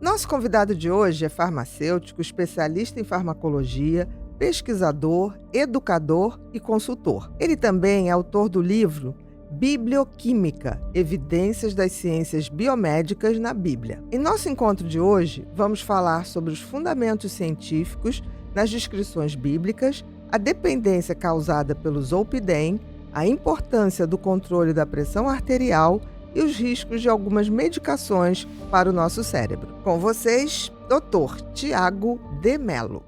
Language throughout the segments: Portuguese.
Nosso convidado de hoje é farmacêutico, especialista em farmacologia, pesquisador, educador e consultor. Ele também é autor do livro Biblioquímica, Evidências das Ciências Biomédicas na Bíblia. Em nosso encontro de hoje, vamos falar sobre os fundamentos científicos nas descrições bíblicas, a dependência causada pelo zolpidem, a importância do controle da pressão arterial e os riscos de algumas medicações para o nosso cérebro. Com vocês, Dr. Tiago de Mello.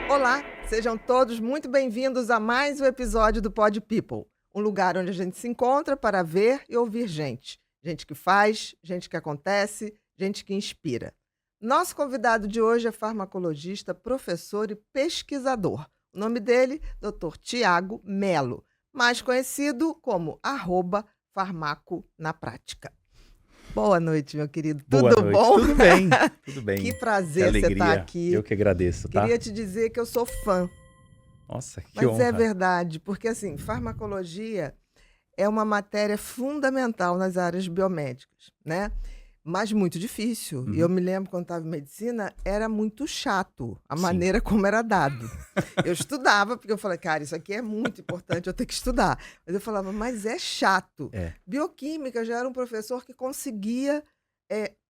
Olá, sejam todos muito bem-vindos a mais um episódio do Pod People, um lugar onde a gente se encontra para ver e ouvir gente. Gente que faz, gente que acontece, gente que inspira. Nosso convidado de hoje é farmacologista, professor e pesquisador. O nome dele, Dr. Tiago Mello, mais conhecido como @farmaco na prática. Boa noite, meu querido. Boa Tudo noite. bom? Tudo bem, tudo bem. Que prazer você estar aqui. Eu que agradeço, tá? Queria te dizer que eu sou fã. Nossa, que Mas honra. é verdade, porque assim, farmacologia é uma matéria fundamental nas áreas biomédicas, né? Mas muito difícil. E eu me lembro quando estava em medicina, era muito chato a maneira como era dado. Eu estudava, porque eu falei, cara, isso aqui é muito importante, eu tenho que estudar. Mas eu falava, mas é chato. É. Bioquímica já era um professor que conseguia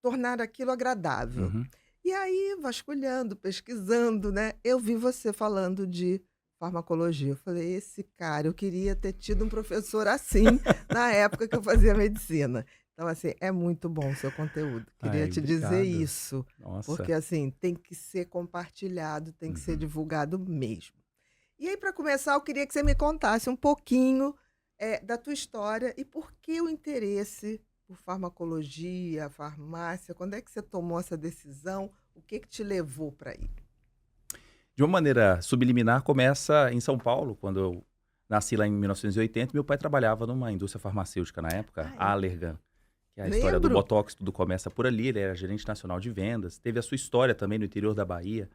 tornar aquilo agradável. Uhum. E aí, vasculhando, pesquisando, né? Eu vi você falando de farmacologia. Eu falei, esse cara, eu queria ter tido um professor assim na época que eu fazia medicina. Então, assim, é muito bom o seu conteúdo. Queria Ai, te obrigado. dizer isso. Nossa. Porque, assim, tem que ser compartilhado, tem que ser divulgado mesmo. E aí, para começar, eu queria que você me contasse um pouquinho da tua história e por que o interesse por farmacologia, farmácia. Quando é que você tomou essa decisão? O que te levou para aí? De uma maneira subliminar, começa em São Paulo, quando eu nasci lá em 1980. Meu pai trabalhava numa indústria farmacêutica na época, a Allergan, que é a história do Botox, tudo começa por ali. Ele era gerente nacional de vendas. Teve a sua história também no interior da Bahia,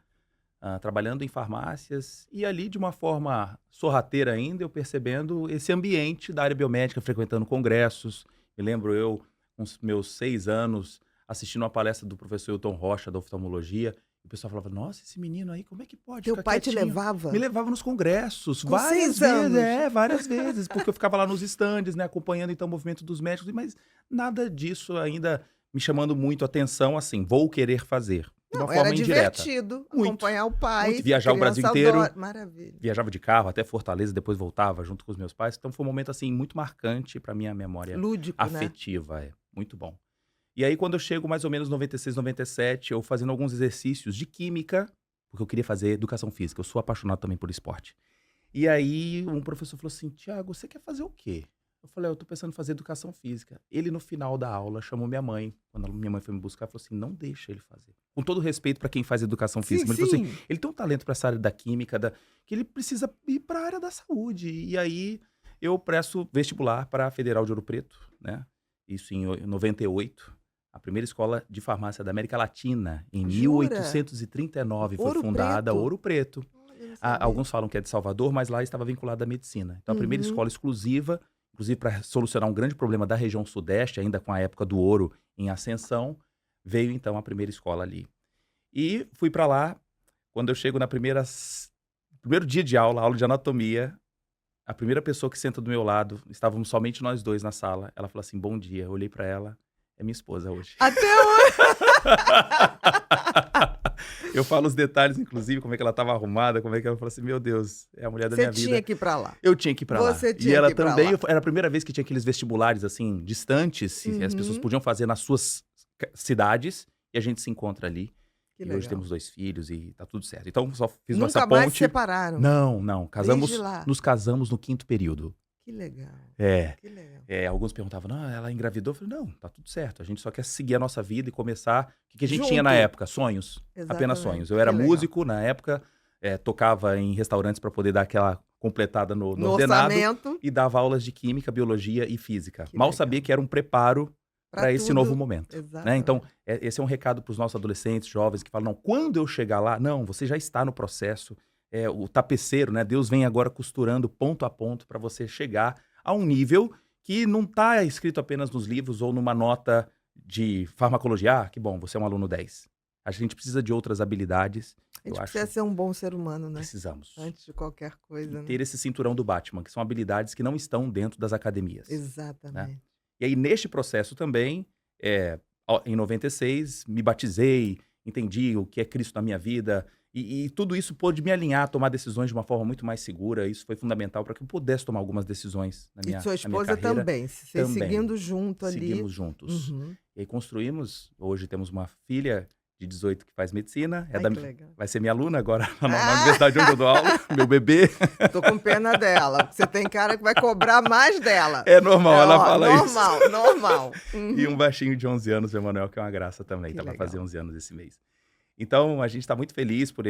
trabalhando em farmácias. E ali, de uma forma sorrateira ainda, eu percebendo esse ambiente da área biomédica, frequentando congressos. Me lembro eu, com os meus 6 anos, assistindo uma palestra do professor Hilton Rocha, da oftalmologia. E o pessoal falava, nossa, esse menino aí, como é que pode Teu ficar pai te quietinho? levava? Me levava nos congressos, Com várias 6 anos? vezes. Várias vezes, porque eu ficava lá nos estandes, né, acompanhando então o movimento dos médicos, mas nada disso ainda me chamando muito a atenção, assim, vou querer fazer. De uma forma era indireta. divertido Muito, acompanhar o pai. muito. Viajar o Brasil criança inteiro. adora. Maravilha. Viajava de carro até Fortaleza, depois voltava junto com os meus pais. Então foi um momento, assim, muito marcante para minha memória Lúdico, afetiva. né? Muito bom. E aí, quando eu chego mais ou menos 96, 97, eu fazendo alguns exercícios de química, porque eu queria fazer educação física. Eu sou apaixonado também por esporte. E aí, um professor falou assim, Tiago, você quer fazer o quê? Eu falei, eu tô pensando em fazer educação física. Ele, no final da aula, chamou minha mãe. Quando minha mãe foi me buscar, falou assim, não deixa ele fazer. Com todo respeito para quem faz educação física. Mas ele falou assim, ele tem um talento para essa área da química, que ele precisa ir para a área da saúde. E aí, eu presto vestibular para a Federal de Ouro Preto, né? Isso em 98. A primeira escola de farmácia da América Latina, em 1839, foi fundada Ouro Preto. Alguns falam que é de Salvador, mas lá estava vinculada à medicina. Então, a primeira escola exclusiva, inclusive para solucionar um grande problema da região sudeste, ainda com a época do ouro em ascensão, veio então a primeira escola ali. E fui para lá, quando eu chego primeiro dia de aula de anatomia, a primeira pessoa que senta do meu lado, estávamos somente nós dois na sala, ela falou assim, bom dia. Eu olhei para ela, é minha esposa hoje. Até hoje! Eu falo os detalhes, inclusive, como é que ela estava arrumada, como é que ela falou assim, meu Deus, é a mulher da minha vida. Você tinha que ir pra lá. Eu tinha que ir pra lá. Você tinha e ela que ir pra também, lá. Era a primeira vez que tinha aqueles vestibulares, assim, distantes, e as pessoas podiam fazer nas suas cidades, e a gente se encontra ali. Que e legal. hoje temos 2 filhos e tá tudo certo. Então, só fiz Nunca essa ponte. mais se separaram? Não. Desde lá. Nos casamos no 5º período. Que legal. Que legal. Alguns perguntavam, não, ela engravidou? Eu falei, não, tá tudo certo. A gente só quer seguir a nossa vida e começar. O que a gente Junto. tinha na época? Sonhos. Exatamente. Apenas sonhos. Eu Que era legal. músico na época, tocava em restaurantes para poder dar aquela completada no No ordenado orçamento, e dava aulas de química, biologia e física. que Mal legal. sabia que era um preparo para esse tudo. novo momento. Né? Então, Exatamente. esse é um recado para os nossos adolescentes, jovens, que falam, não, quando eu chegar lá, não, você já está no processo, o tapeceiro, né? Deus vem agora costurando ponto a ponto para você chegar a um nível que não está escrito apenas nos livros ou numa nota de farmacologia. Ah, que bom, você é um aluno 10. A gente precisa de outras habilidades. A gente eu precisa acho ser um bom ser humano, né? precisamos. Antes de qualquer coisa, né? Ter esse cinturão do Batman, que são habilidades que não estão dentro das academias. Exatamente. E aí, neste processo também, em 96, me batizei, entendi o que é Cristo na minha vida, e tudo isso pôde me alinhar a tomar decisões de uma forma muito mais segura. Isso foi fundamental para que eu pudesse tomar algumas decisões na minha, E sua na minha esposa carreira. também, vocês Também. seguindo junto ali. Seguimos juntos. Uhum. E aí construímos, hoje temos uma filha de 18 que faz medicina, Ai, que legal. vai ser minha aluna agora na universidade onde eu dou aula, meu bebê. Tô com pena dela. Você tem cara que vai cobrar mais dela. É normal, ela fala isso. Normal. Uhum. E um baixinho de 11 anos, o Emanuel, que é uma graça também, Que tá para legal. fazer 11 anos esse mês. Então, a gente está muito feliz por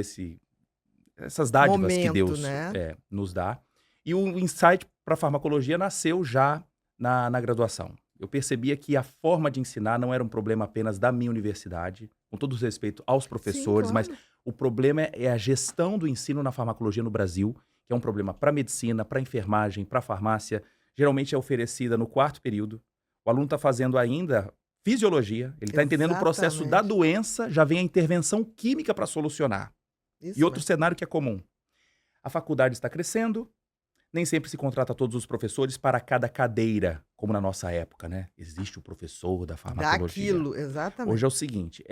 essas dádivas que Momento, Deus né? nos dá. E o insight para farmacologia nasceu já na graduação. Eu percebia que a forma de ensinar não era um problema apenas da minha universidade, com todo respeito aos professores, Sim, mas claro. o problema é a gestão do ensino na farmacologia no Brasil, que é um problema para medicina, para enfermagem, para farmácia. Geralmente é oferecida no 4º período. O aluno está fazendo ainda fisiologia, ele está entendendo o processo da Exatamente. doença, já vem a intervenção química para solucionar. Isso E outro mesmo. cenário que é comum. A faculdade está crescendo, nem sempre se contrata todos os professores para cada cadeira, como na nossa época, né? Existe o professor da farmacologia. Daquilo, exatamente. Hoje é o seguinte,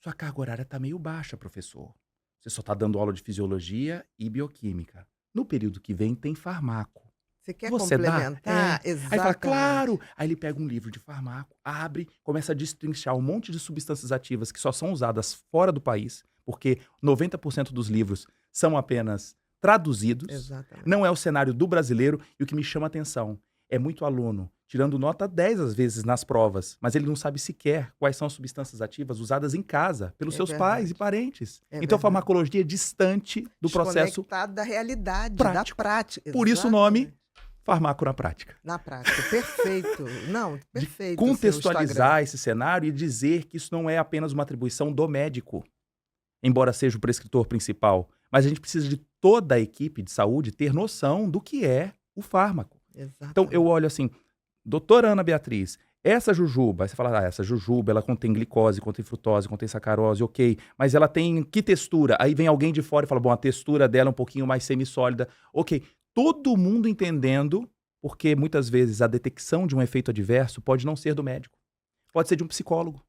sua carga horária está meio baixa, professor. Você só está dando aula de fisiologia e bioquímica. No período que vem tem farmaco. Você quer Você dá? complementar? Aí Exatamente. fala, claro! Aí ele pega um livro de farmaco, abre, começa a destrinchar um monte de substâncias ativas que só são usadas fora do país, porque 90% dos livros são apenas traduzidos. Exatamente. Não é o cenário do brasileiro. E o que me chama a atenção é muito aluno tirando nota 10 às vezes nas provas, mas ele não sabe sequer quais são as substâncias ativas usadas em casa pelos É seus verdade. pais e parentes. É Então a verdade. farmacologia é distante do processo, Desconectado da realidade, prático. da prática. Por isso o nome Exatamente. farmaco na prática. Na prática, perfeito. Não, De perfeito. o seu contextualizar esse cenário e dizer que isso não é apenas uma atribuição do médico, embora seja o prescritor principal, mas a gente precisa de toda a equipe de saúde ter noção do que é o fármaco. Instagram. Então eu olho assim, doutora Ana Beatriz, essa jujuba, aí você fala, essa jujuba, ela contém glicose, contém frutose, contém sacarose, ok, mas ela tem que textura? Aí vem alguém de fora e fala, bom, a textura dela é um pouquinho mais semissólida, ok. Todo mundo entendendo, porque muitas vezes a detecção de um efeito adverso pode não ser do médico, pode ser de um psicólogo,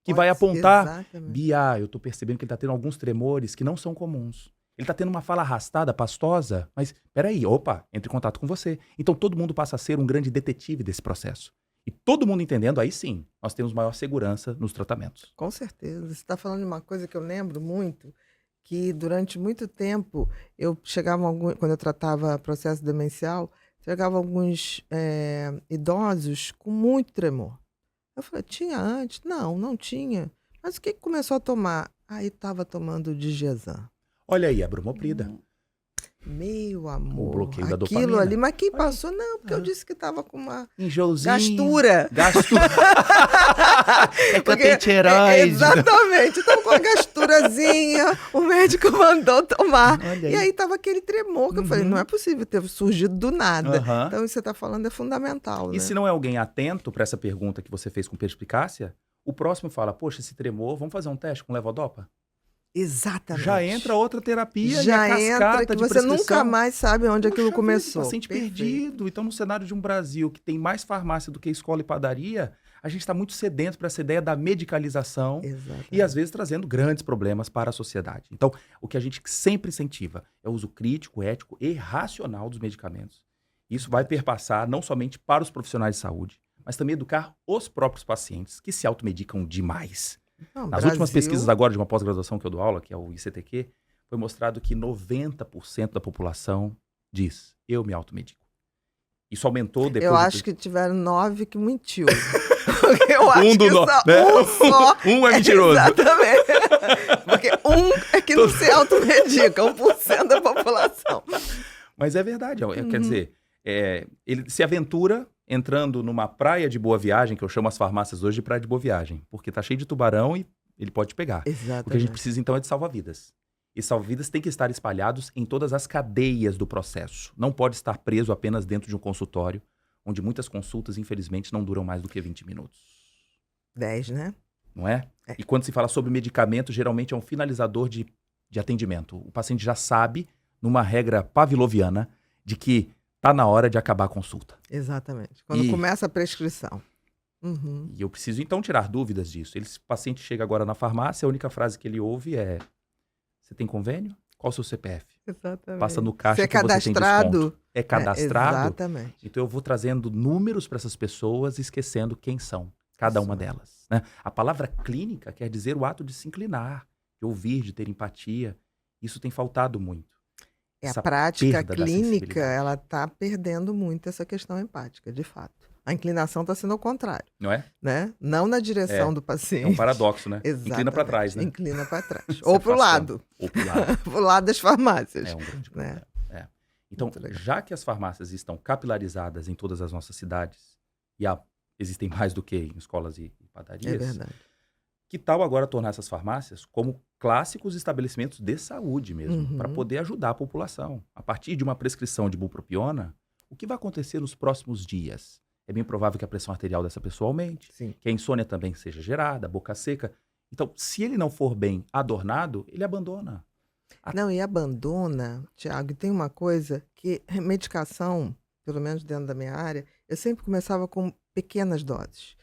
que vai apontar, Exatamente. Bia, eu tô percebendo que ele tá tendo alguns tremores que não são comuns. Ele tá tendo uma fala arrastada, pastosa, mas peraí, opa, entre em contato com você. Então todo mundo passa a ser um grande detetive desse processo. E todo mundo entendendo, aí sim, nós temos maior segurança nos tratamentos. Com certeza. Você está falando de uma coisa que eu lembro muito, que durante muito tempo, quando eu tratava processo demencial, chegava alguns idosos com muito tremor. Eu falei, tinha antes? Não, não tinha. Mas o que começou a tomar? Aí estava tomando Digesan. Olha aí, a bromoprida. Meu amor, O bloqueio da aquilo dopamina. ali. Mas quem passou? Não, porque eu disse que estava com uma Enjoozinho. gastura. Gastura. É que eu Porque- tenho tireoide. Exatamente, estava com uma gasturazinha, o médico mandou tomar. Olha E aí tava aquele tremor, que eu falei, Uhum. não é possível ter surgido do nada. Aham. Então, isso que você está falando é fundamental, né? E se não é alguém atento para essa pergunta que você fez com perspicácia, o próximo fala, poxa, esse tremor, vamos fazer um teste com levodopa? Exatamente. Já entra outra terapia Já e a entra cascata que de você prescrição. nunca mais sabe onde aquilo Poxa vida, começou. paciente Perfeito. perdido. Então, no cenário de um Brasil que tem mais farmácia do que escola e padaria, a gente está muito sedento para essa ideia da medicalização Exatamente. e, às vezes, trazendo grandes problemas para a sociedade. Então, o que a gente sempre incentiva é o uso crítico, ético e racional dos medicamentos. Isso vai perpassar não somente para os profissionais de saúde, mas também educar os próprios pacientes, que se automedicam demais. Não, Nas últimas Brasil- pesquisas agora de uma pós-graduação que eu dou aula, que é o ICTQ, foi mostrado que 90% da população diz, eu me automedico. Isso aumentou depois... Eu acho que tiveram 9 que mentiu. Porque eu acho Um do que nó, só né? um só. Um é mentiroso. Exatamente. Porque um é que não se automedica, 1% da população. Mas é verdade. Quer Uhum. dizer, ele se aventura entrando numa praia de Boa Viagem, que eu chamo as farmácias hoje de praia de Boa Viagem, porque tá cheio de tubarão e ele pode pegar. O que a gente Exatamente. precisa, então, é de salva-vidas. E salva-vidas têm que estar espalhados em todas as cadeias do processo. Não pode estar preso apenas dentro de um consultório, onde muitas consultas, infelizmente, não duram mais do que 20 minutos. 10, né? Não é? É. E quando se fala sobre medicamento, geralmente é um finalizador de atendimento. O paciente já sabe, numa regra pavloviana, de que tá na hora de acabar a consulta. Exatamente. Quando E- começa a prescrição. Uhum. E eu preciso, então, tirar dúvidas disso. O paciente chega agora na farmácia, a única frase que ele ouve é: você tem convênio? Qual o seu CPF? Exatamente. Passa no caixa Você é que você tem cadastrado? desconto. É cadastrado? Exatamente. Então eu vou trazendo números para essas pessoas, esquecendo quem são cada uma Isso. delas, né? A palavra clínica quer dizer o ato de se inclinar, de ouvir, de ter empatia. Isso tem faltado muito. A Essa prática perda da clínica, sensibilidade. ela está perdendo muito essa questão empática, de fato. A inclinação está sendo ao contrário, Não é? né? Não na direção do É paciente. um paradoxo, né? Inclina para Exatamente. trás, né? Inclina para trás. Se Ou para o afastando. lado. Ou para o lado. Para o lado das farmácias. É um grande né? problema. É. Então, Muito legal. já que as farmácias estão capilarizadas em todas as nossas cidades, e existem mais do que em escolas e É padarias, verdade. que tal agora tornar essas farmácias como clássicos estabelecimentos de saúde mesmo, Uhum. para poder ajudar a população? A partir de uma prescrição de bupropiona, o que vai acontecer nos próximos dias? É bem provável que a pressão arterial dessa pessoa aumente, Sim. que a insônia também seja gerada, a boca seca. Então, se ele não for bem adornado, ele abandona. Não, e abandona, Tiago, e tem uma coisa que medicação, pelo menos dentro da minha área, eu sempre começava com pequenas doses.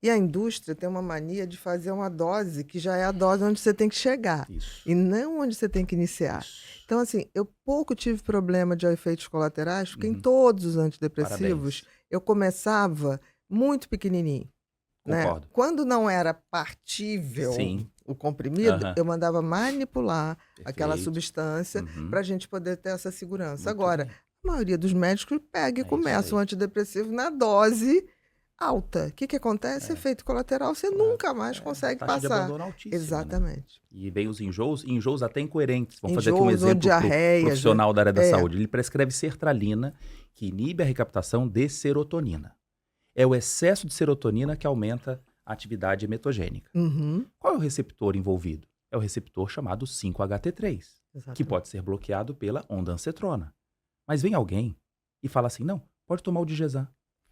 E a indústria tem uma mania de fazer uma dose que já é a dose onde você tem que chegar, Isso. e não onde você tem que iniciar. Isso. Então, assim, eu pouco tive problema de efeitos colaterais, porque em Uhum. todos os antidepressivos Parabéns. eu começava muito pequenininho. Né? Concordo. Quando não era partível Sim. o comprimido, Aham. eu mandava manipular aquela Perfeito. substância Uhum. para a gente poder ter essa segurança. Muito Agora, bem. a maioria dos médicos pega e É começa isso o aí. antidepressivo na dose alta. O que, que acontece? É. Efeito colateral, você Claro. nunca mais consegue Taxa de passar. abandono altíssima, né? Exatamente. E vem os enjoos até incoerentes. Vamos fazer aqui um Enjoos ou exemplo pro diarreias, profissional da área da É. saúde. Ele prescreve sertralina, que inibe a recaptação de serotonina. É o excesso de serotonina que aumenta a atividade emetogênica. Uhum. Qual é o receptor envolvido? É o receptor chamado 5-HT3, que Exatamente. pode ser bloqueado pela ondansetrona. Mas vem alguém e fala assim, não, pode tomar o Digesan,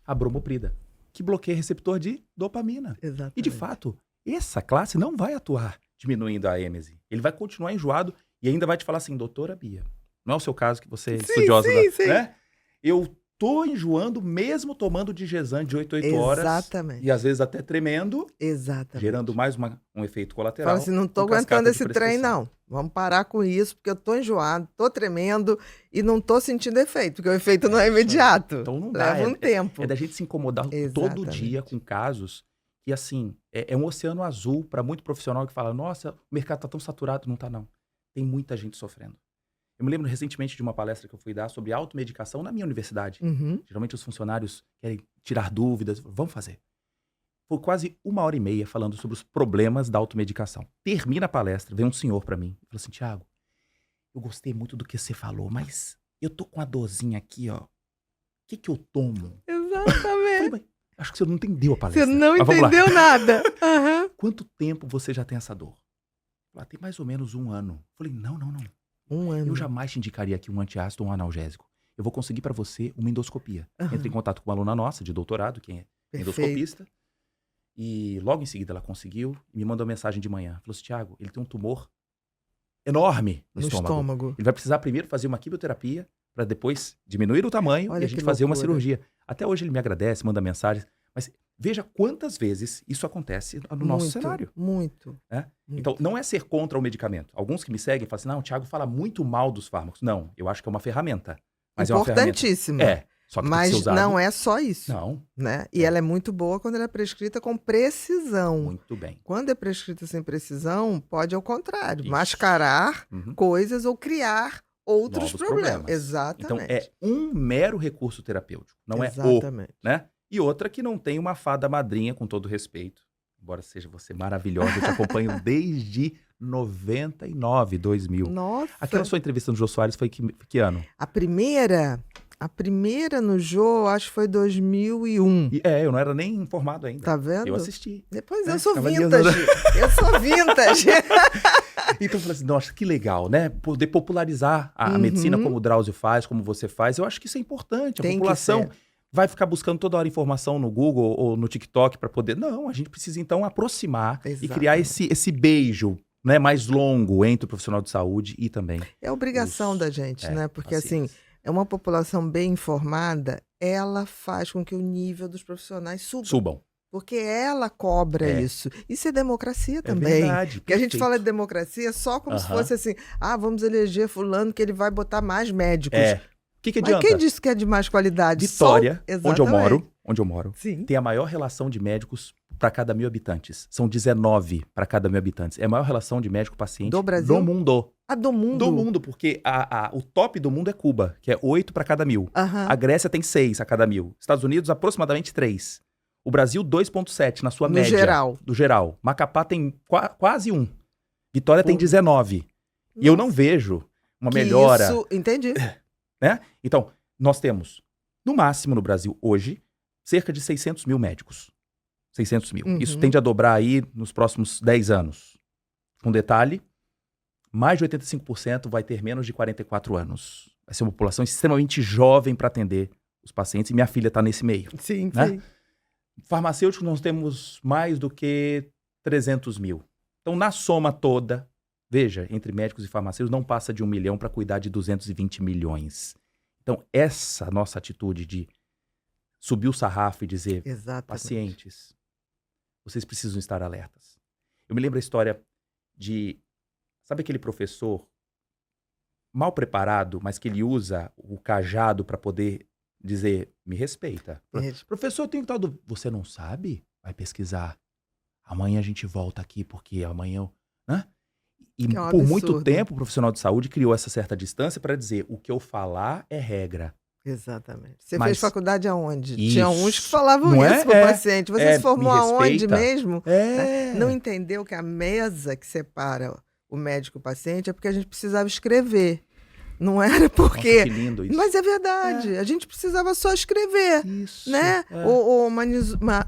a bromoprida, que bloqueia receptor de dopamina. Exatamente. E, de fato, essa classe não vai atuar diminuindo a êmese. Ele vai continuar enjoado e ainda vai te falar assim, doutora Bia, não é o seu caso que você é Sim, estudiosa, sim. né? Eu tô enjoando mesmo tomando Digesan de 8 horas. Exatamente. E às vezes até tremendo, Exatamente. gerando mais um efeito colateral. Fala assim, não tô com cascata aguentando de esse trem, prescrição. não. Vamos parar com isso, porque eu tô enjoado, tô tremendo e não tô sentindo efeito, porque o efeito não é isso aí. imediato. Então não dá. Leva um tempo. É da gente se incomodar todo Exatamente. dia com casos que, assim, é um oceano azul para muito profissional que fala, nossa, o mercado tá tão saturado. Não tá, não. Tem muita gente sofrendo. Eu me lembro recentemente de uma palestra que eu fui dar sobre automedicação na minha universidade. Uhum. Geralmente os funcionários querem tirar dúvidas. Vamos fazer. Foi quase 1h30 falando sobre os problemas da automedicação. Termina a palestra, vem um senhor para mim e falou assim, Tiago, eu gostei muito do que você falou, mas eu tô com a dorzinha aqui, ó. O que eu tomo? Eu falei, Exatamente. mas acho que você não entendeu a palestra. Você não Mas vamos lá. entendeu nada. Aham. Quanto tempo você já tem essa dor? Ela tem mais ou menos 1 ano. Eu falei, não. Um ano. Eu jamais te indicaria aqui um antiácido ou um analgésico. Eu vou conseguir para você uma endoscopia. Aham. Entre em contato com uma aluna nossa de doutorado, que é Perfeito. endoscopista. E logo em seguida ela conseguiu e me mandou uma mensagem de manhã. Falou assim, Tiago, ele tem um tumor enorme no estômago. Ele vai precisar primeiro fazer uma quimioterapia para depois diminuir o tamanho Olha e a gente que fazer uma loucura. cirurgia. Até hoje ele me agradece, manda mensagens. Mas veja quantas vezes isso acontece no nosso Muito, cenário. Muito. É? muito. Então, não é ser contra o medicamento. Alguns que me seguem falam assim, não, o Thiago fala muito mal dos fármacos. Não, eu acho que é uma ferramenta. Mas é uma ferramenta. Importantíssima. Só que tem que Mas ser usado. não é só isso. Não, Né? E ela é muito boa quando ela é prescrita com precisão. muito bem. Quando é prescrita sem precisão, pode ao contrário, Isso. mascarar Uhum. coisas ou criar outros Novos problemas. problemas. Exatamente. Então, é um mero recurso terapêutico. Não é o, Exatamente. né? E outra que não tem uma fada madrinha, com todo respeito. Embora seja você maravilhosa, eu te acompanho desde 99, 2000. Nossa. Aquela sua entrevista no Jô Soares foi que ano? A primeira no Jô, acho que foi 2001. Eu não era nem informado ainda. Tá vendo? Eu assisti. Depois eu sou ficava vintage. Eu sou vintage. Então eu falei assim, nossa, que legal, né? Poder popularizar a medicina como o Drauzio faz, como você faz. Eu acho que isso é importante. A Tem que população ser. vai ficar buscando toda hora informação no Google ou no TikTok para poder... Não, a gente precisa então aproximar e criar esse beijo, né, mais longo entre o profissional de saúde e também... É obrigação da gente, né? Porque pacientes. assim, é uma população bem informada, ela faz com que o nível dos profissionais suba. Subam. Porque ela cobra isso. Isso é democracia também. Verdade, porque a gente fala de democracia só como se fosse assim, vamos eleger fulano que ele vai botar mais médicos. O que adianta? Mas quem disse que é de mais qualidade? Vitória, onde eu moro, Sim. tem a maior relação de médicos para cada 1.000 habitantes. São 19 para cada 1.000 habitantes. É a maior relação de médico-paciente do Brasil? do mundo. Do mundo? Do mundo, porque o top do mundo é Cuba, que é 8 para cada 1.000. A Grécia tem 6 a cada 1.000. Estados Unidos, aproximadamente 3. O Brasil, 2,7 na sua média. Do geral. Macapá tem quase 1. Vitória tem 19. Nossa. E eu não vejo uma melhora. Isso, entendi. Né? Então, nós temos, no máximo no Brasil, hoje, cerca de 600 mil médicos. 600 mil. Isso tende a dobrar aí nos próximos 10 anos. Um detalhe, mais de 85% vai ter menos de 44 anos. Vai ser uma população extremamente jovem para atender os pacientes, e minha filha está nesse meio. Sim, né? sim. Farmacêuticos, nós temos mais do que 300 mil. Então, na soma toda, veja, entre médicos e farmacêuticos, não passa de 1 milhão para cuidar de 220 milhões. Então, essa nossa atitude de subir o sarrafo e dizer, pacientes, vocês precisam estar alertas. Eu me lembro a história de, sabe aquele professor mal preparado, mas que ele usa o cajado para poder dizer, me respeita. Professor, eu tenho tal do... Você não sabe? Vai pesquisar. Amanhã a gente volta aqui, porque amanhã... Né? E por muito tempo o profissional de saúde criou essa certa distância para dizer, o que eu falar é regra. Exatamente. Você fez faculdade aonde? Isso. Tinha uns que falavam isso pro paciente. Você se formou aonde mesmo? É. Não entendeu que a mesa que separa o médico e o paciente é porque a gente precisava escrever. Não era porque... Nossa, que lindo isso. Mas é verdade. A gente precisava só escrever. Isso. Né? Ou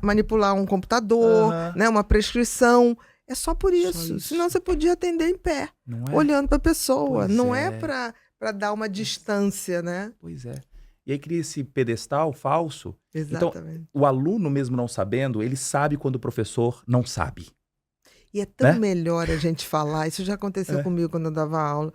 manipular um computador, né? Uma prescrição. É só por isso. Senão você podia atender em pé, olhando para a pessoa. Não é para dar uma distância, né? Pois é. E aí cria esse pedestal falso. Exatamente. Então, o aluno mesmo não sabendo, ele sabe quando o professor não sabe. E é tão melhor a gente falar. Isso já aconteceu comigo quando eu dava aula.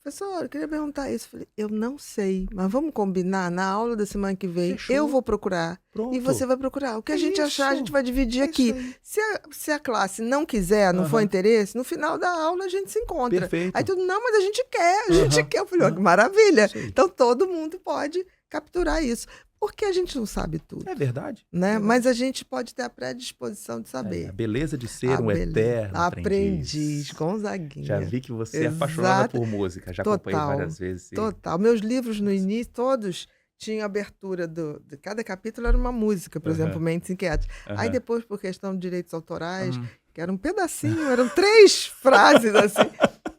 Professor, eu queria perguntar isso. Eu falei, eu não sei, mas vamos combinar na aula da semana que vem. Fechou. Eu vou procurar. Pronto. E você vai procurar. O que a gente achar, a gente vai dividir aqui. Se a classe não quiser, não for interesse, no final da aula a gente se encontra. Perfeito. Aí tudo, não, mas a gente quer, a gente quer. Eu falei, que maravilha. Então todo mundo pode capturar isso. Porque a gente não sabe tudo. É verdade. Né? Mas a gente pode ter a predisposição de saber. A beleza de ser eterno aprendiz. Gonzaguinha. Já vi que você é apaixonada por música. Já acompanhei várias vezes. Total. Meus livros no início, todos tinham abertura de cada capítulo era uma música, por exemplo, Mentes Inquietas. Aí depois, por questão de direitos autorais, que era um pedacinho, eram 3 frases assim.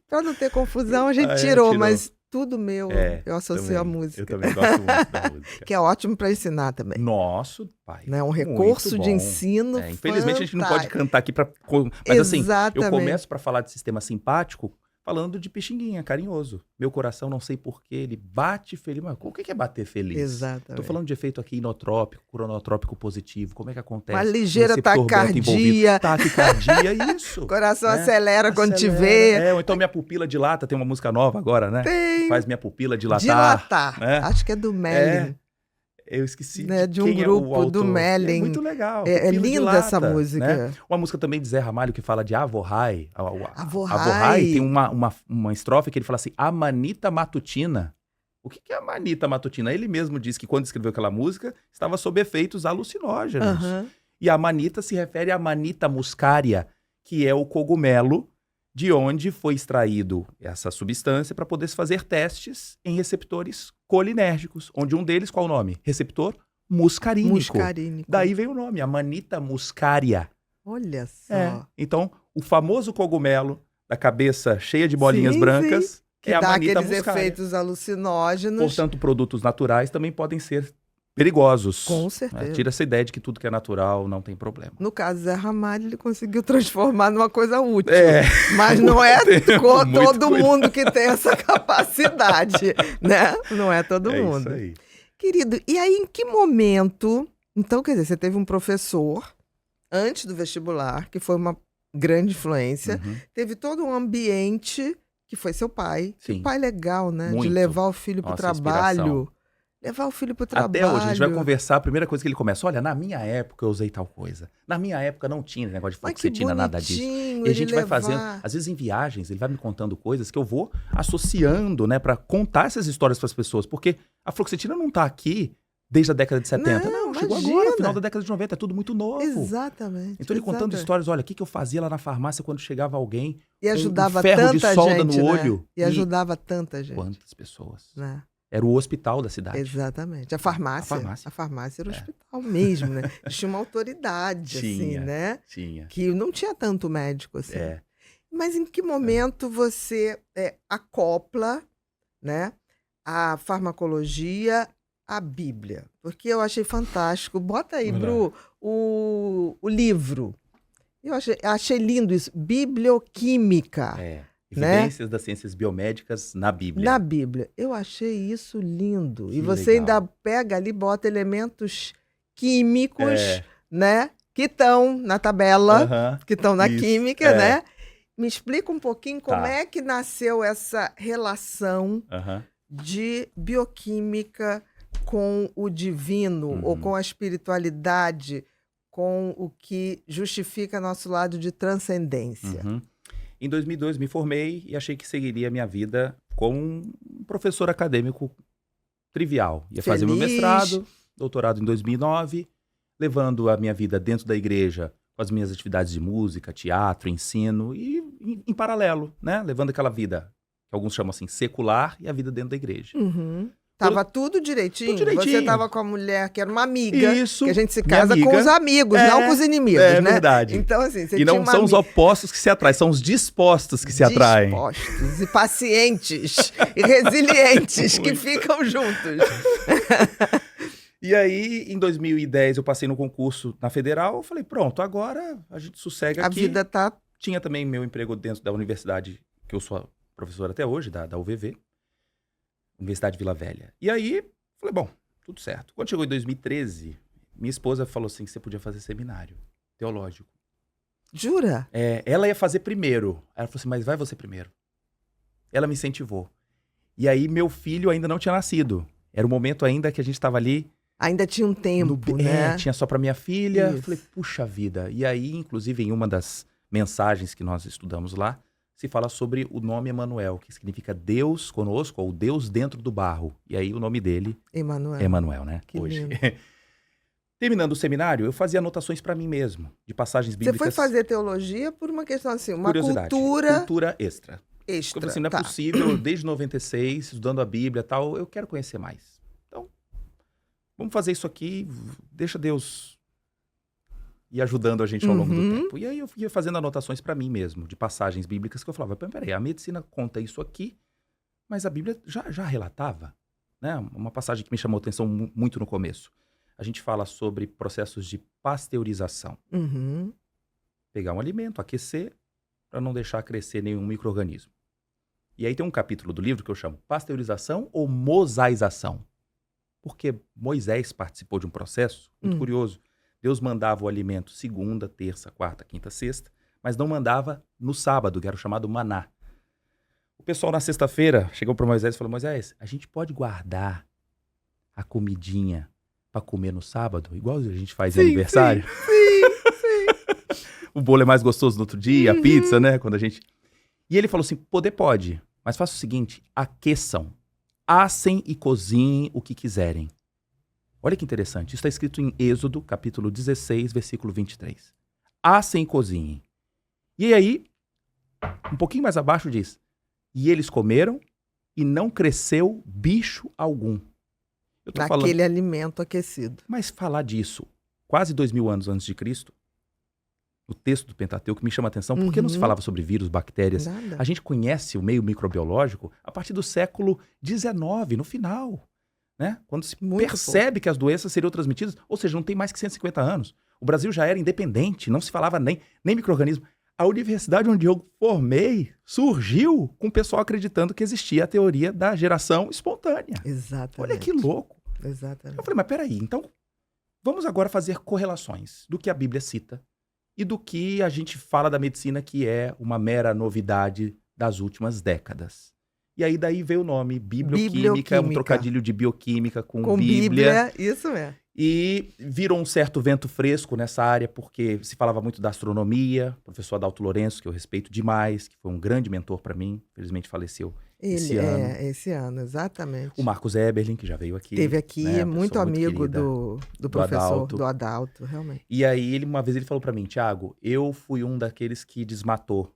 Para não ter confusão, a gente tirou, mas... Tudo meu, eu associo à música. Eu também gosto muito da música. Que é ótimo para ensinar também. Nosso pai. Né? Um recurso de ensino infelizmente, a gente não pode cantar aqui para... Mas assim, eu começo para falar de sistema simpático falando de Pixinguinha, carinhoso. Meu coração, não sei porquê, ele bate feliz. Mas o que é bater feliz? Exatamente. Tô falando de efeito aqui inotrópico, cronotrópico positivo. Como é que acontece? Uma ligeira taquicardia. Taquicardia, isso. O coração acelera quando te vê. Ou então minha pupila dilata. Tem uma música nova agora, né? Tem. Faz minha pupila dilatar. Dilatar. Né? Acho que é do Melin. Eu esqueci de um grupo do Melin. É muito legal. É linda essa música. Né? Uma música também de Zé Ramalho que fala de Avorrai. Avorrai tem uma estrofe que ele fala assim, Amanita Matutina. O que é Amanita Matutina? Ele mesmo disse que quando escreveu aquela música, estava sob efeitos alucinógenos. E a Amanita se refere à Amanita muscaria, que é o cogumelo de onde foi extraído essa substância para poder se fazer testes em receptores colinérgicos, onde um deles, qual o nome? Receptor muscarínico. Daí vem o nome, Amanita muscaria. Olha só. Então, o famoso cogumelo da cabeça cheia de bolinhas Sim, brancas, sim. Que é a dá manita aqueles muscaria. efeitos alucinógenos. Portanto, produtos naturais também podem ser perigosos. Com Né? certeza. Tira essa ideia de que tudo que é natural não tem problema. No caso do Zé Ramalho, ele conseguiu transformar numa coisa útil. É. Mas não é Muita todo coisa. mundo que tem essa capacidade, né? Não é todo É mundo. isso aí. Querido, e aí em que momento... Então, quer dizer, você teve um professor antes do vestibular, que foi uma grande influência. Uhum. Teve todo um ambiente que foi seu pai. Que Sim. pai legal, né? De Muito. levar o filho pro Nossa, trabalho. inspiração. Levar o filho pro trabalho. Até hoje, a gente vai conversar, a primeira coisa que ele começa, olha, na minha época eu usei tal coisa. Na minha época não tinha negócio de Mas que fluoxetina, nada disso. bonitinho E a ele gente vai levar. fazendo, às vezes em viagens, ele vai me contando coisas que eu vou associando, né, pra contar essas histórias pras pessoas. Porque a fluoxetina não tá aqui desde a década de 70. Não, Chegou imagina. agora, final da década de 90, é tudo muito novo. Exatamente. Então ele contando histórias, olha, o que eu fazia lá na farmácia quando chegava alguém, E ajudava um ferro de tanta solda gente, no né? olho. E ajudava tanta gente. Quantas pessoas? Né? Era o hospital da cidade. Exatamente. A farmácia era o hospital mesmo, né? Tinha uma autoridade, assim, né? Tinha. Que não tinha tanto médico, assim. É. Mas em que momento você acopla, né, a farmacologia à Bíblia? Porque eu achei fantástico. Bota aí, Bru, o livro. Eu achei lindo isso. Biblioquímica. Evidências das ciências biomédicas na Bíblia. Na Bíblia. Eu achei isso lindo. Que e você legal. ainda pega ali, bota elementos químicos, né? Que estão na tabela, que estão na química, né? Me explica um pouquinho como é que nasceu essa relação de bioquímica com o divino, ou com a espiritualidade, com o que justifica nosso lado de transcendência. Em 2002 me formei e achei que seguiria a minha vida como um professor acadêmico trivial. Ia fazer meu mestrado, doutorado em 2009, levando a minha vida dentro da igreja com as minhas atividades de música, teatro, ensino e em paralelo, né? Levando aquela vida que alguns chamam assim secular e a vida dentro da igreja. Tava tudo direitinho? Tudo direitinho. Você tava com a mulher que era uma amiga. Isso. Que a gente se casa com os amigos, não com os inimigos, né? É verdade. Então, assim, você e não são os opostos que se atraem, são os dispostos que se atraem. Dispostos e pacientes e resilientes que ficam juntos. E aí, em 2010, eu passei no concurso na Federal. Eu falei, pronto, agora a gente sossega aqui. A vida tá... Tinha também meu emprego dentro da universidade, que eu sou professor até hoje, da UVV. Universidade Vila Velha. E aí, falei, bom, tudo certo. Quando chegou em 2013, minha esposa falou assim, que você podia fazer seminário teológico. Jura? Ela ia fazer primeiro. Ela falou assim, mas vai você primeiro. Ela me incentivou. E aí, meu filho ainda não tinha nascido. Era o momento ainda que a gente estava ali. Ainda tinha um tempo, né? Tinha só para minha filha. Isso. Falei, puxa vida. E aí, inclusive, em uma das mensagens que nós estudamos lá, se fala sobre o nome Emanuel, que significa Deus conosco, ou Deus dentro do barro. E aí o nome dele Emanuel. é Emanuel, né? Que hoje. lindo. Terminando o seminário, eu fazia anotações para mim mesmo, de passagens bíblicas. Você foi fazer teologia por uma questão assim, uma curiosidade, cultura extra. Eu falei assim, não é possível, desde 96, estudando a Bíblia e tal, eu quero conhecer mais. Então, vamos fazer isso aqui, deixa Deus ir ajudando a gente ao longo do tempo. E aí eu ia fazendo anotações para mim mesmo, de passagens bíblicas que eu falava, peraí, a medicina conta isso aqui, mas a Bíblia já relatava, né? Uma passagem que me chamou a atenção muito no começo. A gente fala sobre processos de pasteurização. Pegar um alimento, aquecer, para não deixar crescer nenhum micro-organismo. E aí tem um capítulo do livro que eu chamo Pasteurização ou Mosaização. Porque Moisés participou de um processo muito curioso. Deus mandava o alimento segunda, terça, quarta, quinta, sexta, mas não mandava no sábado, que era o chamado maná. O pessoal na sexta-feira chegou para Moisés e falou, Moisés, a gente pode guardar a comidinha para comer no sábado, igual a gente faz em aniversário? Sim. O bolo é mais gostoso no outro dia, a pizza, né? Quando a gente... E ele falou assim, poder pode, mas faça o seguinte, aqueçam, assem e cozinhem o que quiserem. Olha que interessante, isso está escrito em Êxodo, capítulo 16, versículo 23. Assem e cozinhem. E aí, um pouquinho mais abaixo diz, e eles comeram e não cresceu bicho algum. Eu tô Naquele falando, alimento aquecido. mas falar disso, quase 2000 anos antes de Cristo, o texto do Pentateuco, me chama a atenção, porque não se falava sobre vírus, bactérias. Nada. A gente conhece o meio microbiológico a partir do século XIX, no final, né? Quando se Muito percebe que as doenças seriam transmitidas, ou seja, não tem mais que 150 anos. O Brasil já era independente, não se falava nem micro-organismo. A universidade onde eu formei surgiu com o pessoal acreditando que existia a teoria da geração espontânea. Exatamente. Olha que louco. Exatamente. Eu falei, mas peraí, então vamos agora fazer correlações do que a Bíblia cita e do que a gente fala da medicina, que é uma mera novidade das últimas décadas. E aí daí veio o nome biblioquímica, um trocadilho de bioquímica com Bíblia. Isso mesmo. E virou um certo vento fresco nessa área, porque se falava muito da astronomia. O professor Adalto Lourenço, que eu respeito demais, que foi um grande mentor para mim, felizmente faleceu esse ano. Esse ano, exatamente. O Marcos Eberlin, que já veio aqui. Teve aqui, né, muito amigo do professor, Adalto. do Adalto, realmente. E aí, uma vez ele falou para mim, Tiago, eu fui um daqueles que desmatou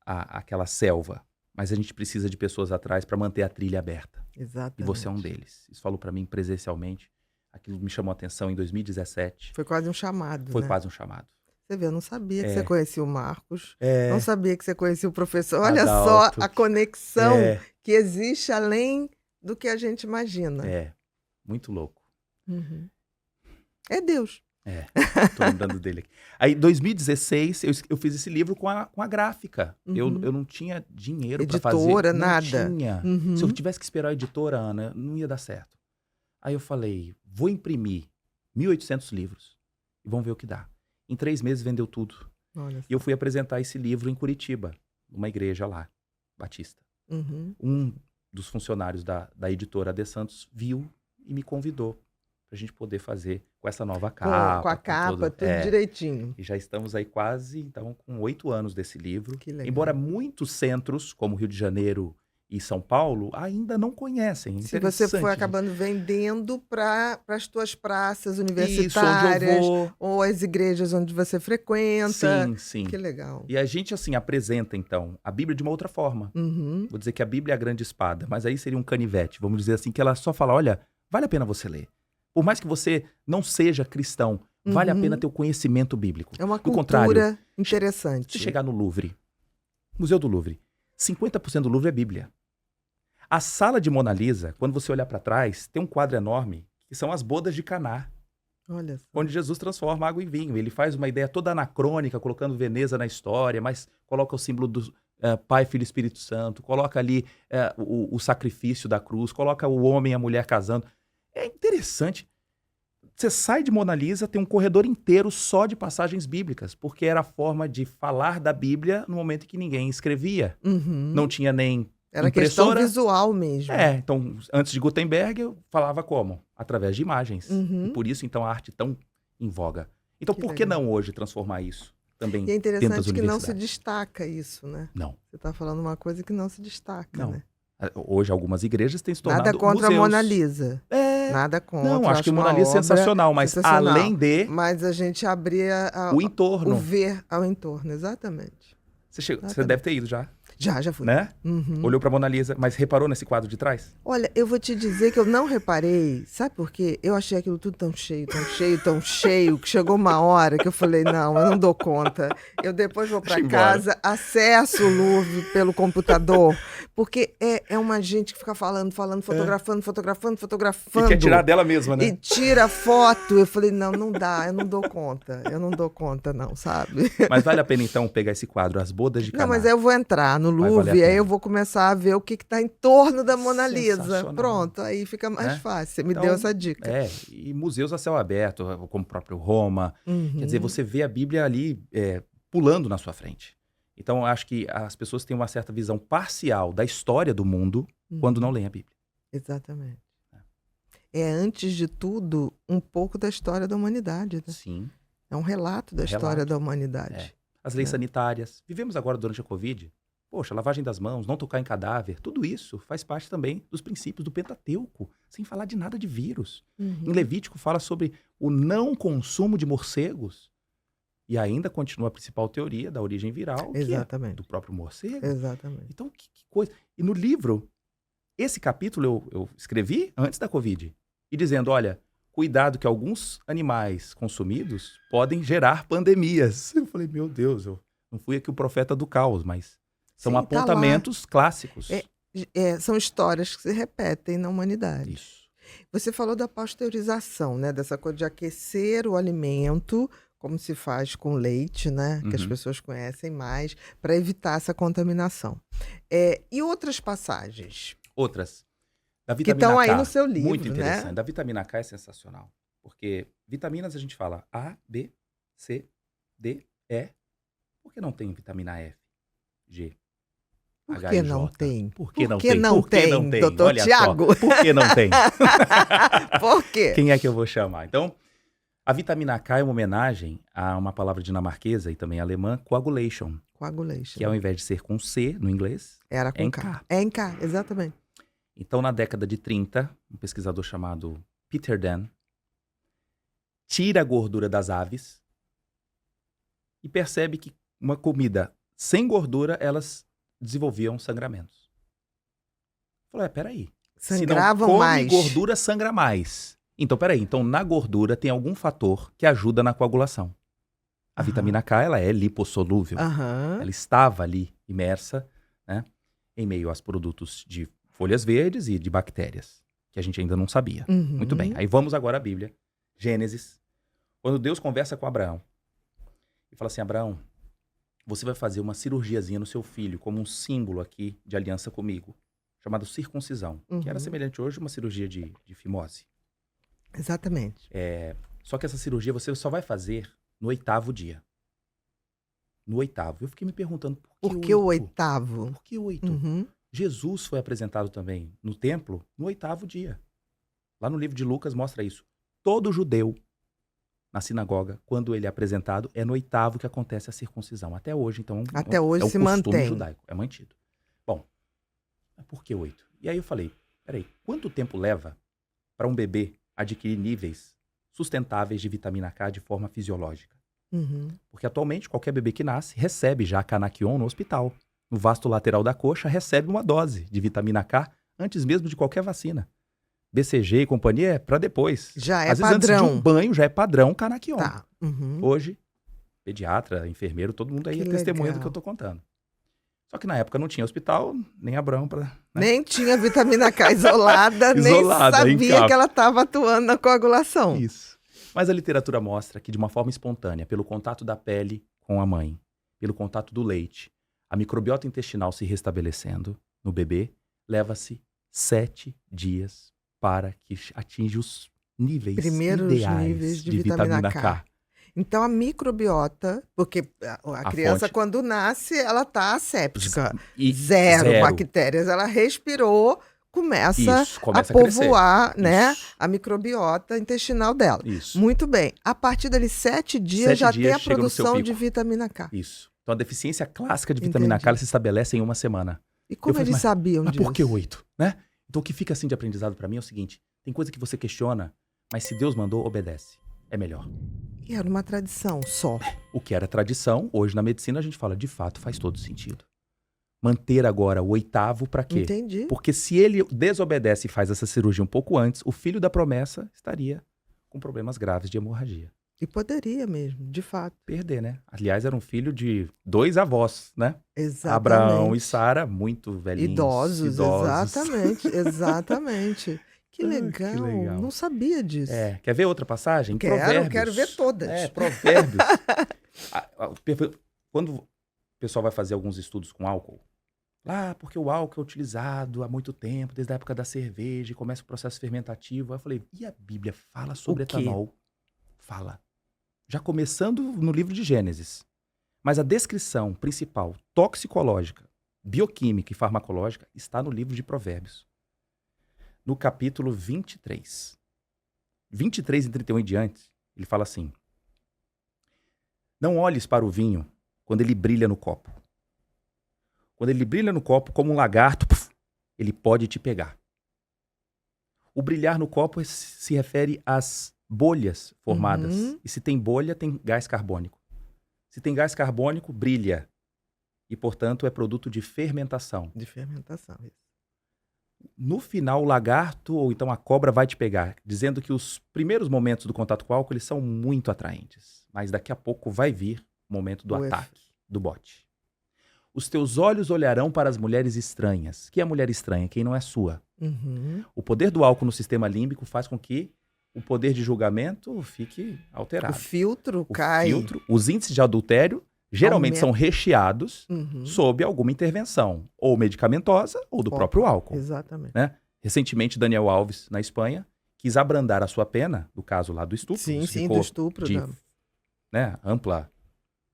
aquela selva, mas a gente precisa de pessoas atrás para manter a trilha aberta. Exatamente. E você é um deles. Isso falou para mim presencialmente. Aquilo me chamou a atenção em 2017. Foi quase um chamado, Foi né? quase um chamado. Você vê, eu não sabia que você conhecia o Marcos. É. Não sabia que você conhecia o professor. Olha Adalto. só a conexão que existe além do que a gente imagina. É, muito louco. Uhum. É Deus. Tô lembrando dele aqui. Aí, em 2016, eu fiz esse livro com a gráfica. Uhum. Eu não tinha dinheiro para fazer. Editora, não nada. Tinha. Uhum. Se eu tivesse que esperar a editora, Ana, não ia dar certo. Aí eu falei, vou imprimir 1.800 livros e vamos ver o que dá. Em 3 meses vendeu tudo. Olha só. E eu fui apresentar esse livro em Curitiba, numa igreja lá, Batista. Uhum. Um dos funcionários da editora De Santos viu e me convidou pra gente poder fazer com essa nova capa. Com a capa, tudo direitinho. E já estamos aí quase, então, com 8 anos desse livro. Que legal. Embora muitos centros, como Rio de Janeiro e São Paulo, ainda não conhecem. Se você for acabando vendendo para as tuas praças universitárias, isso, onde eu vou. Ou as igrejas onde você frequenta. Sim, sim. Que legal. E a gente, assim, apresenta, então, a Bíblia de uma outra forma. Uhum. Vou dizer que a Bíblia é a grande espada, mas aí seria um canivete. Vamos dizer assim, que ela só fala, olha, vale a pena você ler. Por mais que você não seja cristão, vale a pena ter o conhecimento bíblico. É uma Do cultura contrário, interessante. se chegar no Louvre, Museu do Louvre, 50% do Louvre é Bíblia. A sala de Mona Lisa, quando você olhar para trás, tem um quadro enorme, que são as bodas de Caná, Olha só. onde Jesus transforma água em vinho. Ele faz uma ideia toda anacrônica, colocando Veneza na história, mas coloca o símbolo do Pai, Filho e Espírito Santo, coloca ali o sacrifício da cruz, coloca o homem e a mulher casando. É interessante. Você sai de Mona Lisa, tem um corredor inteiro só de passagens bíblicas, porque era a forma de falar da Bíblia no momento em que ninguém escrevia. Uhum. Não tinha nem Era impressora. questão visual mesmo. Então, antes de Gutenberg, eu falava como? Através de imagens. Uhum. E por isso, então, a arte tão em voga. Então, por que legal. não hoje transformar isso também E é dentro das interessante que não se universidades? destaca isso, né? Não. Você está falando uma coisa que não se destaca, Não. né? Hoje, algumas igrejas têm se tornado Nada contra museus. a Mona Lisa. Nada contra. Não, acho que uma Mona Lisa é obra sensacional, mas sensacional. além de Mas a gente abria o entorno. o ver ao entorno, exatamente. Você deve ter ido já, Já fui. né? Uhum. Olhou pra Mona Lisa, mas reparou nesse quadro de trás? Olha, eu vou te dizer que eu não reparei, sabe por quê? Eu achei aquilo tudo tão cheio, que chegou uma hora que eu falei, não, eu não dou conta. Eu depois vou Deixa eu para ir embora. casa, acesso o Louvre pelo computador, porque é uma gente que fica falando, fotografando. E quer tirar dela mesma, né? E tira foto. Eu falei, não dá, eu não dou conta não, sabe? Mas vale a pena, então, pegar esse quadro, As Bodas de Caná. Não, mas aí eu vou entrar no Vai valer Louvre, a aí pena. eu vou começar a ver o que está em torno da Mona Lisa. Sensacional. Pronto, aí fica mais Né? fácil. Você me Então, deu essa dica. E museus a céu aberto, como o próprio Roma. Uhum. Quer dizer, você vê a Bíblia ali pulando na sua frente. Então, eu acho que as pessoas têm uma certa visão parcial da história do mundo quando não leem a Bíblia. Exatamente. É, antes de tudo, um pouco da história da humanidade. Né? Sim. É um relato da história da humanidade. As leis sanitárias. Vivemos agora durante a Covid. Poxa, lavagem das mãos, não tocar em cadáver. Tudo isso faz parte também dos princípios do Pentateuco, sem falar de nada de vírus. Em Levítico fala sobre o não consumo de morcegos. E ainda continua a principal teoria da origem viral, que é do próprio morcego. Exatamente. Então, que coisa. E no livro, esse capítulo eu escrevi antes da Covid. E dizendo, olha, cuidado que alguns animais consumidos podem gerar pandemias. Eu falei, meu Deus, eu não fui aqui o profeta do caos, mas são Sim, apontamentos clássicos. São histórias que se repetem na humanidade. Isso. Você falou da pasteurização, né? Dessa coisa de aquecer o alimento, como se faz com leite, né? Que as Uhum. pessoas conhecem mais, para evitar essa contaminação. E outras passagens Outras. Da que vitamina estão aí K, no seu livro, muito interessante. né? Da vitamina K é sensacional. Porque vitaminas a gente fala A, B, C, D, E. Por que não tem vitamina F, G, Por H que e não J? tem? Por que não que tem? não Por que não tem, tem? doutor Olha Tiago? só. Por que não tem? Por quê? Quem é que eu vou chamar? Então, a vitamina K é uma homenagem a uma palavra dinamarquesa e também alemã, coagulation, Coagulation. que ao invés de ser com C no inglês, Era é com em K. K. É em K, exatamente. Então, na década de 30, um pesquisador chamado Peter Dan tira a gordura das aves e percebe que uma comida sem gordura, elas desenvolviam sangramentos. Falou, peraí. Sangravam Se não come mais. gordura, sangra mais. Então, peraí. Então, na gordura tem algum fator que ajuda na coagulação. A vitamina K, ela é lipossolúvel. Aham. Ela estava ali imersa, né, em meio aos produtos de folhas verdes e de bactérias, que a gente ainda não sabia. Uhum. Muito bem. Aí vamos agora à Bíblia. Gênesis. Quando Deus conversa com Abraão e fala assim, Abraão, você vai fazer uma cirurgiazinha no seu filho como um símbolo aqui de aliança comigo, chamado circuncisão, que era Uhum. semelhante hoje a uma cirurgia de fimose. Exatamente. Só que essa cirurgia você só vai fazer no 8º dia. No 8º. Eu fiquei me perguntando, Por que o 8º? Por que o 8? Uhum. Jesus foi apresentado também no templo no 8º dia. Lá no livro de Lucas mostra isso. Todo judeu na sinagoga, quando ele é apresentado, é no 8º que acontece a circuncisão. Até hoje, então, Até hoje é um se costume mantém. judaico, é mantido. Bom, por que 8? E aí eu falei, peraí, quanto tempo leva para um bebê adquirir níveis sustentáveis de vitamina K de forma fisiológica? Uhum. Porque atualmente qualquer bebê que nasce recebe já Canaquion no hospital. No vasto lateral da coxa recebe uma dose de vitamina K antes mesmo de qualquer vacina. BCG e companhia é para depois. Já é Às vezes antes de padrão. um banho já é padrão Canaquion. Tá. Uhum. Hoje, pediatra, enfermeiro, todo mundo aí Que é testemunha do legal. que eu tô contando. Só que na época não tinha hospital, nem Abraão para... Nem tinha vitamina K isolada, Isolada, nem em sabia campo. que ela estava atuando na coagulação. Isso. Mas a literatura mostra que de uma forma espontânea, pelo contato da pele com a mãe, pelo contato do leite, a microbiota intestinal se restabelecendo no bebê, leva-se 7 dias para que atinja os níveis Primeiros ideais níveis de de vitamina K. Então, a microbiota, porque a criança, fonte. quando nasce, ela está asséptica. E Zero bactérias. Ela respirou, começa Isso, começa a a crescer. povoar, né, Isso. a microbiota intestinal dela. Isso. Muito bem. A partir dali, 7 dias, 7 já dias tem a chega no seu produção pico. de vitamina K. Isso. Então a deficiência clássica de vitamina K Entendi. ela se estabelece em uma semana. E como Eu falei, eles sabiam Mas disso? por que 8? Né? Então o que fica assim de aprendizado para mim é o seguinte: tem coisa que você questiona, mas se Deus mandou, obedece. É melhor. E era uma tradição só. O que era tradição, hoje na medicina a gente fala, de fato, faz todo sentido. Manter agora o 8º para quê? Entendi. Porque se ele desobedece e faz essa cirurgia um pouco antes, o filho da promessa estaria com problemas graves de hemorragia. E poderia mesmo, de fato. Perder, né? Aliás, era um filho de 2 avós, né? Exatamente. Abraão e Sara, muito velhinhos. Idosos, exatamente, exatamente. Que Ah, legal. que legal. Não sabia disso. Quer ver outra passagem? Provérbios. Quero ver todas. Provérbios. Quando o pessoal vai fazer alguns estudos com álcool, porque o álcool é utilizado há muito tempo, desde a época da cerveja, e começa o processo fermentativo. Aí eu falei, e a Bíblia fala sobre O quê? etanol? Fala. Já começando no livro de Gênesis. Mas a descrição principal, toxicológica, bioquímica e farmacológica, está no livro de Provérbios. No capítulo 23. 23 e 31 em diante, ele fala assim: não olhes para o vinho quando ele brilha no copo. Quando ele brilha no copo como um lagarto, ele pode te pegar. O brilhar no copo se refere às bolhas formadas. Uhum. E se tem bolha, tem gás carbônico. Se tem gás carbônico, brilha. E, portanto, é produto de fermentação. De fermentação. Isso. No final, o lagarto ou então a cobra vai te pegar, dizendo que os primeiros momentos do contato com o álcool eles são muito atraentes, mas daqui a pouco vai vir o momento do ataque, do bote. Os teus olhos olharão para as mulheres estranhas. Que é a mulher estranha? Quem não é sua. O poder do álcool no sistema límbico faz com que o poder de julgamento fique alterado. O filtro cai. Os índices de adultério geralmente são recheados sob alguma intervenção, ou medicamentosa ou do próprio álcool. Exatamente. Né? Recentemente, Daniel Alves, na Espanha, quis abrandar a sua pena, do caso lá do estupro. Sim, do estupro. Né, ampla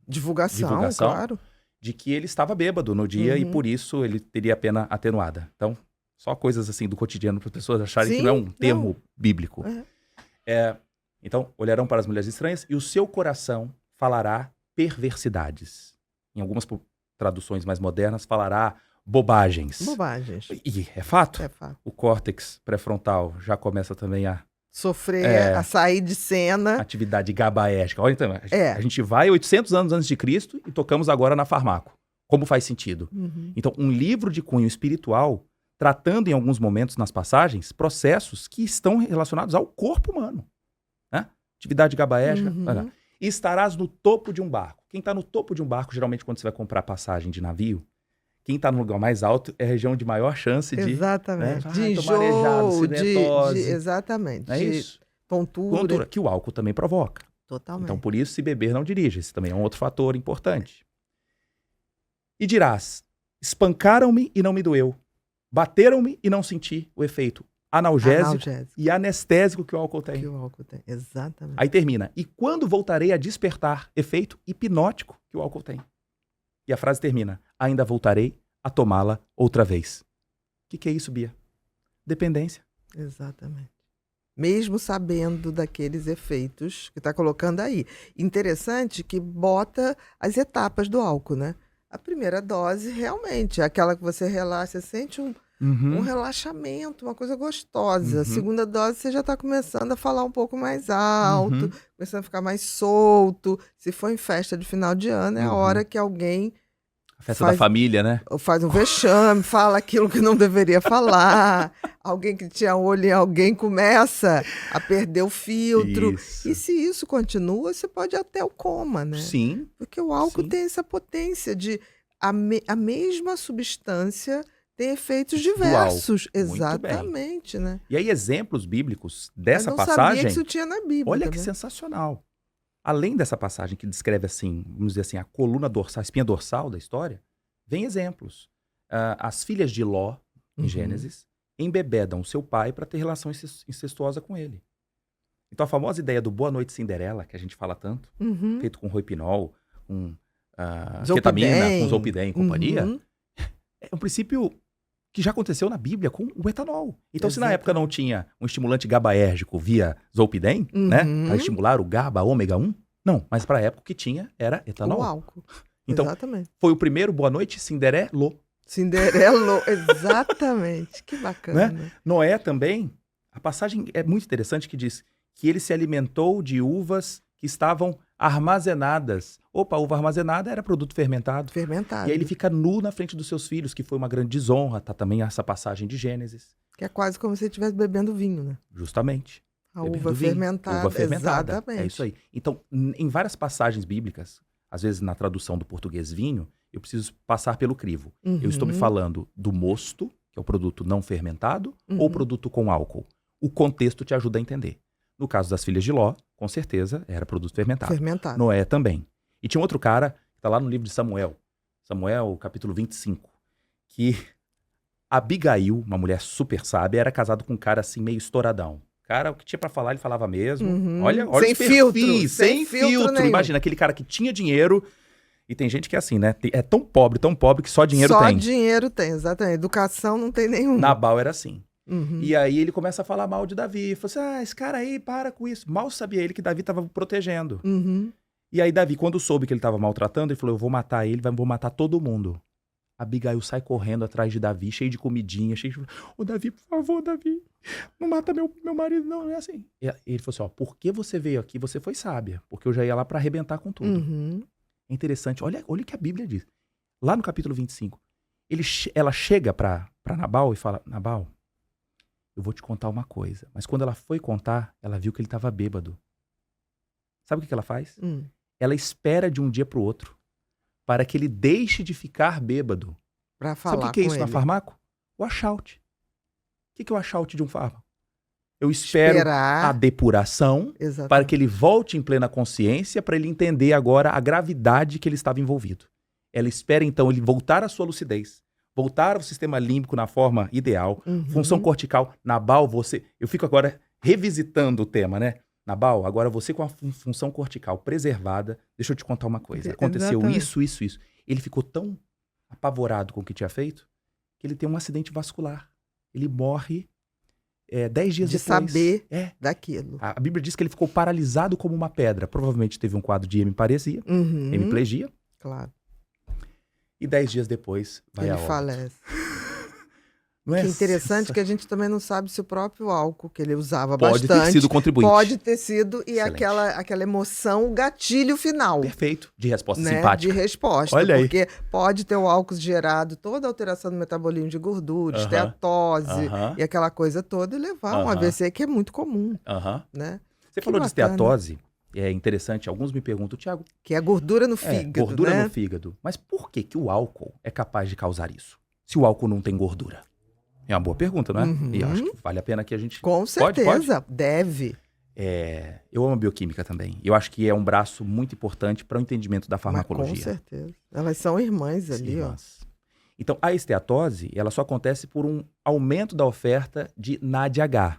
divulgação, claro. De que ele estava bêbado no dia e por isso ele teria a pena atenuada. Então, só coisas assim do cotidiano para as pessoas acharem que não é um termo bíblico. Então, olharão para as mulheres estranhas e o seu coração falará perversidades. Em algumas traduções mais modernas, falará bobagens. E é fato. O córtex pré-frontal já começa também a sofrer, a sair de cena. Atividade gabaérgica. Olha, então, a gente vai 800 anos antes de Cristo e tocamos agora na farmaco. Como faz sentido? Então, um livro de cunho espiritual, tratando em alguns momentos nas passagens, processos que estão relacionados ao corpo humano. Né? Atividade gabaérgica. E estarás no topo de um barco. Quem está no topo de um barco, geralmente quando você vai comprar passagem de navio, quem está no lugar mais alto é a região de maior chance de... Exatamente. Né? De enjoo, exatamente. É isso. Tontura. Que o álcool também provoca. Totalmente. Então, por isso, se beber, não dirija. Esse também é um outro fator importante. E dirás, espancaram-me e não me doeu. Bateram-me e não senti o efeito analgésico e anestésico que o álcool tem. Exatamente. Aí termina. E quando voltarei a despertar efeito hipnótico que o álcool tem? E a frase termina. Ainda voltarei a tomá-la outra vez. O que é isso, Bia? Dependência. Exatamente. Mesmo sabendo daqueles efeitos que está colocando aí. Interessante que bota as etapas do álcool, né? A primeira dose, realmente, é aquela que você relaxa, você sente um relaxamento, uma coisa gostosa. A segunda dose, você já está começando a falar um pouco mais alto, começando a ficar mais solto. Se for em festa de final de ano, é a hora que alguém... A festa da família, né? Faz um vexame, fala aquilo que não deveria falar. Alguém que tinha olho em alguém começa a perder o filtro. Isso. E se isso continua, você pode ir até o coma, né? Sim. Porque o álcool tem essa potência de... A mesma substância tem efeitos diversos. Exatamente, né? E aí, exemplos bíblicos dessa passagem... Eu não sabia que isso tinha na Bíblia. Olha que sensacional. Além dessa passagem que descreve assim, vamos dizer assim, a coluna dorsal, a espinha dorsal da história, vem exemplos. As filhas de Ló, em Gênesis, embebedam o seu pai para ter relação incestuosa com ele. Então a famosa ideia do Boa Noite Cinderela, que a gente fala tanto, feito com roipinol, com ketamina, com zolpidem e companhia, é um princípio que já aconteceu na Bíblia com o etanol. Então, se na época não tinha um estimulante gabaérgico via zolpidem, né, para estimular o GABA ômega 1, não, mas para a época o que tinha era etanol. O álcool. Então, foi o primeiro Boa Noite Cinderelo. Exatamente. Que bacana. Né? Noé também, a passagem é muito interessante que diz que ele se alimentou de uvas que estavam armazenadas. Opa, a uva armazenada era produto fermentado. E aí ele fica nu na frente dos seus filhos, que foi uma grande desonra. Tá também essa passagem de Gênesis. Que é quase como se você estivesse bebendo vinho, né? Justamente. A uva fermentada. Exatamente. É isso aí. Então, em várias passagens bíblicas, às vezes na tradução do português vinho, eu preciso passar pelo crivo. Eu estou me falando do mosto, que é o produto não fermentado, ou produto com álcool. O contexto te ajuda a entender. No caso das filhas de Ló, com certeza, era produto fermentado. Noé também. E tinha um outro cara, que está lá no livro de Samuel. Samuel, capítulo 25. Que Abigail, uma mulher super sábia, era casado com um cara assim, meio estouradão. Cara, o que tinha para falar, ele falava mesmo. Olha sem os perfis, filtro. Sem filtro. Imagina, aquele cara que tinha dinheiro. E tem gente que é assim, né? É tão pobre que só dinheiro tem. Só dinheiro tem, exatamente. Educação não tem nenhuma. Nabal era assim. E aí ele começa a falar mal de Davi. Falou assim, esse cara aí, para com isso. Mal sabia ele que Davi estava protegendo. E aí Davi, quando soube que ele estava maltratando, ele falou, eu vou matar ele, vou matar todo mundo. Abigail sai correndo atrás de Davi, cheio de comidinha, cheio de... Davi, por favor, Davi, não mata meu marido, não é assim. E ele falou assim, por que você veio aqui? Você foi sábia, porque eu já ia lá para arrebentar com tudo. É interessante, olha o que a Bíblia diz. Lá no capítulo 25, ela chega para Nabal e fala, Nabal, eu vou te contar uma coisa. Mas quando ela foi contar, ela viu que ele estava bêbado. Sabe o que ela faz? Ela espera de um dia para o outro para que ele deixe de ficar bêbado. Pra falar Sabe o que é com isso na ele. farmaco? O achout. O que é o achout de um fármaco? Eu espero Esperar. a depuração Exatamente. para que ele volte em plena consciência, para ele entender agora a gravidade que ele estava envolvido. Ela espera, então, ele voltar à sua lucidez, voltar ao sistema límbico na forma ideal, função cortical. Nabal, você... Eu fico agora revisitando o tema, né? Nabal, agora você com a função cortical preservada. Deixa eu te contar uma coisa. Aconteceu Exatamente. isso. Ele ficou tão apavorado com o que tinha feito que ele tem um acidente vascular. Ele morre 10 dias De depois. saber daquilo. A Bíblia diz que ele ficou paralisado como uma pedra. Provavelmente teve um quadro de hemiparesia, hemiplegia. Claro. E 10 dias depois vai Ele a óbito. falece. Não Que interessante que a gente também não sabe se o próprio álcool que ele usava Pode bastante... ter sido contribuinte. Pode ter sido. E Excelente. aquela emoção, o gatilho final. Perfeito. De resposta Né? simpática. De resposta. Olha aí. Porque pode ter o álcool gerado toda a alteração do metabolismo de gordura, esteatose e aquela coisa toda, e levar um AVC que é muito comum. Né? Você falou de esteatose. É interessante. Alguns me perguntam, Tiago... Que é gordura no fígado, gordura né? no fígado. Mas por que o álcool é capaz de causar isso? Se o álcool não tem gordura? É uma boa pergunta, não é? E eu acho que vale a pena que a gente... Com certeza, Pode? deve. Eu amo a bioquímica também. Eu acho que é um braço muito importante para o entendimento da farmacologia. Mas com certeza. Elas são irmãs ali, Irmãs. Então, a esteatose, ela só acontece por um aumento da oferta de NADH.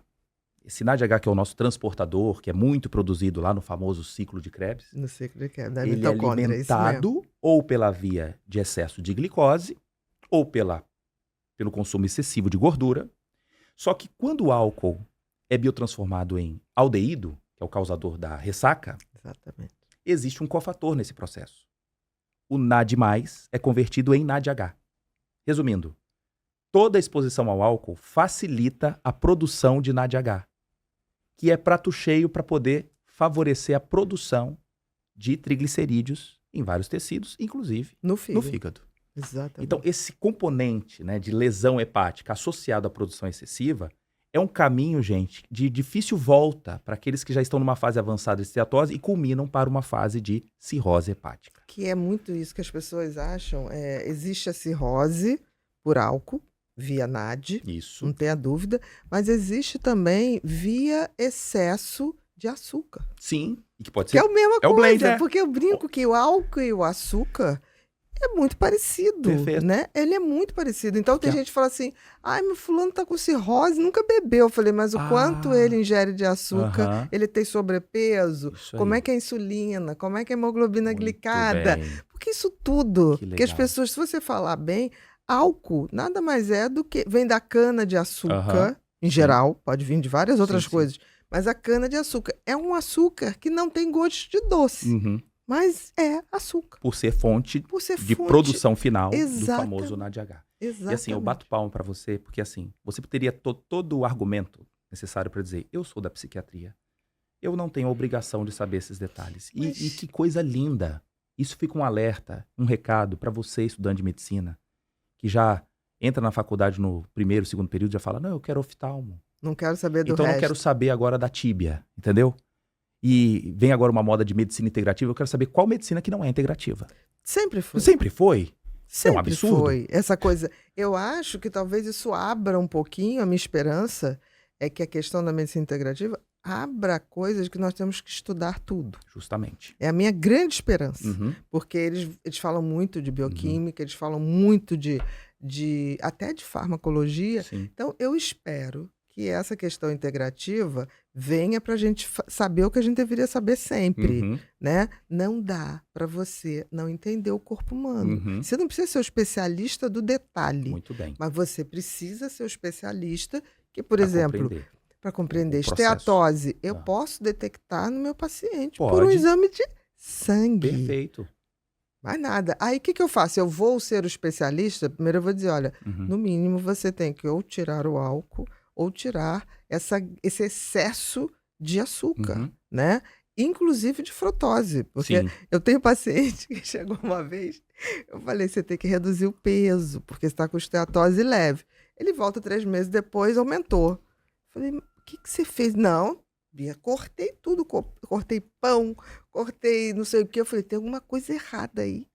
Esse NADH, que é o nosso transportador, que é muito produzido lá no famoso ciclo de Krebs, No ciclo de queda, da ele é mitocôndria, isso mesmo. alimentado ou pela via de excesso de glicose ou pelo consumo excessivo de gordura. Só que quando o álcool é biotransformado em aldeído, que é o causador da ressaca, Exatamente. existe um cofator nesse processo. O NAD+, é convertido em NADH. Resumindo, toda a exposição ao álcool facilita a produção de NADH, que é prato cheio para poder favorecer a produção de triglicerídeos em vários tecidos, inclusive No no fígado. fígado. Exatamente. Então, esse componente, né, de lesão hepática associado à produção excessiva é um caminho, gente, de difícil volta para aqueles que já estão numa fase avançada de esteatose e culminam para uma fase de cirrose hepática. Que é muito isso que as pessoas acham. Existe a cirrose por álcool, via NAD, Isso. não tenha dúvida, mas existe também via excesso de açúcar. Sim, e que pode Que ser... é a mesma é o coisa, blend, porque eu brinco que o álcool e o açúcar é muito parecido, Perfeito. né? Ele é muito parecido. Então tem Que- gente que fala assim, ai, meu fulano tá com cirrose, nunca bebeu. Eu falei, mas o quanto ele ingere de açúcar, Aham. ele tem sobrepeso, Isso como aí. é que é a insulina, como é que é a hemoglobina Muito glicada. bem. Porque isso tudo, Que porque as legal. pessoas, se você falar bem, álcool nada mais é do que, vem da cana de açúcar, em geral, pode vir de várias outras Sim. coisas, mas a cana de açúcar é um açúcar que não tem gosto de doce, Uhum. mas é açúcar. Por ser fonte Por ser de fonte. produção final do Exatamente. famoso NADH. Exatamente. E assim, eu bato palma pra você, porque assim, você teria todo o argumento necessário para dizer, eu sou da psiquiatria, eu não tenho a obrigação de saber esses detalhes. Mas- E que coisa linda. Isso fica um alerta, um recado para você, estudante de medicina, que já entra na faculdade no primeiro, segundo período e já fala, não, eu quero oftalmo. Não quero saber do Então eu resto. não quero saber agora da tíbia, entendeu? E vem agora uma moda de medicina integrativa, eu quero saber qual medicina que não é integrativa. Sempre foi. Sempre foi. Sempre absurdo. foi. Essa coisa. Eu acho que talvez isso abra um pouquinho, a minha esperança é que a questão da medicina integrativa abra coisas que nós temos que estudar tudo. Justamente. É a minha grande esperança. Uhum. Porque eles falam muito de bioquímica, eles falam muito até de farmacologia. Sim. Então, eu espero que essa questão integrativa venha para a gente saber o que a gente deveria saber sempre, Uhum. né? Não dá para você não entender o corpo humano. Uhum. Você não precisa ser o especialista do detalhe, Muito bem. mas você precisa ser o especialista que, por Pra exemplo, compreender. para compreender o processo. esteatose, eu Ah. posso detectar no meu paciente por um Pode. exame de sangue. Perfeito. Mais nada. Aí o que eu faço? Eu vou ser o especialista? Primeiro eu vou dizer, olha, Uhum. no mínimo você tem que ou tirar o álcool ou tirar esse excesso de açúcar, Uhum. né? Inclusive de frutose. Porque Sim. eu tenho paciente que chegou uma vez, eu falei, você tem que reduzir o peso, porque você está com esteatose leve. Ele volta 3 meses depois, aumentou. Falei, o que você fez? Não, Bia, cortei tudo, cortei pão, cortei não sei o quê. Eu falei, tem alguma coisa errada aí.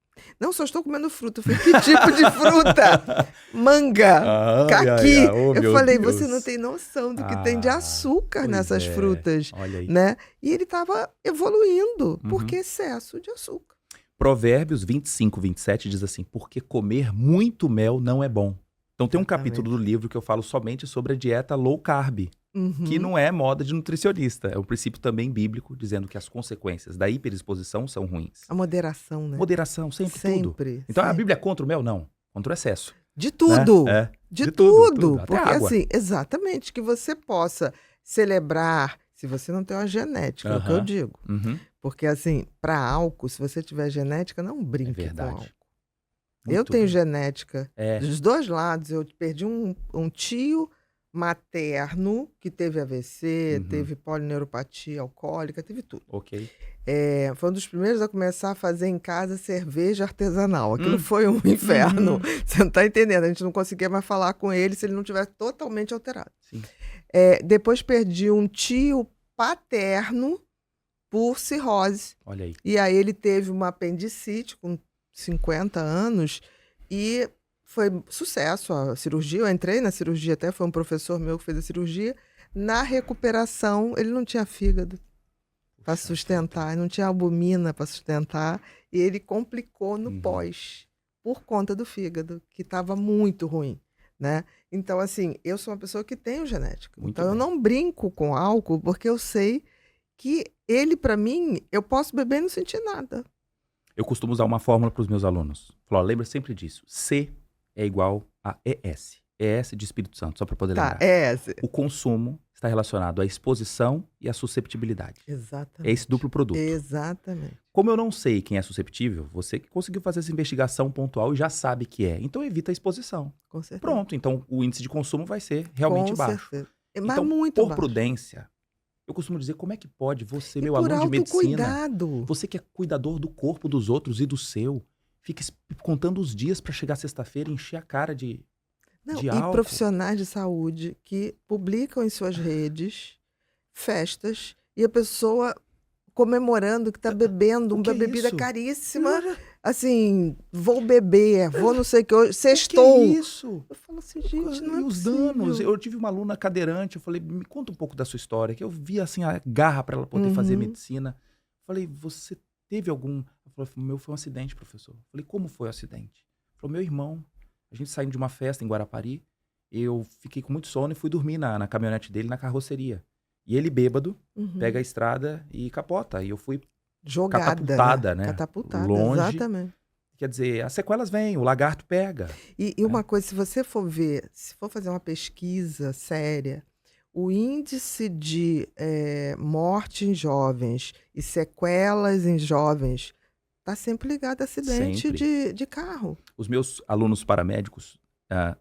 Não, só estou comendo fruta. Eu falei, que tipo de fruta? Manga, Ai, ai, caqui. ai, oh, Eu meu falei, você não Deus. tem noção do que tem de açúcar Pois nessas é. frutas, Olha aí. né? E ele estava evoluindo, Uhum. porque excesso de açúcar. Provérbios 25, 27 diz assim, porque comer muito mel não é bom. Então tem um Exatamente. capítulo do livro que eu falo somente sobre a dieta low carb, que Uhum. não é moda de nutricionista. É um princípio também bíblico, dizendo que as consequências da hiperexposição são ruins. A moderação, né? Moderação, sempre, tudo. Sempre. Então a sempre. Bíblia é contra o mel? Não. Contra o excesso. De tudo. Né? É. De tudo. tudo. Até Porque água. assim, exatamente, que você possa celebrar, se você não tem uma genética, é o que eu Aham. digo. Uhum. Porque assim, para álcool, se você tiver genética, não É brinque com verdade. álcool. Eu Muito tenho bem. genética É. dos dois lados. Eu perdi um tio materno que teve AVC, Uhum. teve polineuropatia alcoólica, teve tudo. Ok. Foi um dos primeiros a começar a fazer em casa cerveja artesanal. Aquilo Hum. foi um inferno. Uhum. Você não está entendendo. A gente não conseguia mais falar com ele se ele não tivesse totalmente alterado. Sim. Depois perdi um tio paterno por cirrose. Olha aí. E aí ele teve uma apendicite com 50 anos e foi sucesso a cirurgia. Eu entrei na cirurgia até, foi um professor meu que fez a cirurgia. Na recuperação, ele não tinha fígado para Puxa sustentar, não tinha albumina para sustentar, e ele complicou no Uhum. pós, por conta do fígado, que estava muito ruim, né? Então, assim, eu sou uma pessoa que tenho genética. Muito Então, eu bem. não brinco com álcool, porque eu sei que ele, para mim, eu posso beber e não sentir nada. Eu costumo usar uma fórmula para os meus alunos. Falo, ó, lembra sempre disso. C é igual a ES. ES de Espírito Santo, só para poder Tá, lembrar. é esse. O consumo está relacionado à exposição e à susceptibilidade. Exatamente. É esse duplo produto. Exatamente. Como eu não sei quem é susceptível, você que conseguiu fazer essa investigação pontual e já sabe que é. Então evita a exposição. Com certeza. Pronto, então o índice de consumo vai ser realmente Com baixo. certeza. Mas Então, muito por baixo. prudência, eu costumo dizer, como é que pode você, E meu por aluno de medicina, autocuidado. você que é cuidador do corpo dos outros e do seu, fica contando os dias para chegar sexta-feira e encher a cara de Não, álcool. e profissionais de saúde que publicam em suas redes festas e a pessoa comemorando que está bebendo O que uma é bebida isso? caríssima. Assim, vou beber, vou não sei o que hoje, O que sextou. é isso? Eu falo assim, gente, não é E os possível. danos? Eu tive uma aluna cadeirante, eu falei, me conta um pouco da sua história, que eu vi assim a garra para ela poder fazer Uhum. medicina. Falei, você teve algum... Ela falou, o meu foi um acidente, professor. Falei, como foi o acidente? Ela falou, meu irmão, a gente saindo de uma festa em Guarapari, eu fiquei com muito sono e fui dormir na caminhonete dele, na carroceria. E ele bêbado, Uhum. pega a estrada e capota. E eu fui Jogada, catapultada, né? Catapultada, Longe. exatamente. Quer dizer, as sequelas vêm, o lagarto pega. E uma coisa, se você for ver, se for fazer uma pesquisa séria, o índice de morte em jovens e sequelas em jovens está sempre ligado a acidente Sempre. de carro. Os meus alunos paramédicos,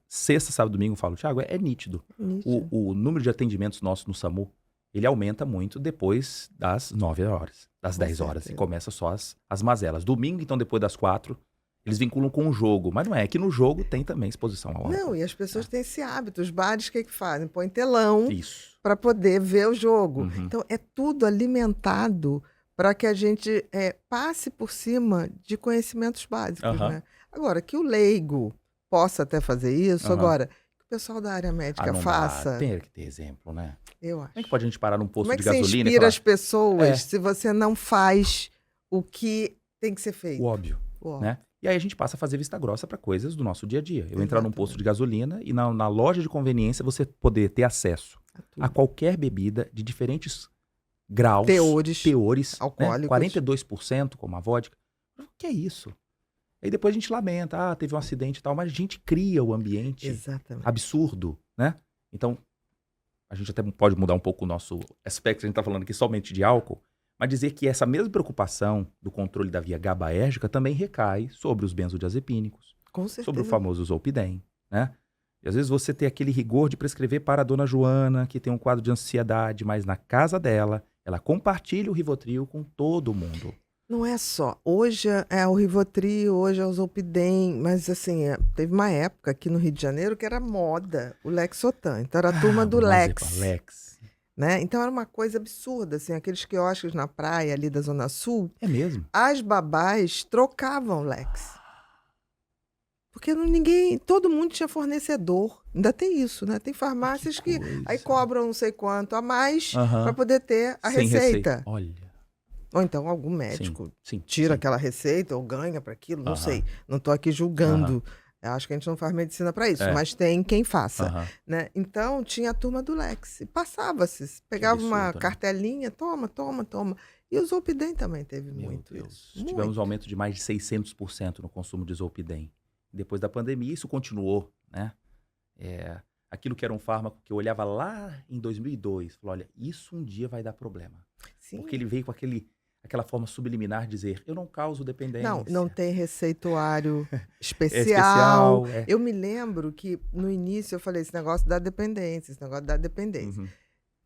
sexta, sábado e domingo, falam, Thiago, é nítido. Nítido. O número de atendimentos nossos no SAMU, ele aumenta muito depois das 9 horas, das Com 10 horas. E certeza. começa só as mazelas. Domingo, então, depois das 4, eles vinculam com o jogo. Mas não é, que no jogo tem também exposição ao álcool. Não, e as pessoas têm esse hábito. Os bares, o que fazem? Põem telão Isso. para poder ver o jogo. Uhum. Então, é tudo alimentado para que a gente passe por cima de conhecimentos básicos, Aham. né? Agora, que o leigo possa até fazer isso, Aham. agora, que o pessoal da área médica não faça, dá. Tem que ter exemplo, né? eu acho. Como é que pode a gente parar num posto Como é de que você gasolina e inspira falar as pessoas É. se você não faz o que tem que ser feito? o óbvio, Ó, né? E aí a gente passa a fazer vista grossa para coisas do nosso dia a dia. Eu entrar num Exatamente. posto de gasolina e na loja de conveniência você poder ter acesso a tudo. a qualquer bebida de diferentes graus, Teores né? alcoólicos. 42%, como a vodka. O que é isso? Aí depois a gente lamenta, teve um acidente e tal, mas a gente cria o ambiente Exatamente. absurdo, né? Então, a gente até pode mudar um pouco o nosso aspecto, a gente tá falando aqui somente de álcool, mas dizer que essa mesma preocupação do controle da via GABAérgica também recai sobre os benzodiazepínicos, Com certeza. sobre o famoso Zolpidem, né? E às vezes você tem aquele rigor de prescrever para a dona Joana, que tem um quadro de ansiedade, mas na casa dela, ela compartilha o Rivotril com todo mundo. Não é só. Hoje é o Rivotril, hoje é o Zolpidem, mas assim, teve uma época aqui no Rio de Janeiro que era moda o Lexotan. Então era a turma do Bromazepam, Lex, né? Então era uma coisa absurda, assim, aqueles quiosques na praia ali da Zona Sul, É mesmo? as babás trocavam Lex. Porque ninguém, todo mundo tinha fornecedor. Ainda tem isso, né? Tem farmácias que aí cobram não sei quanto a mais para poder ter a Sem receita. Olha. Ou então algum médico Sim, tira sim. aquela receita ou ganha para aquilo, não sei. Não estou aqui julgando. Eu acho que a gente não faz medicina para isso, mas tem quem faça. Né? Então tinha a turma do Lex. E passava-se. Pegava absurdo, uma né? cartelinha, toma. E o Zolpidem também teve Meu muito Deus. isso. Tivemos Muito. um aumento de mais de 600% no consumo de Zolpidem. Depois da pandemia, isso continuou, né? Aquilo que era um fármaco que eu olhava lá em 2002, falou, olha, isso um dia vai dar problema. Sim. Porque ele veio com aquela forma subliminar de dizer, eu não causo dependência. Não tem receituário especial. especial, Eu me lembro que no início eu falei, esse negócio dá dependência.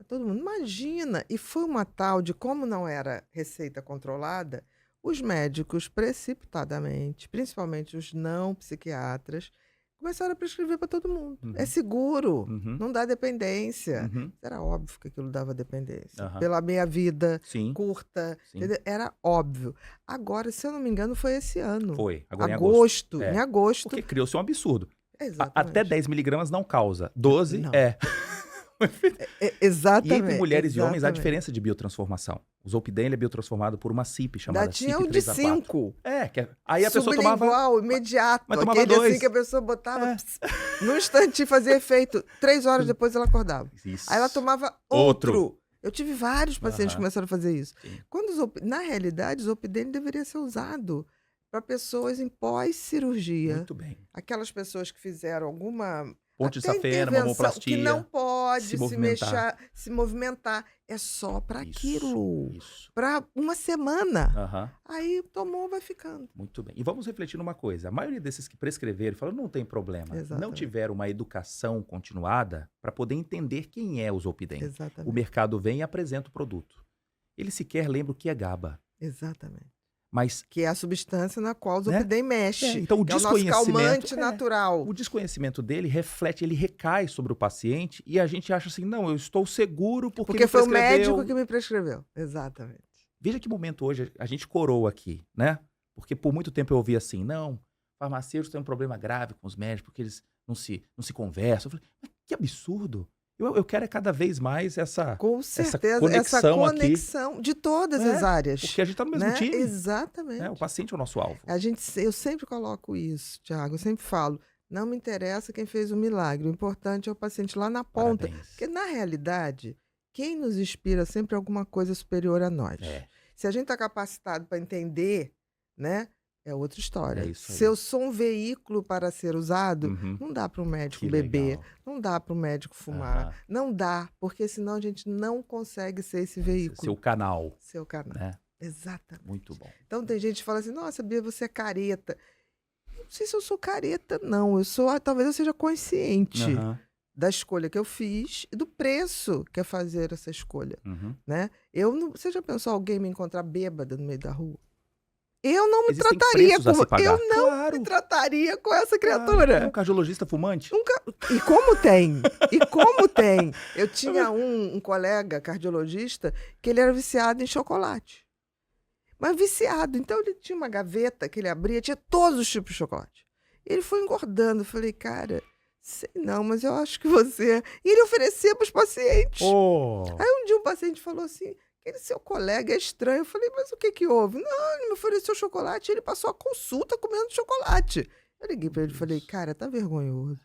Todo mundo, imagina. E foi uma tal de, como não era receita controlada, os médicos precipitadamente, principalmente os não psiquiatras, começaram a prescrever para todo mundo. É seguro, não dá dependência. Era óbvio que aquilo dava dependência. Pela meia vida curta, entendeu? Era óbvio. Agora, se eu não me engano, foi esse ano. Foi, agora agosto. em Em agosto. Porque criou-se um absurdo. Exatamente. Até 10 miligramas não causa. 12 Não. Exatamente. E entre mulheres e homens há diferença de biotransformação. O Zolpidem ele é biotransformado por uma CYP chamada tinha CYP o de 3A4. 5. Aí a pessoa tomava... Sublingual, imediato. Mas tomava aquele 2. assim que a pessoa botava num instantinho, fazia efeito. 3 horas depois ela acordava. Isso. Aí ela tomava outro. Eu tive vários pacientes que começaram a fazer isso. Na realidade, o Zolpidem deveria ser usado para pessoas em pós-cirurgia. Muito bem. Aquelas pessoas que fizeram alguma... Ponte de safena, mamoplastia. Que não pode se movimentar. É só para aquilo. Isso. Para uma semana. Aí tomou, vai ficando. Muito bem. E vamos refletir numa coisa. A maioria desses que prescreveram falaram, não tem problema. Exatamente. Não tiveram uma educação continuada para poder entender quem é o Zolpidem. Exatamente. O mercado vem e apresenta o produto. Ele sequer lembra o que é GABA. Exatamente. Mas, que é a substância na qual o Zolpidem mexe. Então o desconhecimento, é o nosso calmante natural. O desconhecimento dele reflete, ele recai sobre o paciente e a gente acha assim, não, eu estou seguro porque foi o médico que me prescreveu. Exatamente. Veja que momento hoje a gente coroa aqui, né? Porque por muito tempo eu ouvi assim, não, farmacêuticos têm um problema grave com os médicos porque eles não se conversam. Eu falei, mas que absurdo. Eu quero cada vez mais essa conexão aqui. De todas as áreas. Porque a gente está no mesmo time. Exatamente. O paciente é o nosso alvo. Eu sempre coloco isso, Tiago. Eu sempre falo, não me interessa quem fez o milagre. O importante é o paciente lá na ponta. Parabéns. Porque, na realidade, quem nos inspira sempre é alguma coisa superior a nós. Se a gente está capacitado para entender, né? É outra história. É isso aí. Se eu sou um veículo para ser usado, não dá para um médico beber, não dá para um médico fumar, não dá, porque senão a gente não consegue ser esse veículo. Seu canal. Seu canal. Né? Exatamente. Muito bom. Então tem gente que fala assim, nossa, Bia, você é careta. Eu não sei se eu sou careta, não. Talvez eu seja consciente da escolha que eu fiz e do preço que é fazer essa escolha. Né? Você já pensou alguém me encontrar bêbada no meio da rua? Eu não me trataria me trataria com essa criatura. Um cardiologista fumante? E como tem? Eu tinha um colega cardiologista que ele era viciado em chocolate. Mas viciado. Então ele tinha uma gaveta que ele abria, tinha todos os tipos de chocolate. Ele foi engordando. Eu falei, cara, sei não, mas eu acho que você... E ele oferecia para os pacientes. Aí um dia um paciente falou assim... Aquele seu colega é estranho. Eu falei, mas o que houve? Não, ele me ofereceu chocolate e ele passou a consulta comendo chocolate. Eu liguei para ele e falei, cara, tá vergonhoso.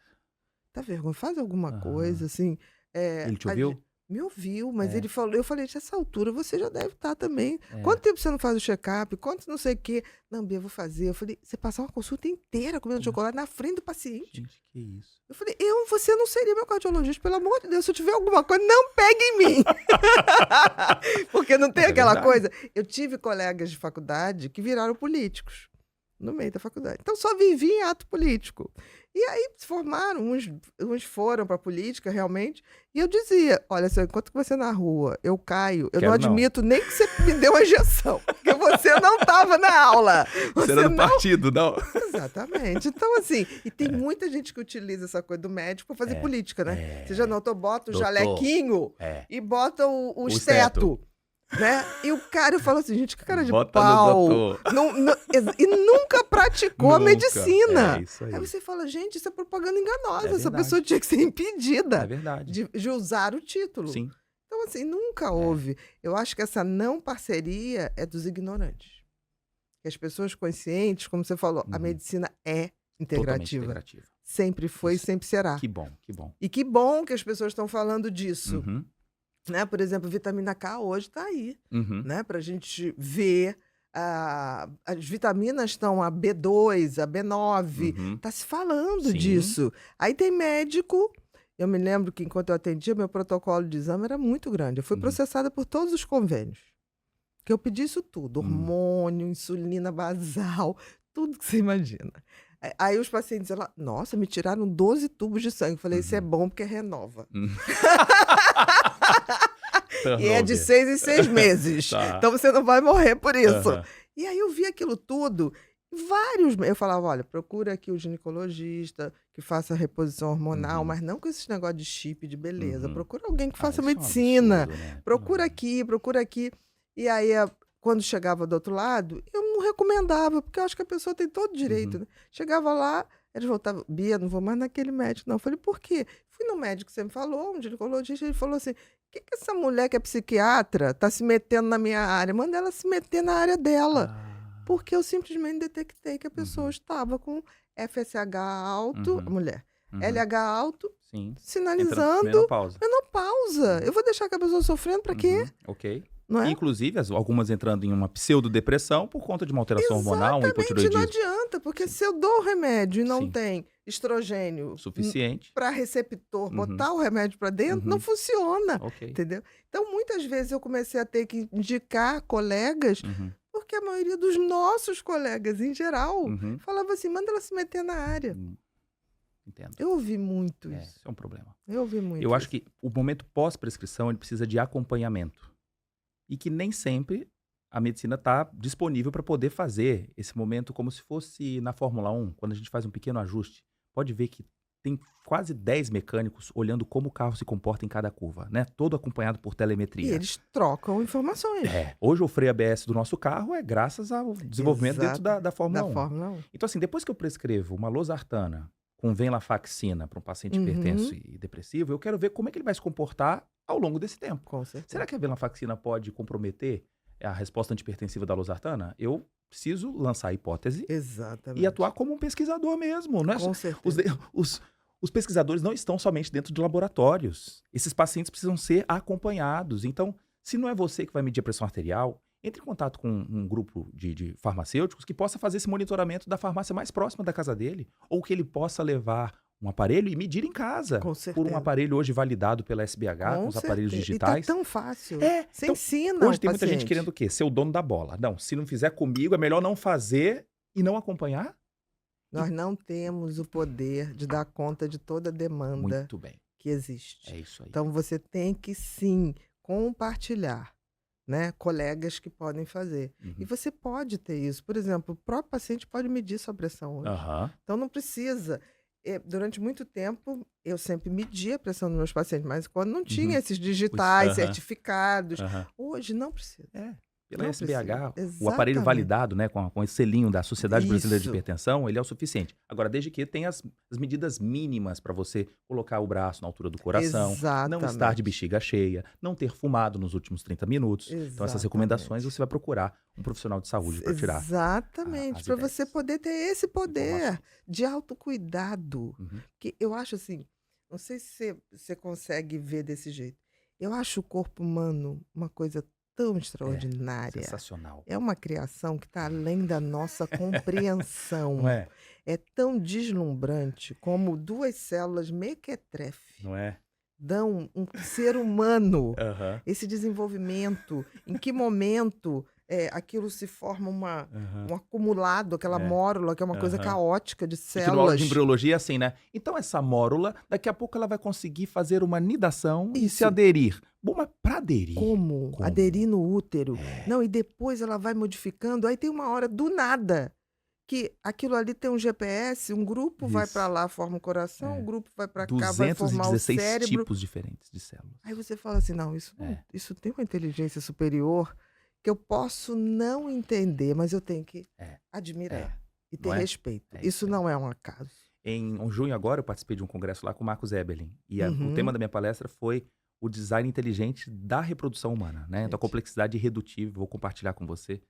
Tá vergonhoso, faz alguma coisa, assim. Ele te ouviu? Me ouviu, mas ele falou, eu falei, nessa altura você já deve estar também. Quanto tempo você não faz o check-up? Quanto não sei o quê? Não, Bia, eu vou fazer. Eu falei, você passar uma consulta inteira comendo chocolate na frente do paciente? Gente, que isso? Eu falei, você não seria meu cardiologista, pelo amor de Deus, se eu tiver alguma coisa, não pegue em mim. Porque não tem aquela coisa. Eu tive colegas de faculdade que viraram políticos no meio da faculdade. Então só vivi em ato político. E aí se formaram, uns foram para a política realmente, e eu dizia, olha, se eu encontro com você na rua, eu caio, eu não Quero não. admito nem que você me deu uma injeção, porque você não estava na aula. Você era do partido, não? Exatamente. Então, assim, e tem muita gente que utiliza essa coisa do médico para fazer política, né? Você já notou, bota o Doutor. jalequinho e bota o esteto. Né? E o cara, eu falo assim, gente, que cara de Bota pau. no doutor. E nunca praticou a Nunca. medicina. É isso aí. Aí você fala, gente, isso é propaganda enganosa. É Essa verdade. pessoa tinha que ser impedida É verdade. de usar o título. Sim. Então, assim, nunca houve. Eu acho que essa não parceria é dos ignorantes. Que as pessoas conscientes, como você falou, a medicina é Totalmente integrativa. integrativa. Sempre foi e Isso. sempre será. Que bom, que bom. E que bom que as pessoas estão falando disso. Uhum. Né? Por exemplo, vitamina K hoje está aí. Uhum. Né? Para a gente ver. As vitaminas estão a B2, a B9. Uhum. Está se falando Sim. disso. Aí tem médico. Eu me lembro que enquanto eu atendia, meu protocolo de exame era muito grande. Eu fui processada por todos os convênios. Que eu pedi isso tudo. Hormônio, insulina basal, tudo que você imagina. Aí os pacientes falaram, nossa, me tiraram 12 tubos de sangue. Eu falei, isso é bom porque renova. E é de 6 em 6 meses. Tá. Então você não vai morrer por isso. Aham. E aí eu vi aquilo tudo. Eu falava, olha, procura aqui o ginecologista que faça reposição hormonal, mas não com esses negócios de chip, de beleza. Procura alguém que faça isso é um medicina. absurdo, né? Procura aqui, procura aqui. E aí, quando chegava do outro lado, eu não recomendava, porque eu acho que a pessoa tem todo direito. Né? Chegava lá, eles voltavam, Bia, não vou mais naquele médico, não. Eu falei, por quê? Fui no médico que você me falou, um ginecologista, ele falou assim, que essa mulher que é psiquiatra tá se metendo na minha área? Manda ela se meter na área dela. Porque eu simplesmente detectei que a pessoa estava com FSH alto, a mulher, LH alto, Sim. sinalizando Menopausa. menopausa. Eu vou deixar que a pessoa sofrendo para quê? Ok. Não é? Inclusive, algumas entrando em uma pseudodepressão por conta de uma alteração hormonal, um Não hipotireoidismo adianta, porque se eu dou o remédio e não Sim. tem estrogênio suficiente. para receptor, botar o remédio para dentro, não funciona. Ok. Entendeu? Então, muitas vezes eu comecei a ter que indicar colegas, porque a maioria dos nossos colegas, em geral, falava assim, manda ela se meter na área. Entendo. Eu ouvi muito isso. Isso é um problema. Eu ouvi muito Eu isso. acho que o momento pós-prescrição ele precisa de acompanhamento. E que nem sempre a medicina está disponível para poder fazer esse momento como se fosse na Fórmula 1, quando a gente faz um pequeno ajuste. Pode ver que tem quase 10 mecânicos olhando como o carro se comporta em cada curva, né? Todo acompanhado por telemetria. E eles trocam informações. Hoje o freio ABS do nosso carro é graças ao desenvolvimento dentro da Fórmula 1. Fórmula 1. Então, assim, depois que eu prescrevo uma losartana com venlafaxina para um paciente hipertenso e depressivo, eu quero ver como é que ele vai se comportar ao longo desse tempo. Com certeza. Será que a venlafaxina pode comprometer a resposta antipertensiva da losartana? Eu preciso lançar a hipótese e atuar como um pesquisador mesmo. Não é Com certeza. Os pesquisadores não estão somente dentro de laboratórios. Esses pacientes precisam ser acompanhados. Então, se não é você que vai medir a pressão arterial, entre em contato com um grupo de farmacêuticos que possa fazer esse monitoramento da farmácia mais próxima da casa dele, ou que ele possa levar um aparelho e medir em casa. Com certeza. Por um aparelho hoje validado pela SBH, com os aparelhos digitais. E tá tão fácil. Você então, ensina hoje tem muita gente paciente. querendo o quê? Ser o dono da bola. Não, se não fizer comigo, é melhor não fazer e não acompanhar? Nós não temos o poder de dar conta de toda a demanda Muito bem. que existe. É isso aí. Então, você tem que, sim, compartilhar, né? Colegas que podem fazer. E você pode ter isso. Por exemplo, o próprio paciente pode medir sua pressão hoje. Então, não precisa. Durante muito tempo, eu sempre media a pressão dos meus pacientes, mas quando não tinha esses digitais, certificados, hoje não precisa. Pela Não SBH, precisa. o aparelho Exatamente. validado, né, com esse selinho da Sociedade Brasileira de Isso. Hipertensão, ele é o suficiente. Agora, desde que tenha as medidas mínimas para você colocar o braço na altura do coração, não estar de Exatamente. bexiga cheia, não ter fumado nos últimos 30 minutos. Então, essas Exatamente. recomendações você vai procurar um profissional de saúde para tirar. Exatamente, as para ideias, você poder ter esse poder informações. de autocuidado. Que eu acho assim, não sei se você consegue ver desse jeito. Eu acho o corpo humano uma coisa tão extraordinária. Sensacional. É uma criação que está além da nossa compreensão. Não é? É tão deslumbrante como 2 células mequetrefe Não é? dão um ser humano esse desenvolvimento, em que momento aquilo se forma Aham. um acumulado, aquela É. mórula, que é uma coisa Aham. caótica de E que no aula de células. embriologia é assim, né? Então essa mórula, daqui a pouco ela vai conseguir fazer uma nidação e se Isso. aderir. Bom, mas pra aderir, Como? como? Aderir no útero. É. Não, e depois ela vai modificando. Aí tem uma hora do nada que aquilo ali tem um GPS, um grupo vai para Isso. lá, forma o coração, É. um grupo vai para cá, vai formar o 216 cérebro. tipos diferentes de células. Aí você fala assim, não, É. isso tem uma inteligência superior que eu posso não entender, mas eu tenho que É. admirar É. e ter Não é? respeito. É Isso isso aí. não é um acaso. Em junho agora eu participei de um congresso lá com o Marcos Eberlin. E o Uhum. tema da minha palestra foi o design inteligente da reprodução humana, né? Então a Gente. complexidade irredutível, vou compartilhar com você.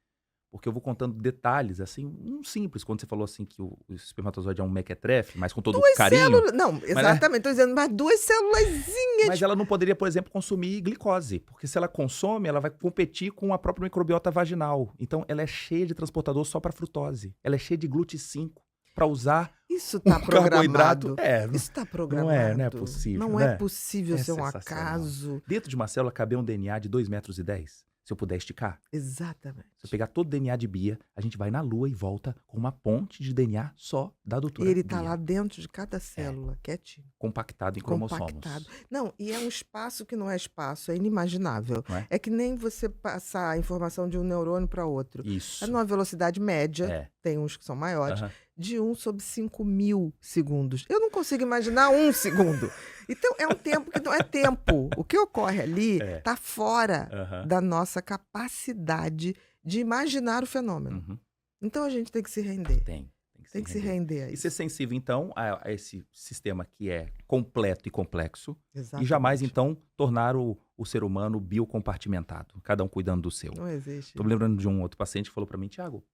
Porque eu vou contando detalhes, assim, simples. Quando você falou assim que o espermatozoide é um mequetrefe, mas com todo Duas carinho. células. Não, exatamente, estou dizendo, mas duas célulazinhas. Mas ela não poderia, por exemplo, consumir glicose. Porque se ela consome, ela vai competir com a própria microbiota vaginal. Então ela é cheia de transportador só para frutose. Ela é cheia de GLUT5 para usar Isso está carboidrato. programado. Isso está programado. Não é possível, Não né? é possível É ser um sensacional. acaso. Dentro de uma célula cabe um DNA de 2,10 metros, se eu puder esticar. Exatamente. Se eu pegar todo o DNA de Bia, a gente vai na Lua e volta com uma ponte de DNA só da doutora E ele está Bia, lá dentro de cada célula, quietinho. compactado em cromossomos. Compactado. Não, e é um espaço que não é espaço, é inimaginável. Não é? É que nem você passar a informação de um neurônio para outro. Isso. É numa velocidade média, É. tem uns que são maiores, Aham. de 1/5.000 segundos. Eu não consigo imaginar um segundo. Então, é um tempo que não é tempo. O que ocorre ali É. está fora Aham. da nossa capacidade de imaginar o fenômeno. Uhum. Então, a gente tem que se render. Tem Tem que se render a E ser isso. sensível, então, a esse sistema que é completo e complexo. Exatamente. E jamais, então, tornar o ser humano biocompartimentado. Cada um cuidando do seu. Não existe. Tô me lembrando de um outro paciente que falou pra mim, Tiago,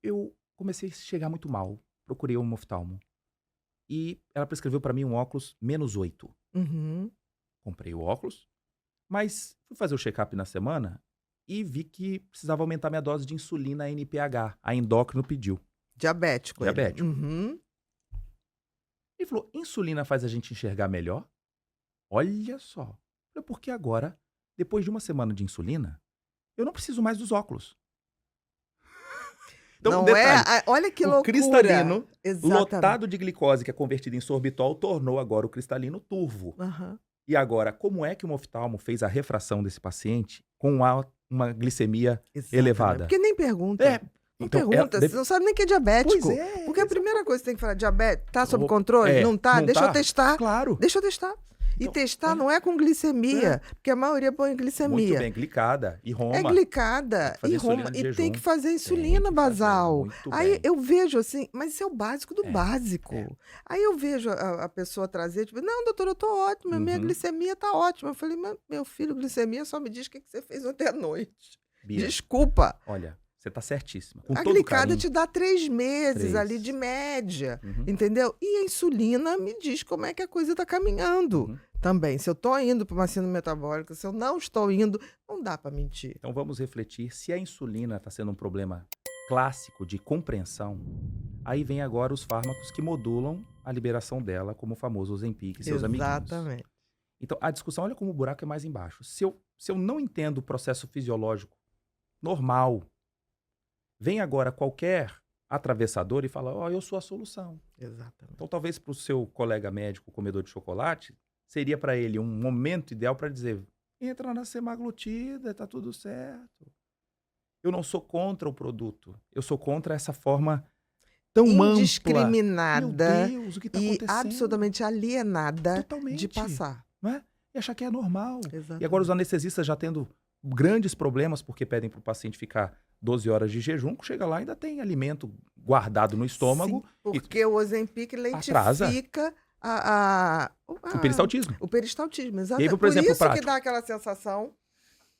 eu comecei a chegar muito mal. Procurei um oftalmo. E ela prescreveu pra mim um óculos -8. Uhum. Comprei o óculos, mas fui fazer o check-up na semana e vi que precisava aumentar minha dose de insulina NPH. A endócrino pediu. Diabético. ele. Diabético. Uhum. Ele falou, insulina faz a gente enxergar melhor? Olha só. Eu falei, porque agora, depois de uma semana de insulina, eu não preciso mais dos óculos. Então, Não detalhe, é? Olha que o loucura. cristalino Exatamente. lotado de glicose que é convertido em sorbitol tornou agora o cristalino turvo. Aham. E agora, como é que um oftalmo fez a refração desse paciente com uma glicemia Exatamente. elevada? Porque nem pergunta. É, Não então, pergunta, ela você não sabe nem que é diabético. Pois é. Porque a primeira coisa que você tem que falar, diabetes, tá sob Opa, controle? Não tá? não Deixa tá? eu testar. Claro. Deixa eu testar. E Então, testar não é com glicemia, porque a maioria põe Muito glicemia. bem, glicada. E Roma. É glicada Tem que fazer e Roma. insulina de E tem jejum. que fazer Tem insulina que fazer, basal. muito Aí bem. eu vejo assim, mas isso é o básico do É, básico. é. Aí eu vejo a pessoa trazer, tipo, não, doutora, eu tô ótima, minha Uhum. glicemia tá ótima. Eu falei, mas meu filho, glicemia só me diz o que você fez ontem à noite. Bia, Desculpa. olha, você tá certíssima. Com A todo glicada carinho. te dá 3 meses 3. ali de média, Uhum. entendeu? E a insulina me diz como é que a coisa tá caminhando Uhum. também. Se eu tô indo para uma síndrome metabólica, se eu não estou indo, não dá para mentir. Então vamos refletir se a insulina está sendo um problema clássico de compreensão. Aí vem agora os fármacos que modulam a liberação dela, como o famoso Ozempic e seus amiguinhos. Exatamente. Então a discussão, olha como o buraco é mais embaixo. Se eu não entendo o processo fisiológico normal, vem agora qualquer atravessador e fala, ó, eu sou a solução. Exatamente. Então talvez para o seu colega médico comedor de chocolate, seria para ele um momento ideal para dizer, entra na semaglutida, tá tudo certo. Eu não sou contra o produto, eu sou contra essa forma tão ampla. Indiscriminada Meu Deus, o que está e acontecendo? absolutamente alienada Totalmente. de passar. Não é? E achar que é normal. Exatamente. E agora os anestesistas já tendo grandes problemas porque pedem para o paciente ficar 12 horas de jejum, chega lá e ainda tem alimento guardado no estômago. Sim, porque o Ozempic Atrasa. lentifica O peristaltismo. o peristaltismo, E aí, exatamente. por exemplo, isso que prático. dá aquela sensação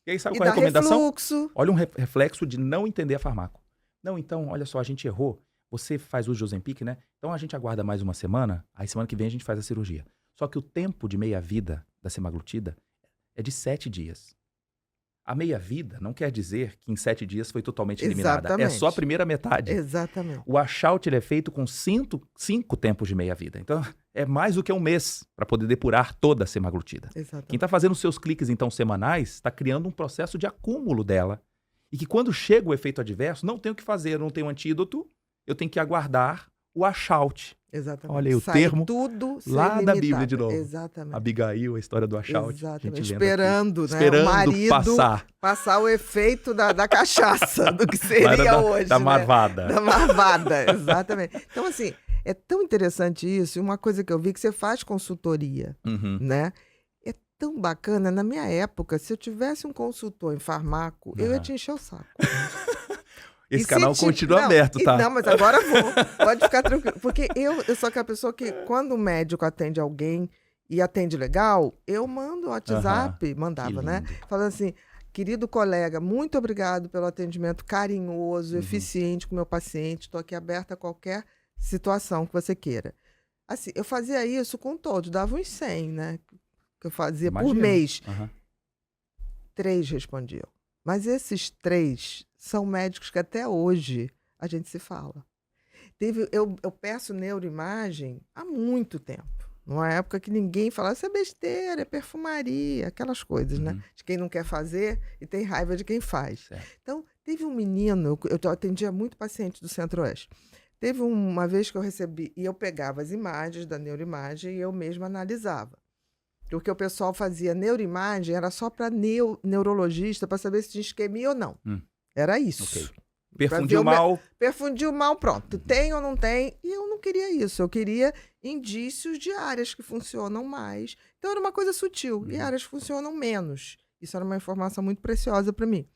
E aí sabe e qual é dá a recomendação? refluxo. Olha um reflexo de não entender a farmaco. Não, então, olha só, a gente errou. Você faz uso de Ozempic, né? Então a gente aguarda mais uma semana, aí semana que vem a gente faz a cirurgia. Só que o tempo de meia-vida da semaglutida é de 7 dias. A meia-vida não quer dizer que em 7 dias foi totalmente eliminada. É Exatamente. só a primeira metade. Exatamente. O washout ele é feito com 5 tempos de meia-vida. Então, é mais do que um mês para poder depurar toda a semaglutida. Quem Exatamente. está fazendo seus cliques, então, semanais, está criando um processo de acúmulo dela. E que quando chega o efeito adverso, não tenho o que fazer, eu não tenho antídoto, eu tenho que aguardar o washout. Exatamente. Olha aí o Sai termo tudo ser lá da Bíblia limitável. de novo. Exatamente. Abigail, a história do washout. Exatamente. A gente lendo Esperando, aqui. né? Esperando o marido passar o efeito da cachaça, do que seria hoje. Da né? marvada. Da marvada, exatamente. Então, assim, é tão interessante isso. E uma coisa que eu vi que você faz consultoria, Uhum. né? É tão bacana. Na minha época, se eu tivesse um consultor em farmaco, eu ia te encher o saco. Esse canal continua aberto, tá? Não, mas agora vou. Pode ficar tranquilo. Porque eu sou aquela pessoa que, quando o médico atende alguém e atende legal, eu mando o WhatsApp, mandava, né? Falando assim, querido colega, muito obrigado pelo atendimento carinhoso, eficiente com o meu paciente. Estou aqui aberta a qualquer situação que você queira. Assim, eu fazia isso com todos, dava uns 100, né? Que eu fazia por mês. 3 respondiam. Mas esses 3 são médicos que até hoje a gente se fala. Eu peço neuroimagem há muito tempo. Numa época que ninguém falava, isso é besteira, é perfumaria, aquelas coisas, né? De quem não quer fazer e tem raiva de quem faz. Certo. Então, teve um menino, eu atendia muito paciente do Centro-Oeste. Teve uma vez que eu recebi, e eu pegava as imagens da neuroimagem e eu mesma analisava. Porque o pessoal fazia neuroimagem, era só para neurologista, para saber se tinha isquemia ou não. Era isso. Okay. Perfundiu mal. Perfundiu mal, pronto. Tem ou não tem? E eu não queria isso. Eu queria indícios de áreas que funcionam mais. Então era uma coisa sutil. E áreas que funcionam menos. Isso era uma informação muito preciosa para mim.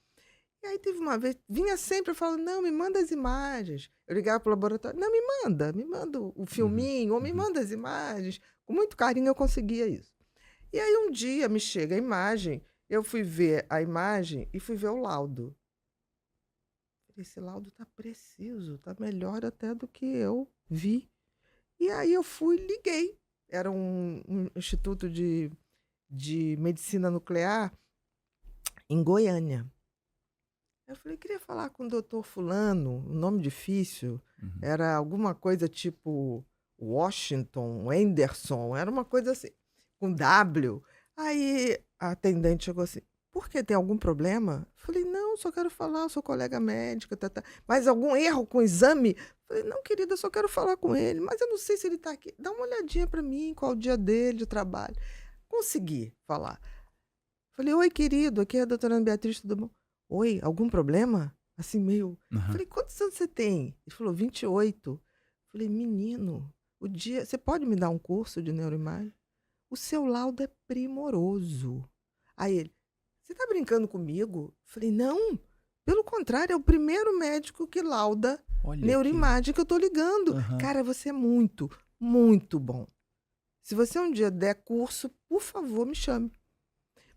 E aí teve uma vez, vinha sempre falando, não, me manda as imagens. Eu ligava para o laboratório, não, me manda o filminho, ou me manda as imagens. Com muito carinho eu conseguia isso. E aí um dia me chega a imagem, eu fui ver a imagem e fui ver o laudo. Esse laudo tá preciso, tá melhor até do que eu vi. E aí eu fui e liguei. Era um instituto de medicina nuclear em Goiânia. Eu falei, queria falar com o doutor fulano, um nome difícil. Era alguma coisa tipo Washington, Anderson, era uma coisa assim, com W. Aí a atendente chegou assim, por que? Tem algum problema? Falei, não, só quero falar, eu sou colega médica, mas algum erro com o exame? Falei, não, querida, eu só quero falar com ele, mas eu não sei se ele está aqui. Dá uma olhadinha para mim, qual o dia dele de trabalho. Consegui falar. Falei, oi, querido, aqui é a doutora Ana Beatriz, tudo bom? Oi, algum problema? Assim, meio... Falei, quantos anos você tem? Ele falou, 28. Falei, menino, você pode me dar um curso de neuroimagem? O seu laudo é primoroso. Aí ele, você tá brincando comigo? Falei, não, pelo contrário, é o primeiro médico que lauda neuroimagem que eu tô ligando. Cara, você é muito, muito bom. Se você um dia der curso, por favor, me chame.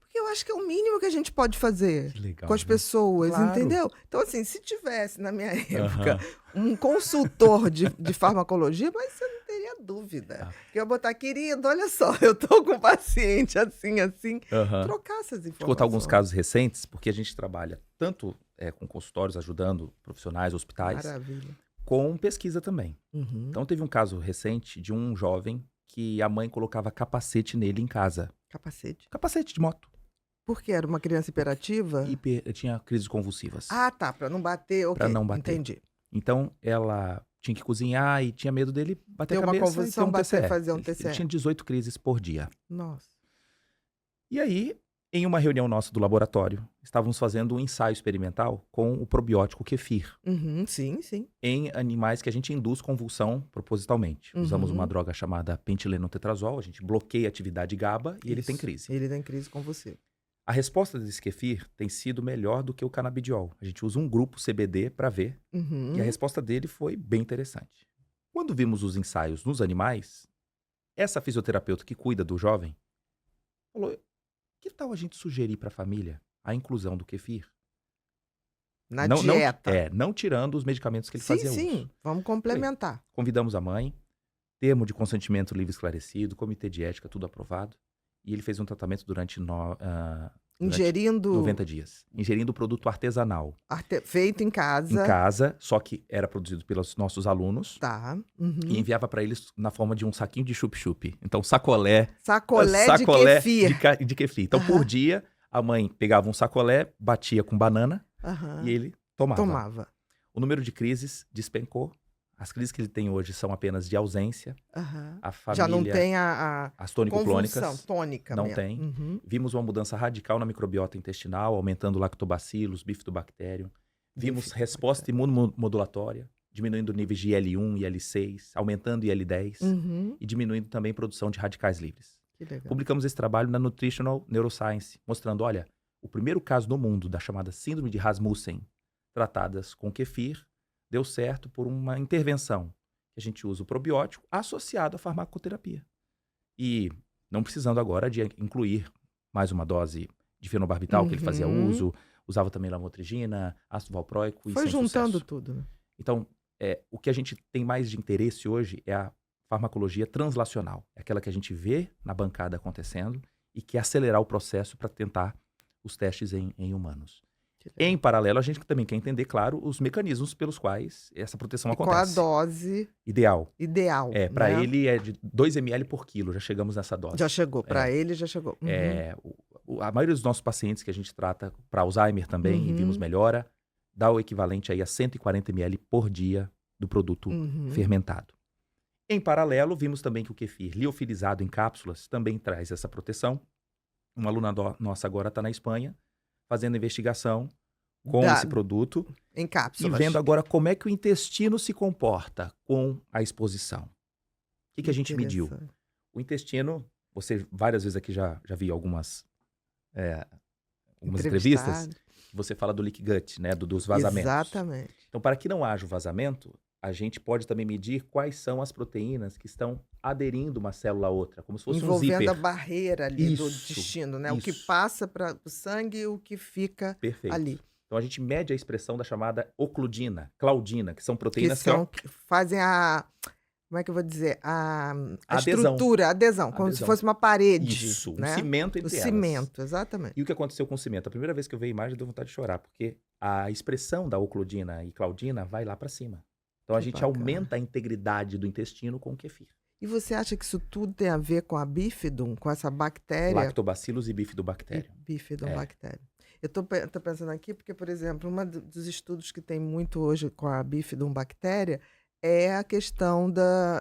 Porque eu acho que é o mínimo que a gente pode fazer com as pessoas, entendeu? Então, assim, se tivesse, na minha época, um consultor de farmacologia, mas você não teria dúvida. Que eu ia botar, querido, olha só, eu tô com um paciente assim, trocar essas informações. Vou contar alguns casos recentes, porque a gente trabalha tanto com consultórios, ajudando profissionais, hospitais, com pesquisa também. Então, teve um caso recente de um jovem que a mãe colocava capacete nele em casa. Capacete? Capacete de moto. Por quê? Era uma criança hiperativa? Tinha crises convulsivas. Ah, tá. Pra não bater, ok. Pra não bater. Entendi. Então, ela tinha que cozinhar e tinha medo dele bater a cabeça uma convulsão, e ter um TCE. fazer um TCE. Ele tinha 18 crises por dia. Nossa. E aí, em uma reunião nossa do laboratório, estávamos fazendo um ensaio experimental com o probiótico kefir. Sim, sim. Em animais que a gente induz convulsão propositalmente. Usamos uma droga chamada pentilenotetrazol, a gente bloqueia a atividade GABA e ele tem crise. Ele tem crise com você. A resposta desse kefir tem sido melhor do que o canabidiol. A gente usa um grupo CBD para ver e a resposta dele foi bem interessante. Quando vimos os ensaios nos animais, essa fisioterapeuta que cuida do jovem falou, que tal a gente sugerir para a família a inclusão do kefir? Na dieta. Não tirando os medicamentos que ele fazia uso. Sim, vamos complementar. Convidamos a mãe, termo de consentimento livre esclarecido, comitê de ética, tudo aprovado. E ele fez um tratamento durante 90 dias. Ingerindo produto artesanal. Feito em casa. Em casa, só que era produzido pelos nossos alunos. Tá. E enviava para eles na forma de um saquinho de chup-chup. Então, sacolé de kefir. De kefir. Então, por dia, A mãe pegava um sacolé, batia com banana Aham. e ele tomava. Tomava. O número de crises despencou. As crises que ele tem hoje são apenas de ausência. Aham. A Já não família, tem a as convulsão tônico-clônicas, tônica não mesmo. tem. Uhum. Vimos uma mudança radical na microbiota intestinal, aumentando lactobacillus, bifidobacterium. Vimos Bifidobacterium. resposta imunomodulatória, diminuindo níveis de IL-1 e IL-6, aumentando IL-10 Uhum. e diminuindo também produção de radicais livres. Que legal. Publicamos esse trabalho na Nutritional Neuroscience, mostrando, olha, o primeiro caso no mundo da chamada síndrome de Rasmussen, tratadas com kefir, deu certo por uma intervenção que a gente usa o probiótico associado à farmacoterapia. E não precisando agora de incluir mais uma dose de fenobarbital, que ele fazia uso, usava também lamotrigina, ácido valproico e Foi sem juntando sucesso. tudo, né? Então, o que a gente tem mais de interesse hoje é a farmacologia translacional. É aquela que a gente vê na bancada acontecendo e que acelerar o processo para tentar os testes em humanos. Que legal. Em paralelo, a gente também quer entender, claro, os mecanismos pelos quais essa proteção E qual a acontece. dose Ideal. ideal? Para né? ele é de 2 ml por quilo, já chegamos nessa dose. Já chegou. Para ele já chegou. Uhum. A maioria dos nossos pacientes que a gente trata para Alzheimer também, e vimos melhora, dá o equivalente aí a 140 ml por dia do produto fermentado. Em paralelo, vimos também que o kefir liofilizado em cápsulas também traz essa proteção. Uma aluna nossa agora está na Espanha, fazendo investigação com esse produto Em e cápsulas. vendo agora como é que o intestino se comporta com a exposição. O que a gente mediu? Interessante. O intestino, você várias vezes aqui já viu algumas entrevistas, você fala do leak gut, né, dos vazamentos. Exatamente. Então, para que não haja o vazamento, a gente pode também medir quais são as proteínas que estão aderindo uma célula a outra, como se fosse um Envolvendo zíper. a barreira ali do Isso, intestino, né? O que isso. passa para o sangue e o que fica Perfeito. ali. Então, a gente mede a expressão da chamada ocludina, claudina, que são proteínas Que fazem a... Como é que eu vou dizer? A Adesão. estrutura, a adesão, como se Adesão. fosse uma parede. Isso, né? um cimento O entre elas. cimento, exatamente. E o que aconteceu com o cimento? A primeira vez que eu vi a imagem, deu vontade de chorar, porque a expressão da ocludina e claudina vai lá para cima. Então, a Que gente bacana. aumenta a integridade do intestino com o kefir. E você acha que isso tudo tem a ver com a bifidum, com essa bactéria? Lactobacillus e bifidobacterium. Bifidobactéria. Eu tô pensando aqui porque, por exemplo, um dos estudos que tem muito hoje com a bifidobactéria é a questão da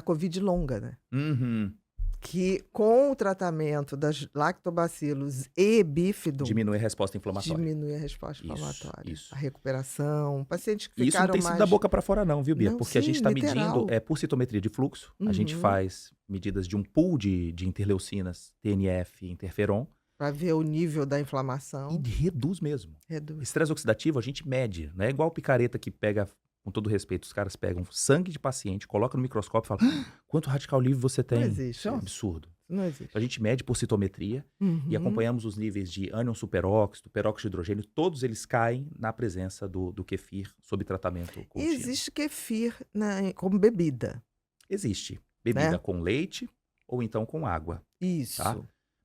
Covid longa, né? Uhum. Que com o tratamento das lactobacilos e bifidum Diminui a resposta inflamatória. diminui a resposta Isso, inflamatória, isso. a recuperação, pacientes que E isso não ficaram tem sido mais... da boca para fora não, viu, Bia? Não, Porque a gente sim, está literal. medindo por citometria de fluxo. A gente faz medidas de um pool de interleucinas, TNF e interferon. Para ver o nível da inflamação. E reduz mesmo. Reduz. Estresse oxidativo a gente mede. Não é igual picareta que pega, com todo respeito, os caras pegam sangue de paciente, colocam no microscópio e falam quanto radical livre você tem. Não existe Isso é um isso. absurdo. Não existe. Então, a gente mede por citometria e acompanhamos os níveis de ânion superóxido, peróxido de hidrogênio, todos eles caem na presença do kefir sob tratamento E contínuo. existe kefir como bebida. Existe bebida Né? com leite ou então com água. Isso. Tá?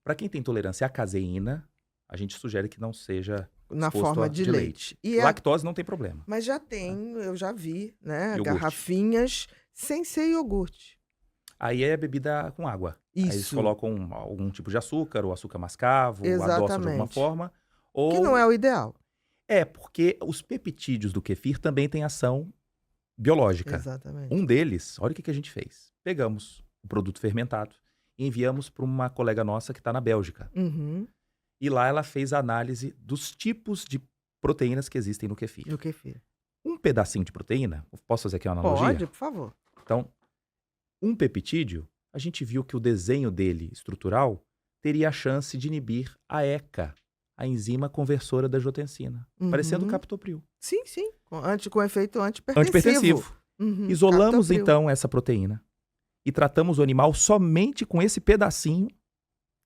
Para quem tem tolerância à caseína, a gente sugere que não seja Na exposto forma a- de leite. E Lactose não tem problema. Mas já tem, eu já vi, né? Iogurte. Garrafinhas sem ser iogurte. Aí é bebida com água. Aí eles Isso. colocam algum tipo de açúcar, ou açúcar mascavo, ou adoçam de alguma Exatamente. forma. Ou... Que não é o ideal. porque os peptídeos do kefir também têm ação biológica. Exatamente. Um deles, olha o que a gente fez. Pegamos o produto fermentado e enviamos para uma colega nossa que está na Bélgica. Uhum. E lá ela fez a análise dos tipos de proteínas que existem no kefir. E o kefir? Um pedacinho de proteína, posso fazer aqui uma analogia? Pode, por favor. Então, um peptídeo, a gente viu que o desenho dele estrutural teria a chance de inibir a ECA, a enzima conversora da angiotensina, parecendo o captopril. Sim, sim. Com efeito antipertensivo. Antipertensivo. Uhum. Isolamos Captopril. então essa proteína e tratamos o animal somente com esse pedacinho.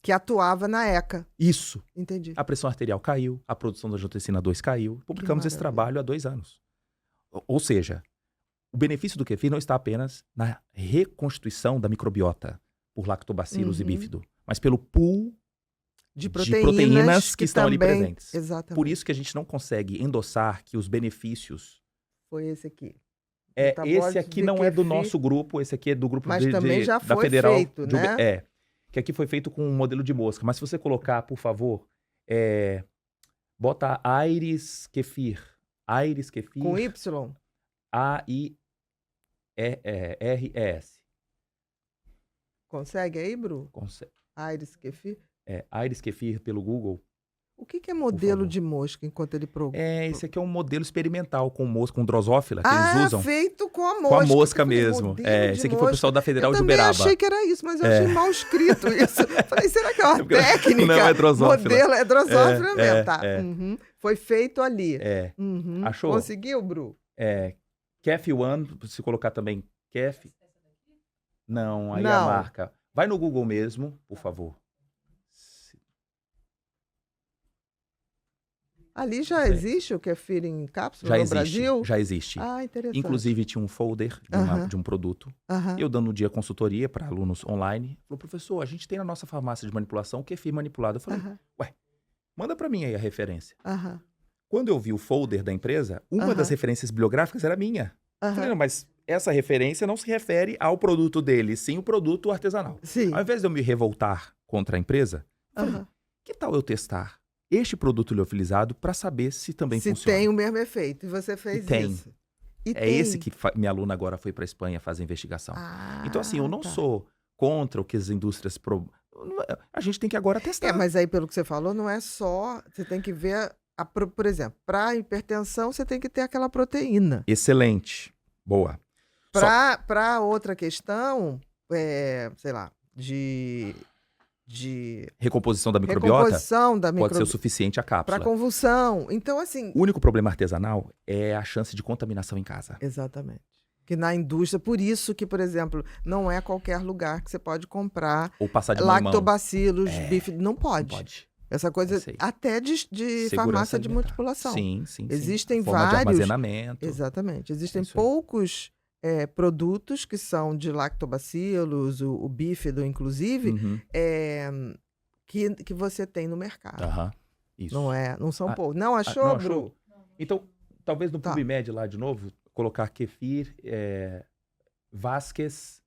Que atuava na ECA. Isso. Entendi. A pressão arterial caiu, a produção da angiotensina 2 caiu. Publicamos esse maravilha. trabalho há 2 anos. Ou seja, o benefício do kefir não está apenas na reconstituição da microbiota por lactobacillus e bífido, mas pelo pool De proteínas que estão ali também- presentes. Exatamente. Por isso que a gente não consegue endossar que os benefícios... Foi esse aqui. Esse aqui não é do kefir, nosso grupo, esse aqui é do grupo Mas também já da foi Federal feito, de UB. né? que aqui foi feito com um modelo de mosca. Mas se você colocar, por favor, bota Aires Kefir. Aires Kefir. Com Y? A-I-R-E-S. Consegue aí, Bru? Consegue. Aires Kefir. Aires Kefir pelo Google. O que é modelo de mosca enquanto ele Esse aqui é um modelo experimental com mosca, com drosófila, que eles usam. Feito com a mosca. Com a mosca mesmo. Esse aqui foi o pessoal da Federal de Uberaba. Eu também achei que era isso, mas eu achei mal escrito isso. Falei, será que é uma técnica? Não, é drosófila. Modelo é drosófila mesmo, tá. Uhum. Foi feito ali. Uhum. Achou? Conseguiu, Bru? Kef One, se colocar também Kef. Não, aí a marca. Vai no Google mesmo, por favor. Ali já existe o kefir em cápsula no Brasil? Já existe. Interessante. Inclusive tinha um folder de um produto. Eu dando um dia consultoria para alunos online. Falou, professor, a gente tem na nossa farmácia de manipulação o kefir manipulado. Eu falei, ué, manda para mim aí a referência. Quando eu vi o folder da empresa, uma das referências bibliográficas era minha. Eu falei, não, mas essa referência não se refere ao produto dele, sim o produto artesanal. Sim. Ao invés de eu me revoltar contra a empresa, eu falei, que tal eu testar este produto liofilizado para saber se também funciona? Se tem o mesmo efeito. E você fez isso. Esse que minha aluna agora foi para a Espanha fazer investigação. Então, assim, eu não sou contra o que as indústrias... A gente tem que agora testar. Mas aí, pelo que você falou, não é só... Você tem que ver... Por exemplo, para hipertensão, você tem que ter aquela proteína. Excelente. Boa. Para outra questão, sei lá, de recomposição da microbiota, pode ser o suficiente a cápsula. Para convulsão. Então, assim... O único problema artesanal é a chance de contaminação em casa. Exatamente. Que na indústria, por isso que, por exemplo, não é qualquer lugar que você pode comprar ou passar de mão em mão. Lactobacilos, bife, não pode. Não pode. Essa coisa até de farmácia de manipulação. Sim. Existem forma vários... de armazenamento. Exatamente. Existem poucos produtos que são de lactobacilos, o bífido, inclusive, que você tem no mercado. Isso. Não são poucos. Não achou, não Bru? Então, talvez no PubMed lá de novo, colocar kefir, Vasquez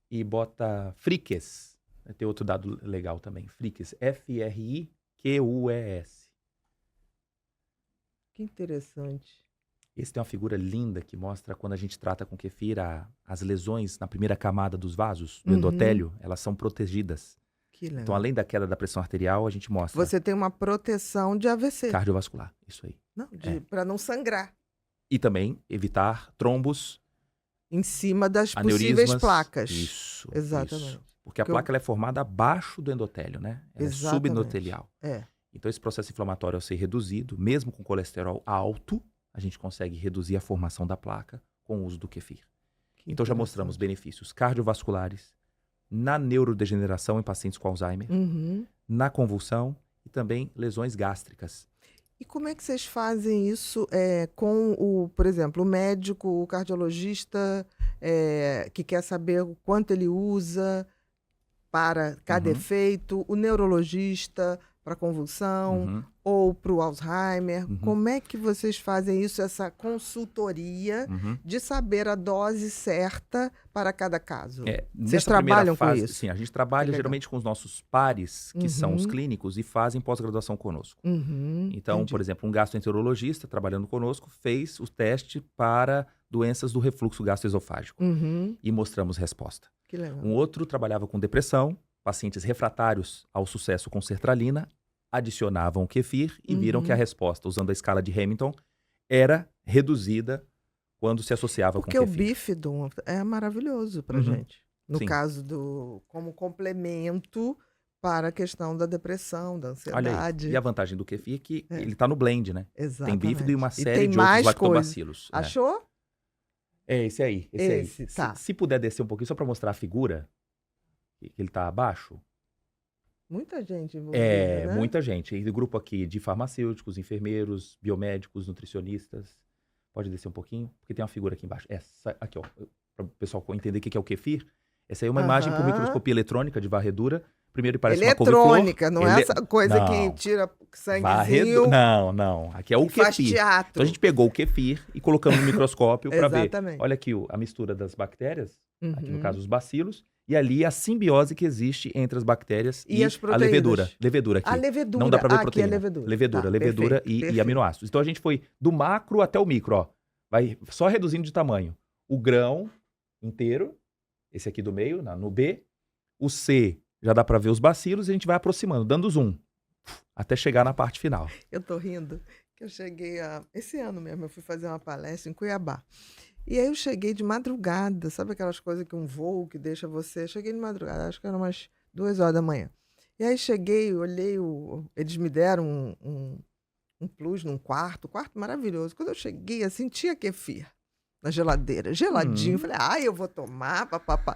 e bota Friques. Tem outro dado legal também. Friques. F-R-I-Q-U-E-S. Que interessante. Esse tem uma figura linda que mostra quando a gente trata com kefir as lesões na primeira camada dos vasos, do endotélio, elas são protegidas. Que legal. Então, além da queda da pressão arterial, a gente mostra... Você tem uma proteção de AVC. Cardiovascular, isso aí. Para não sangrar. E também evitar trombos... Em cima das possíveis placas. Isso. Exatamente. Isso. Porque a placa ela é formada abaixo do endotélio, né? Ela é subendotelial. Então, esse processo inflamatório, ao ser reduzido, mesmo com colesterol alto, a gente consegue reduzir a formação da placa com o uso do kefir. Então, já mostramos benefícios cardiovasculares, na neurodegeneração em pacientes com Alzheimer, na convulsão e também lesões gástricas. E como é que vocês fazem isso com, por exemplo, o médico, o cardiologista que quer saber o quanto ele usa para cada efeito, o neurologista para convulsão ou para o Alzheimer? Como é que vocês fazem isso, essa consultoria de saber a dose certa para cada caso? Vocês trabalham com isso? Sim, a gente trabalha geralmente com os nossos pares, que são os clínicos, e fazem pós-graduação conosco. Então, por exemplo, um gastroenterologista trabalhando conosco fez o teste para doenças do refluxo gastroesofágico e mostramos resposta. Que legal. Um outro trabalhava com depressão, pacientes refratários ao sucesso com sertralina, adicionavam o kefir e viram que a resposta, usando a escala de Hamilton, era reduzida quando se associava com kefir. Porque o bífido é maravilhoso para gente. No caso como complemento para a questão da depressão, da ansiedade. Olha aí. E a vantagem do kefir é que ele está no blend, né? Exatamente. Tem bífido e uma série de outros lactobacilos. Achou? Esse aí. Esse aí. Tá. Se puder descer um pouquinho, só para mostrar a figura, que ele está abaixo. Muita gente envolvida, né? Muita gente. E o grupo aqui de farmacêuticos, enfermeiros, biomédicos, nutricionistas. Pode descer um pouquinho, porque tem uma figura aqui embaixo. Essa aqui, ó, para o pessoal entender o que é o kefir. Essa aí é uma imagem por microscopia eletrônica de varredura. Primeiro ele parece uma couve-flor. Eletrônica, não é essa coisa que tira sanguezinho. Não. Aqui é o kefir. Faz teatro. Então a gente pegou o kefir e colocamos no microscópio para ver. Olha aqui a mistura das bactérias, aqui no caso os bacilos, E ali a simbiose que existe entre as bactérias E e as a proteínas? levedura. Levedura aqui. A levedura. Não dá pra ver Aqui é proteína. levedura. Levedura, Tá, levedura perfeito, e perfeito. aminoácidos. Então a gente foi do macro até o micro, ó. Vai só reduzindo de tamanho. O grão inteiro, esse aqui do meio, no B. O C, já dá pra ver os bacilos e a gente vai aproximando, dando zoom. Até chegar na parte final. Eu tô rindo, que eu cheguei esse ano mesmo, eu fui fazer uma palestra em Cuiabá. E aí eu cheguei de madrugada, sabe aquelas coisas que um voo que deixa você... Cheguei de madrugada, acho que eram umas 2 horas da manhã. E aí cheguei, olhei, eles me deram um plus num quarto maravilhoso. Quando eu cheguei, assim, tinha kefir na geladeira, geladinho. Falei, eu vou tomar, papapá.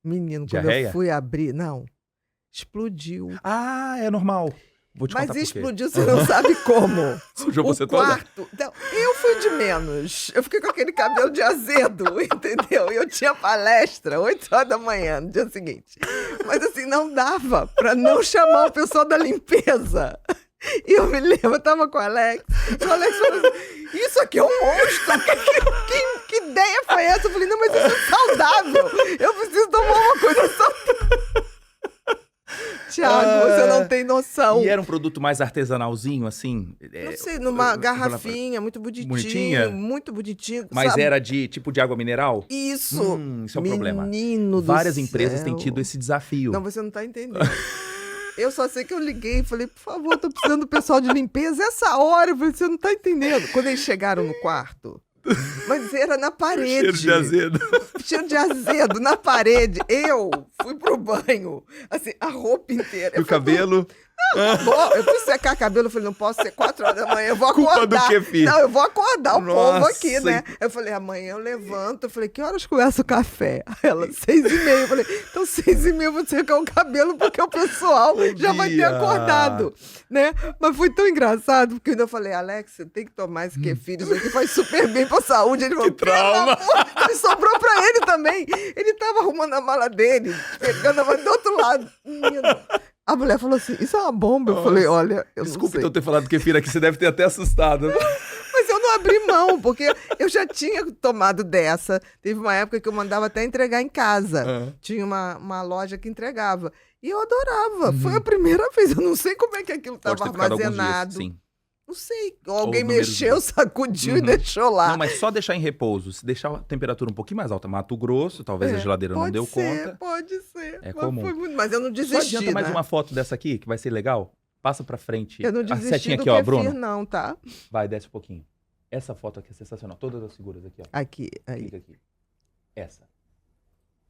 Menino, quando Diarreia? eu fui abrir, não, explodiu. Ah, é normal. Vou te Mas contar por quê. explodiu, você não sabe como. Sujou O você toda? quarto. Não, eu fui de menos. Eu fiquei com aquele cabelo de azedo, entendeu? E eu tinha palestra, 8 horas da manhã, no dia seguinte. Mas assim, não dava pra não chamar o pessoal da limpeza. E eu me lembro, eu tava com o Alex. E o Alex falou assim: isso aqui é um monstro. Que ideia foi essa? Eu falei, não, mas isso é saudável. Eu preciso tomar uma coisa saudável. Tiago, você não tem noção. E era um produto mais artesanalzinho, assim? Não sei, numa garrafinha, muito bonitinho. Bonitinha? Muito bonitinho. Mas sabe? era de tipo de água mineral? Isso. Isso é um problema. Menino do Várias empresas têm céu. tido esse desafio. Não, você não tá entendendo. Eu só sei que eu liguei e falei, por favor, tô precisando do pessoal de limpeza. Essa hora, eu falei, você não tá entendendo. Quando eles chegaram no quarto, mas era na parede. Cheiro de azedo. Cheiro de azedo, na parede. Eu fui pro banho, assim, a roupa inteira. E o cabelo? Bom, eu fui secar cabelo, eu falei, não posso ser 4 horas da manhã, eu vou Culpa acordar. do kefir. Não, eu vou acordar o povo Nossa, aqui, né? Eu falei, amanhã eu levanto. Eu falei, que horas começa o café? Ela, 6h30. Eu falei, então 6h30 eu vou secar o cabelo, porque o pessoal já vai ter acordado, né? Mas foi tão engraçado, porque eu ainda falei, Alex, você tem que tomar esse kefir, isso aqui faz super bem pra saúde. Ele falou, Que trauma. e sobrou pra ele também. Ele tava arrumando a mala dele, pegando a mala do outro lado. Menino. A mulher falou assim, isso é uma bomba. Eu falei, olha, eu Desculpa não sei. então ter falado kefir aqui, você deve ter até assustado. Mas eu não abri mão, porque eu já tinha tomado dessa. Teve uma época que eu mandava até entregar em casa. Tinha uma loja que entregava. E eu adorava. Foi a primeira vez. Eu não sei como é que aquilo estava Pode ter ficado alguns armazenado. dias, sim. Não sei. Alguém número de mexeu, dias. sacudiu e deixou lá. Não, mas só deixar em repouso. Se deixar a temperatura um pouquinho mais alta, Mato Grosso, talvez a geladeira não deu conta. Pode ser. É Mas comum. foi muito- Mas eu não Só desisti, adianta mais né? uma foto dessa aqui, que vai ser legal. Passa pra frente. Eu não A desisti setinha do aqui, ó, kefir, Bruno. não, tá? Vai, desce um pouquinho. Essa foto aqui é sensacional. Todas as figuras aqui, ó. Aqui, aí. Clica aqui. Essa.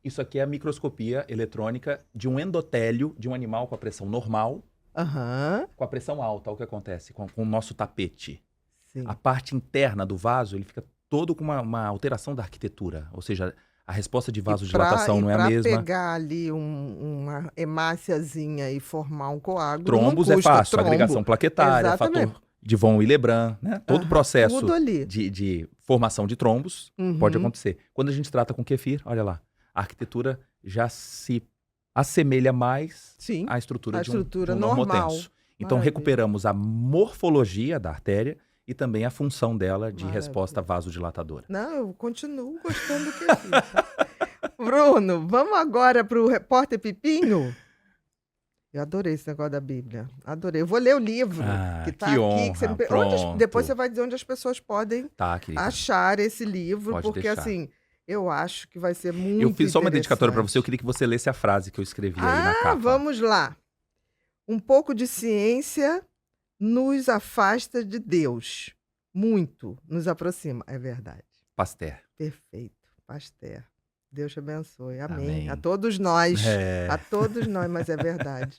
Isso aqui é a microscopia eletrônica de um endotélio de um animal com a pressão normal, Aham. com a pressão alta. Olha o que acontece com o nosso tapete. Sim. A parte interna do vaso, ele fica todo com uma alteração da arquitetura. Ou seja, a resposta de vasodilatação não é a mesma. Pra pegar ali uma hemáciazinha e formar um coágulo, Trombos não é custa, fácil. trombo. Agregação plaquetária, Exatamente. fator de von Willebrand, né? Todo o processo Tudo ali. de formação de trombos Uhum. pode acontecer. Quando a gente trata com kefir, olha lá, a arquitetura já se assemelha mais Sim. à estrutura A de estrutura um normal. normotenso. Então Maravilha. recuperamos a morfologia da artéria e também a função dela de Maravilha. resposta vasodilatadora. Não, eu continuo gostando do kefir. Bruno, vamos agora para o Repórter Pipinho? Eu adorei esse negócio da Bíblia. Adorei. Eu vou ler o livro que tá que aqui. honra, Que você me... pronto. Depois você vai dizer onde as pessoas podem Tá, querida. achar esse livro, Pode porque deixar. assim, eu acho que vai ser muito Eu fiz só uma dedicatória para você, eu interessante. queria que você lesse a frase que eu escrevi aí na capa. Vamos lá. Um pouco de ciência nos afasta de Deus. Muito nos aproxima. É verdade. Pasteur. Perfeito. Pasteur. Deus te abençoe. Amém. Amém. A todos nós. É. A todos nós, mas é verdade.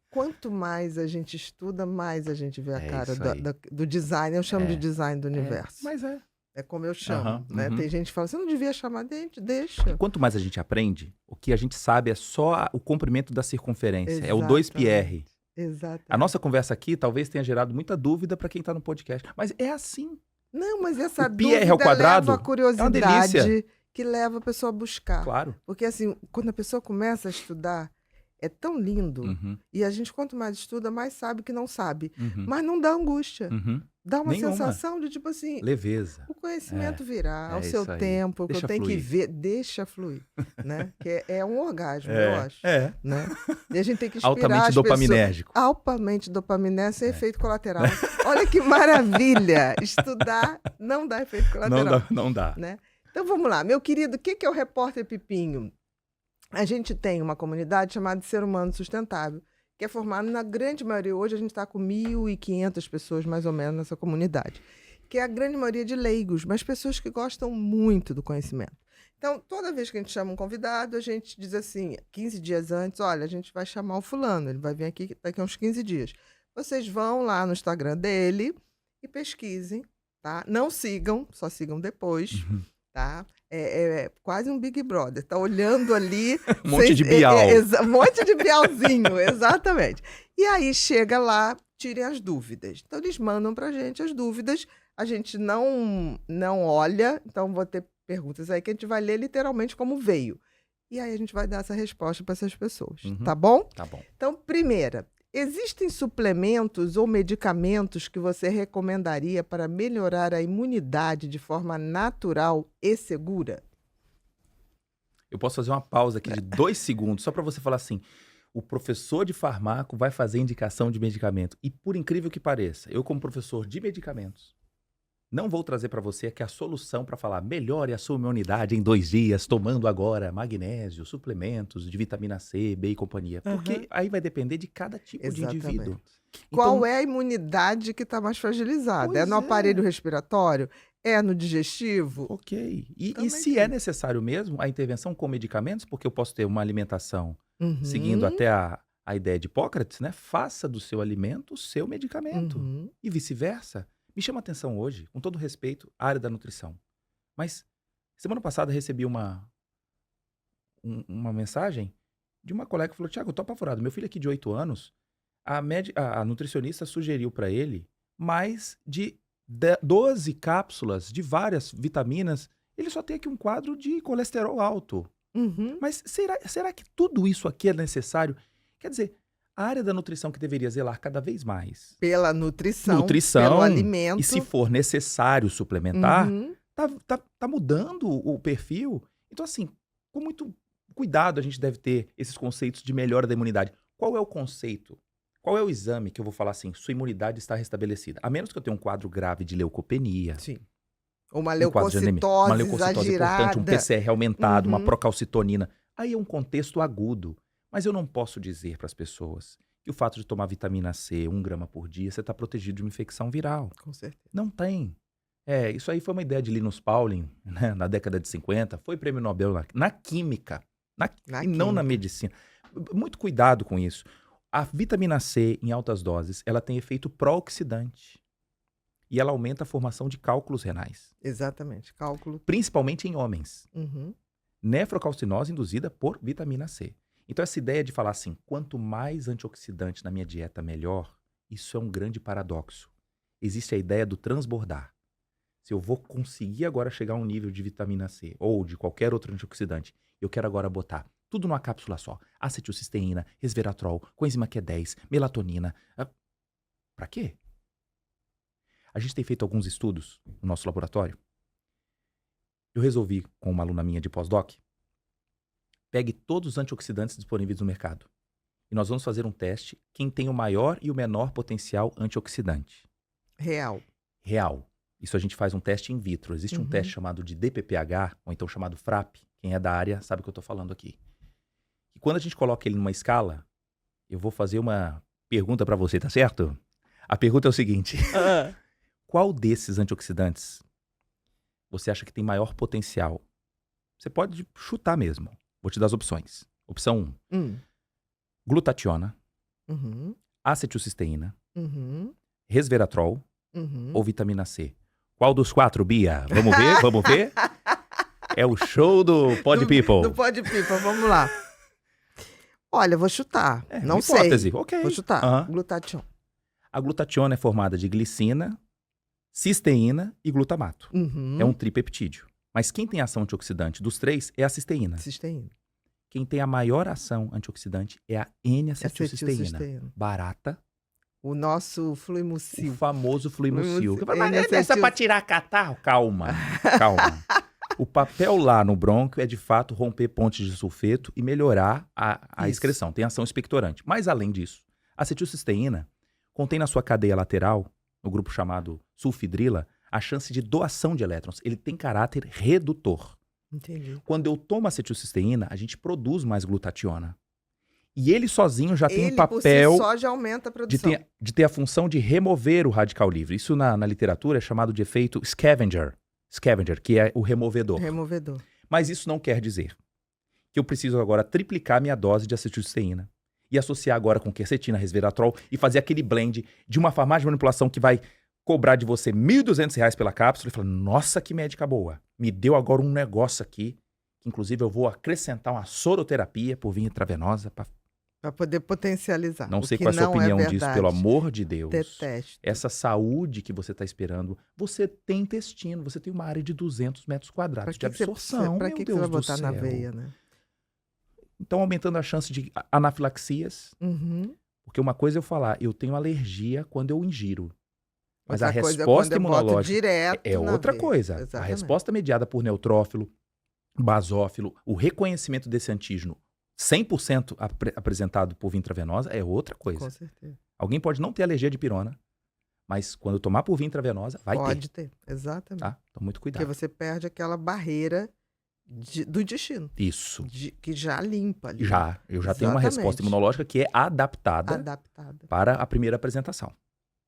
Quanto mais a gente estuda, mais a gente vê a É cara isso aí. do design. Eu chamo É. de design do universo. Mas é. É como eu chamo. Aham, Né? uhum. Tem gente que fala, você não devia chamar dente, deixa. Quanto mais a gente aprende, o que a gente sabe é só o comprimento da circunferência. É o 2πr. Exatamente. A nossa conversa aqui talvez tenha gerado muita dúvida para quem está no podcast. Mas é assim. Não, mas essa O pi r ao dúvida quadrado leva a é uma curiosidade delícia. que leva a pessoa a buscar. Claro. Porque assim, quando a pessoa começa a estudar, é tão lindo. Uhum. E a gente, quanto mais estuda, mais sabe que não sabe. Uhum. Mas não dá angústia. Uhum. Dá uma Nenhuma. sensação de, tipo assim, Leveza. o conhecimento virá ao é seu isso aí. tempo, que eu Deixa tenho que fluir. ver, deixa fluir, né? Que é um orgasmo, eu acho, É. né? E a gente tem que inspirar Altamente as dopaminérgico. pessoas. Altamente dopaminérgico, sem efeito colateral. Olha que maravilha! Estudar não dá efeito colateral. Não dá. Né? Então vamos lá, meu querido, o que é o Repórter Pipinho? A gente tem uma comunidade chamada Ser Humano Sustentável, que é formada na grande maioria, hoje a gente está com 1.500 pessoas mais ou menos nessa comunidade, que é a grande maioria de leigos, mas pessoas que gostam muito do conhecimento. Então, toda vez que a gente chama um convidado, a gente diz assim, 15 dias antes, olha, a gente vai chamar o fulano, ele vai vir aqui daqui a uns 15 dias. Vocês vão lá no Instagram dele e pesquisem, tá? Não sigam, só sigam depois, tá? É quase um Big Brother, tá olhando ali... Um monte de bial. Um monte de bialzinho, exatamente. E aí chega lá, tirem as dúvidas. Então eles mandam pra gente as dúvidas, a gente não olha, então vou ter perguntas aí que a gente vai ler literalmente como veio. E aí a gente vai dar essa resposta para essas pessoas, tá bom? Tá bom. Então, primeira, existem suplementos ou medicamentos que você recomendaria para melhorar a imunidade de forma natural e segura? Eu posso fazer uma pausa aqui de 2 segundos, só para você falar assim, o professor de farmaco vai fazer indicação de medicamento. E por incrível que pareça, eu como professor de medicamentos, não vou trazer para você aqui a solução para falar melhore a sua imunidade em 2 dias, tomando agora magnésio, suplementos de vitamina C, B e companhia. Porque aí vai depender de cada tipo de indivíduo. Qual Então, é a imunidade que está mais fragilizada? É Pois no é. aparelho respiratório? É no digestivo? ok. E Também se tem. é necessário mesmo a intervenção com medicamentos, porque eu posso ter uma alimentação Uhum, seguindo até a ideia de Hipócrates, né? Faça do seu alimento o seu medicamento. uhum. E vice-versa. Me chama a atenção hoje, com todo respeito, a área da nutrição. Mas semana passada recebi uma mensagem de uma colega que falou, Tiago, eu tô apavorado. Meu filho aqui de 8 anos, a nutricionista sugeriu para ele mais de 12 cápsulas de várias vitaminas. Ele só tem aqui um quadro de colesterol alto. Uhum. Mas será que tudo isso aqui é necessário? Quer dizer, a área da nutrição que deveria zelar cada vez mais. Pela nutrição, Nutrição, pelo alimento. E se for necessário suplementar, Uhum. tá mudando o perfil. Então, assim, com muito cuidado a gente deve ter esses conceitos de melhora da imunidade. Qual é o conceito? Qual é o exame que eu vou falar assim, sua imunidade está restabelecida? A menos que eu tenha um quadro grave de leucopenia. Sim. Uma Um quadro de anemia, uma leucocitose leucocitose exagerada. importante, um PCR aumentado, uma Uhum. procalcitonina. Aí é um contexto agudo. Mas eu não posso dizer para as pessoas que o fato de tomar vitamina C 1 grama por dia, você está protegido de uma infecção viral. Com certeza. Não tem. Isso aí foi uma ideia de Linus Pauling, né, na década de 50. Foi prêmio Nobel na química. E não na medicina. Muito cuidado com isso. A vitamina C em altas doses, ela tem efeito pró-oxidante. E ela aumenta a formação de cálculos renais. Exatamente. Cálculo. Principalmente em homens. Uhum. Nefrocalcinose induzida por vitamina C. Então essa ideia de falar assim, quanto mais antioxidante na minha dieta, melhor, isso é um grande paradoxo. Existe a ideia do transbordar. Se eu vou conseguir agora chegar a um nível de vitamina C ou de qualquer outro antioxidante, eu quero agora botar tudo numa cápsula só. Acetilcisteína, resveratrol, coenzima Q10, melatonina. Pra quê? A gente tem feito alguns estudos no nosso laboratório. Eu resolvi, com uma aluna minha de pós-doc, pegue todos os antioxidantes disponíveis no mercado. E nós vamos fazer um teste, quem tem o maior e o menor potencial antioxidante. Real. Isso a gente faz um teste in vitro. Existe um teste chamado de DPPH, ou então chamado FRAP. Quem é da área sabe o que eu estou falando aqui. E quando a gente coloca ele numa escala, eu vou fazer uma pergunta para você, tá certo? A pergunta é o seguinte. Qual desses antioxidantes você acha que tem maior potencial? Você pode chutar mesmo. Vou te dar as opções. Opção 1. Glutationa, Uhum. acetilcisteína, Uhum. resveratrol Uhum. ou vitamina C. Qual dos 4, Bia? Vamos ver? Vamos ver? É o show do Pod People. Do Pod People, vamos lá. Olha, vou chutar. Não uma sei. hipótese, ok. Vou chutar. Aham. Glutatión. A glutationa é formada de glicina, cisteína e glutamato. Uhum. É um tripeptídeo. Mas quem tem ação antioxidante dos 3 é a cisteína. Cisteína. quem tem a maior ação antioxidante é a N-acetilcisteína. Acetilcisteína. Barata, O nosso o fluimucil. famoso fluimucil. Fluimucil. Mas essa é pra tirar catarro? Calma, calma. O papel lá no brônquio é, de fato, romper pontes de sulfeto e melhorar a Isso. excreção. Tem ação expectorante. Mas, além disso, a acetilcisteína contém na sua cadeia lateral, no grupo chamado sulfidrila, a chance de doação de elétrons. Ele tem caráter redutor. Entendi. Quando eu tomo acetilcisteína, a gente produz mais glutationa. E ele sozinho já tem um Ele papel por si só já aumenta a produção. de ter a função de remover o radical livre. Isso na literatura é chamado de efeito scavenger. Scavenger, que é o removedor. Removedor. Mas isso não quer dizer que eu preciso agora triplicar minha dose de acetilcisteína e associar agora com quercetina, resveratrol e fazer aquele blend de uma farmácia de manipulação que vai cobrar de você R$ 1.200 pela cápsula e falar, nossa, que médica boa. Me deu agora um negócio aqui, que inclusive eu vou acrescentar uma soroterapia por via intravenosa. Para poder potencializar. Não o sei que qual é a sua não opinião verdade. disso, pelo amor de Deus. Detesto. Essa saúde que você está esperando, você tem intestino, você tem uma área de 200 metros quadrados de absorção, Para meu que Deus você vai do botar na céu. veia, né? Então, aumentando a chance de anafilaxias, Uhum. porque uma coisa é eu falar, eu tenho alergia quando eu ingiro. Mas Outra a coisa é resposta quando eu boto imunológica direto é na outra veia. coisa. A Exatamente. resposta mediada por neutrófilo, basófilo, o reconhecimento desse antígeno 100% apresentado por via intravenosa é outra coisa. Com certeza. Alguém pode não ter alergia de pirona, mas quando eu tomar por via intravenosa, vai Pode ter. ter, exatamente. Tá? Então, muito Porque cuidado. você perde aquela barreira do intestino, Isso. que já limpa ali. Eu já tenho uma Exatamente. resposta imunológica que é adaptada Adaptada. para a primeira apresentação.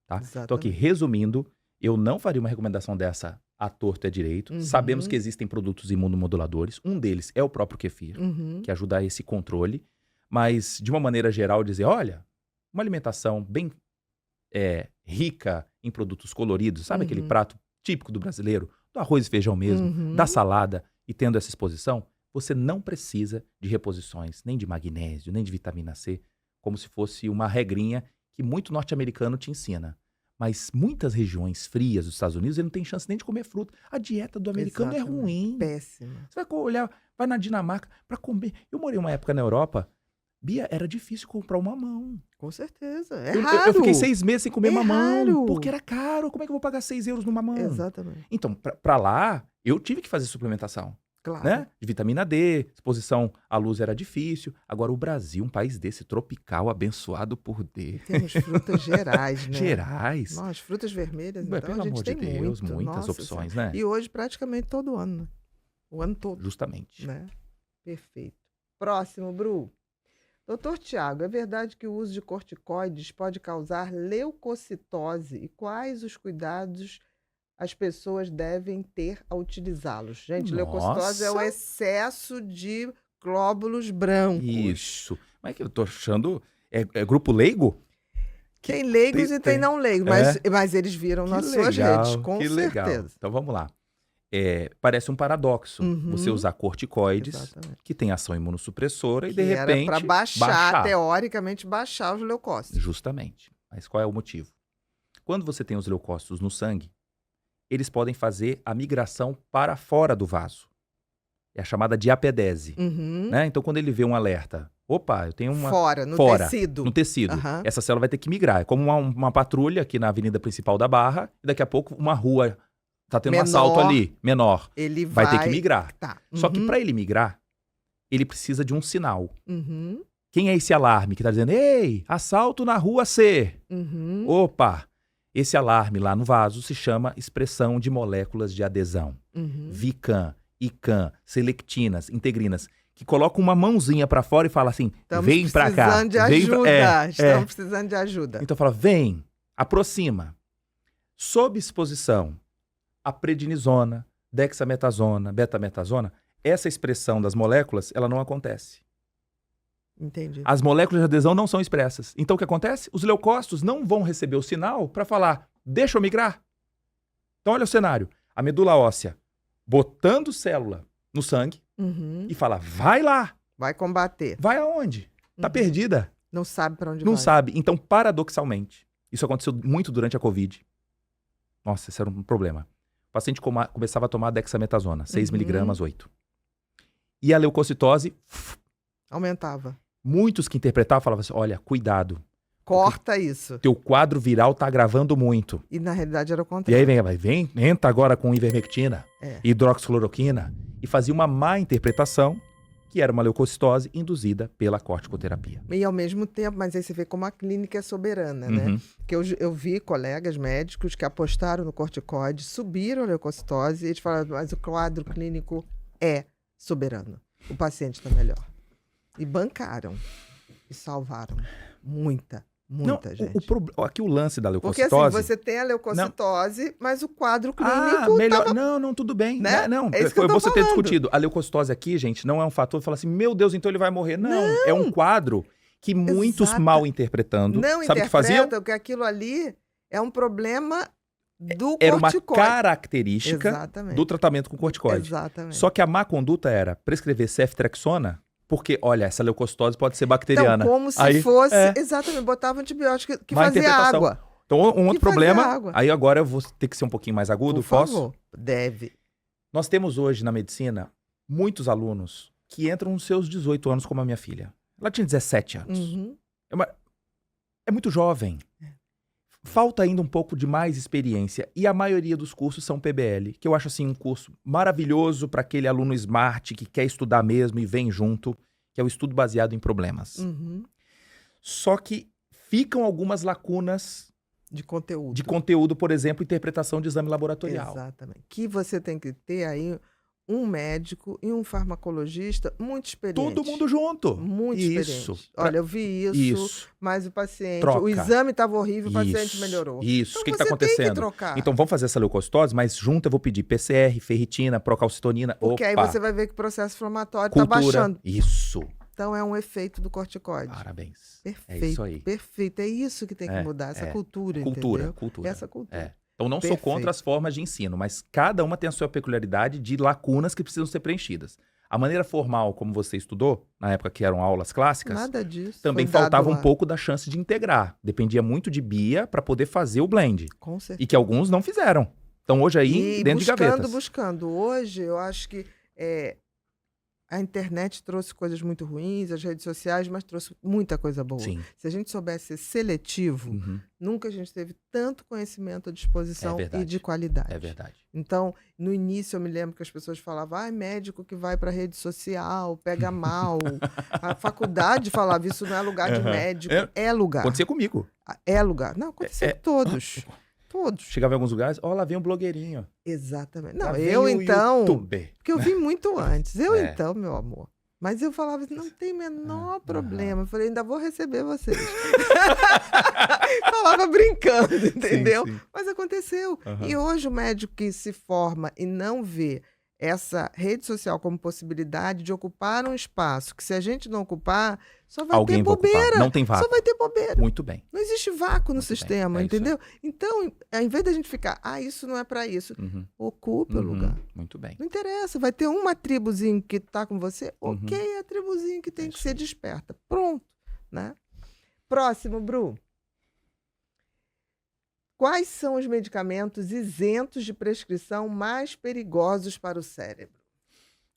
Tá? Então, aqui, Exatamente. resumindo, eu não faria uma recomendação dessa à torto e à direito. Uhum. Sabemos que existem produtos imunomoduladores. Um deles é o próprio kefir, Uhum. que ajuda a esse controle. Mas, de uma maneira geral, dizer, olha, uma alimentação bem rica em produtos coloridos, sabe aquele Uhum. prato típico do brasileiro, do arroz e feijão mesmo, Uhum. da salada, e tendo essa exposição, você não precisa de reposições, nem de magnésio, nem de vitamina C, como se fosse uma regrinha que muito norte-americano te ensina. Mas muitas regiões frias dos Estados Unidos, ele não tem chance nem de comer fruta. A dieta do americano Exatamente. é ruim. Péssima. Você vai olhar, vai na Dinamarca para comer. Eu morei uma época na Europa, Bia, era difícil comprar um mamão. Com certeza. É Eu raro. fiquei 6 meses sem comer É mamão, raro. porque era caro. Como é que eu vou pagar 6 euros no mamão? Exatamente. Então, pra lá, eu tive que fazer suplementação, Claro. né? De vitamina D, exposição à luz era difícil. Agora, o Brasil, um país desse, tropical, abençoado por Deus. Temos frutas gerais, né? Gerais. Nós, frutas vermelhas, Ué, então pelo a gente amor de tem Deus, muito. muitas Nossa opções, Senhora. né? E hoje praticamente todo ano, né? O ano todo, Justamente. né? Perfeito. Próximo, Bru. Doutor Tiago, é verdade que o uso de corticoides pode causar leucocitose e quais os cuidados as pessoas devem ter ao utilizá-los? Gente, leucocitose é o Nossa. excesso de glóbulos brancos. Isso. Mas é que eu tô achando... É grupo leigo? Tem leigos Tem- e tem tem. não leigos, mas eles viram nas suas redes, com que certeza. legal. Então vamos lá. Parece um paradoxo Uhum. você usar corticoides, Exatamente. que tem ação imunossupressora, e de Que era repente para baixar, teoricamente, baixar os leucócitos. Justamente. Mas qual é o motivo? Quando você tem os leucócitos no sangue, eles podem fazer a migração para fora do vaso. É a chamada diapedese. Uhum. Né? Então, quando ele vê um alerta, opa, eu tenho uma Fora, no fora, tecido. no tecido. Aham. Essa célula vai ter que migrar. É como uma patrulha aqui na avenida principal da Barra, e daqui a pouco uma rua tá tendo um Menor. assalto ali, menor. Ele Vai ter que migrar. Tá. Só que Uhum. para ele migrar, ele precisa de um sinal. Uhum. Quem é esse alarme que tá dizendo, ei, assalto na rua C? Uhum. Opa! Esse alarme lá no vaso se chama expressão de moléculas de adesão. Uhum. Vican, ICAN, selectinas, integrinas, que colocam uma mãozinha para fora e fala assim, Estamos vem para cá. precisando de vem pra- ajuda. Estamos precisando de ajuda. Então fala, vem, aproxima. Sob exposição a prednisona, dexametasona, betametasona, essa expressão das moléculas, ela não acontece. Entendi. As moléculas de adesão não são expressas. Então o que acontece? Os leucócitos não vão receber o sinal para falar, deixa eu migrar. Então olha o cenário. A medula óssea botando célula no sangue Uhum. e fala, vai lá. Vai combater. Vai aonde? Tá Uhum. perdida. Não sabe para onde Não vai. sabe. Então, paradoxalmente, isso aconteceu muito durante a Covid. Nossa, esse era um problema. O paciente começava a tomar dexametasona, 6 Uhum. miligramas, 8. E a leucocitose Aumentava. Muitos que interpretavam falavam assim, olha, cuidado, Corta isso. teu quadro viral tá agravando muito. E na realidade era o E contrário. aí entra agora com ivermectina, É. hidroxicloroquina, e fazia uma má interpretação, que era uma leucocitose induzida pela corticoterapia. E ao mesmo tempo, mas aí você vê como a clínica é soberana, né? Uhum. Porque eu vi colegas médicos que apostaram no corticoide, subiram a leucocitose e eles falaram, mas o quadro clínico é soberano. O paciente está melhor. E bancaram. E salvaram muita gente. Aqui o lance da Porque leucocitose... assim, você tem a leucocitose, mas o quadro clínico melhor. tava... Não, tudo bem. Né? Não, É isso que eu foi tô você ter falando. discutido. A leucocitose aqui, gente, não é um fator de falar assim, meu Deus, então ele vai morrer. Não, é um quadro que muitos Exato. mal interpretando, Não sabe o que faziam? interpretam que aquilo ali é um problema do Era uma corticoide. característica Exatamente. do tratamento com corticoide. Exatamente. Só que a má conduta era prescrever ceftriaxona, porque, olha, essa leucocitose pode ser bacteriana. Então, como se Aí, fosse... é. Exatamente, botava antibiótico que Má fazia interpretação. água. Então, um outro Que fazia problema, água. aí agora eu vou ter que ser um pouquinho mais agudo, Por posso? favor. Deve. Nós temos hoje na medicina muitos alunos que entram nos seus 18 anos, como a minha filha. Ela tinha 17 anos. Uhum. É muito jovem. Falta ainda um pouco de mais experiência. E a maioria dos cursos são PBL, que eu acho assim um curso maravilhoso para aquele aluno smart que quer estudar mesmo e vem junto, que é o estudo baseado em problemas. Uhum. Só que ficam algumas lacunas De conteúdo. de conteúdo, por exemplo, interpretação de exame laboratorial. Exatamente. Que você tem que ter aí um médico e um farmacologista muito experiente. Todo mundo junto. Muito Isso. experiente. Olha, eu vi isso, mas o paciente... Troca. O exame estava horrível, o paciente Isso, melhorou. Isso. Então O que está você tem que acontecendo? trocar. Então vamos fazer essa leucocitose, mas junto eu vou pedir PCR, ferritina, procalcitonina. Porque aí Opa, você vai ver que o processo inflamatório está cultura. baixando. Isso. Então é um efeito do corticoide. Parabéns. Perfeito. É isso aí. Perfeito. É isso que tem que mudar, essa cultura, entendeu? Cultura. Essa cultura. É. Então não sou Perfeito. contra as formas de ensino, mas cada uma tem a sua peculiaridade de lacunas que precisam ser preenchidas. A maneira formal, como você estudou, na época que eram aulas clássicas, Nada disso. também foi dado faltava um lá. pouco da chance de integrar. Dependia muito de Bia para poder fazer o blend. Com certeza. E que alguns não fizeram. Então hoje aí, E dentro de gavetas. buscando. Hoje, eu acho que a internet trouxe coisas muito ruins, as redes sociais, mas trouxe muita coisa boa. Sim. Se a gente soubesse ser seletivo, Uhum. nunca a gente teve tanto conhecimento à disposição É verdade. e de qualidade. É verdade. Então, no início, eu me lembro que as pessoas falavam, médico que vai para rede social, pega mal. A faculdade falava, isso não é lugar de Uhum. médico. É lugar. Acontecia comigo. É lugar. Não, acontecia com todos. Todos. Chegava em alguns lugares, ó, lá vem um blogueirinho. Exatamente. Lá Não, vem eu o então... youtuber. Porque eu vim muito antes. Eu É. então, meu amor. Mas eu falava assim, não tem menor Aham. problema. Eu falei, ainda vou receber vocês. Falava brincando, entendeu? Sim, sim. Mas aconteceu. Aham. E hoje o médico que se forma e não vê essa rede social como possibilidade de ocupar um espaço, que se a gente não ocupar, só vai Alguém ter vai ocupar. bobeira. Não tem vácuo. Só vai ter bobeira. Muito bem. Não existe vácuo no Muito bem. sistema, É isso aí. entendeu? Então, ao invés da gente ficar, isso não é para isso, Uhum. ocupe o Uhum. lugar. Muito bem. Não interessa, vai ter uma tribuzinho que tá com você, Uhum. ok, é a tribuzinho que tem É que isso ser aí. desperta. Pronto, né? Próximo, Bru. Quais são os medicamentos isentos de prescrição mais perigosos para o cérebro?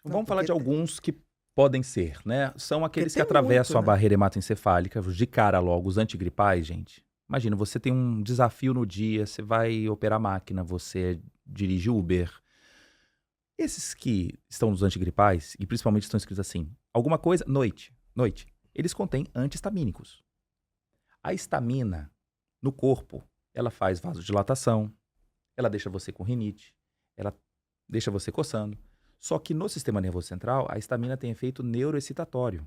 Não, Vamos falar de porque alguns que podem ser, né? São aqueles que tem atravessam muito, a né? barreira hematoencefálica de cara logo, os antigripais, gente. Imagina, você tem um desafio no dia, você vai operar máquina, você dirige Uber. Esses que estão nos antigripais, e principalmente estão escritos assim, alguma coisa, noite, eles contêm antihistamínicos. A histamina, no corpo, ela faz vasodilatação, ela deixa você com rinite, ela deixa você coçando. Só que no sistema nervoso central, a histamina tem efeito neuroexcitatório.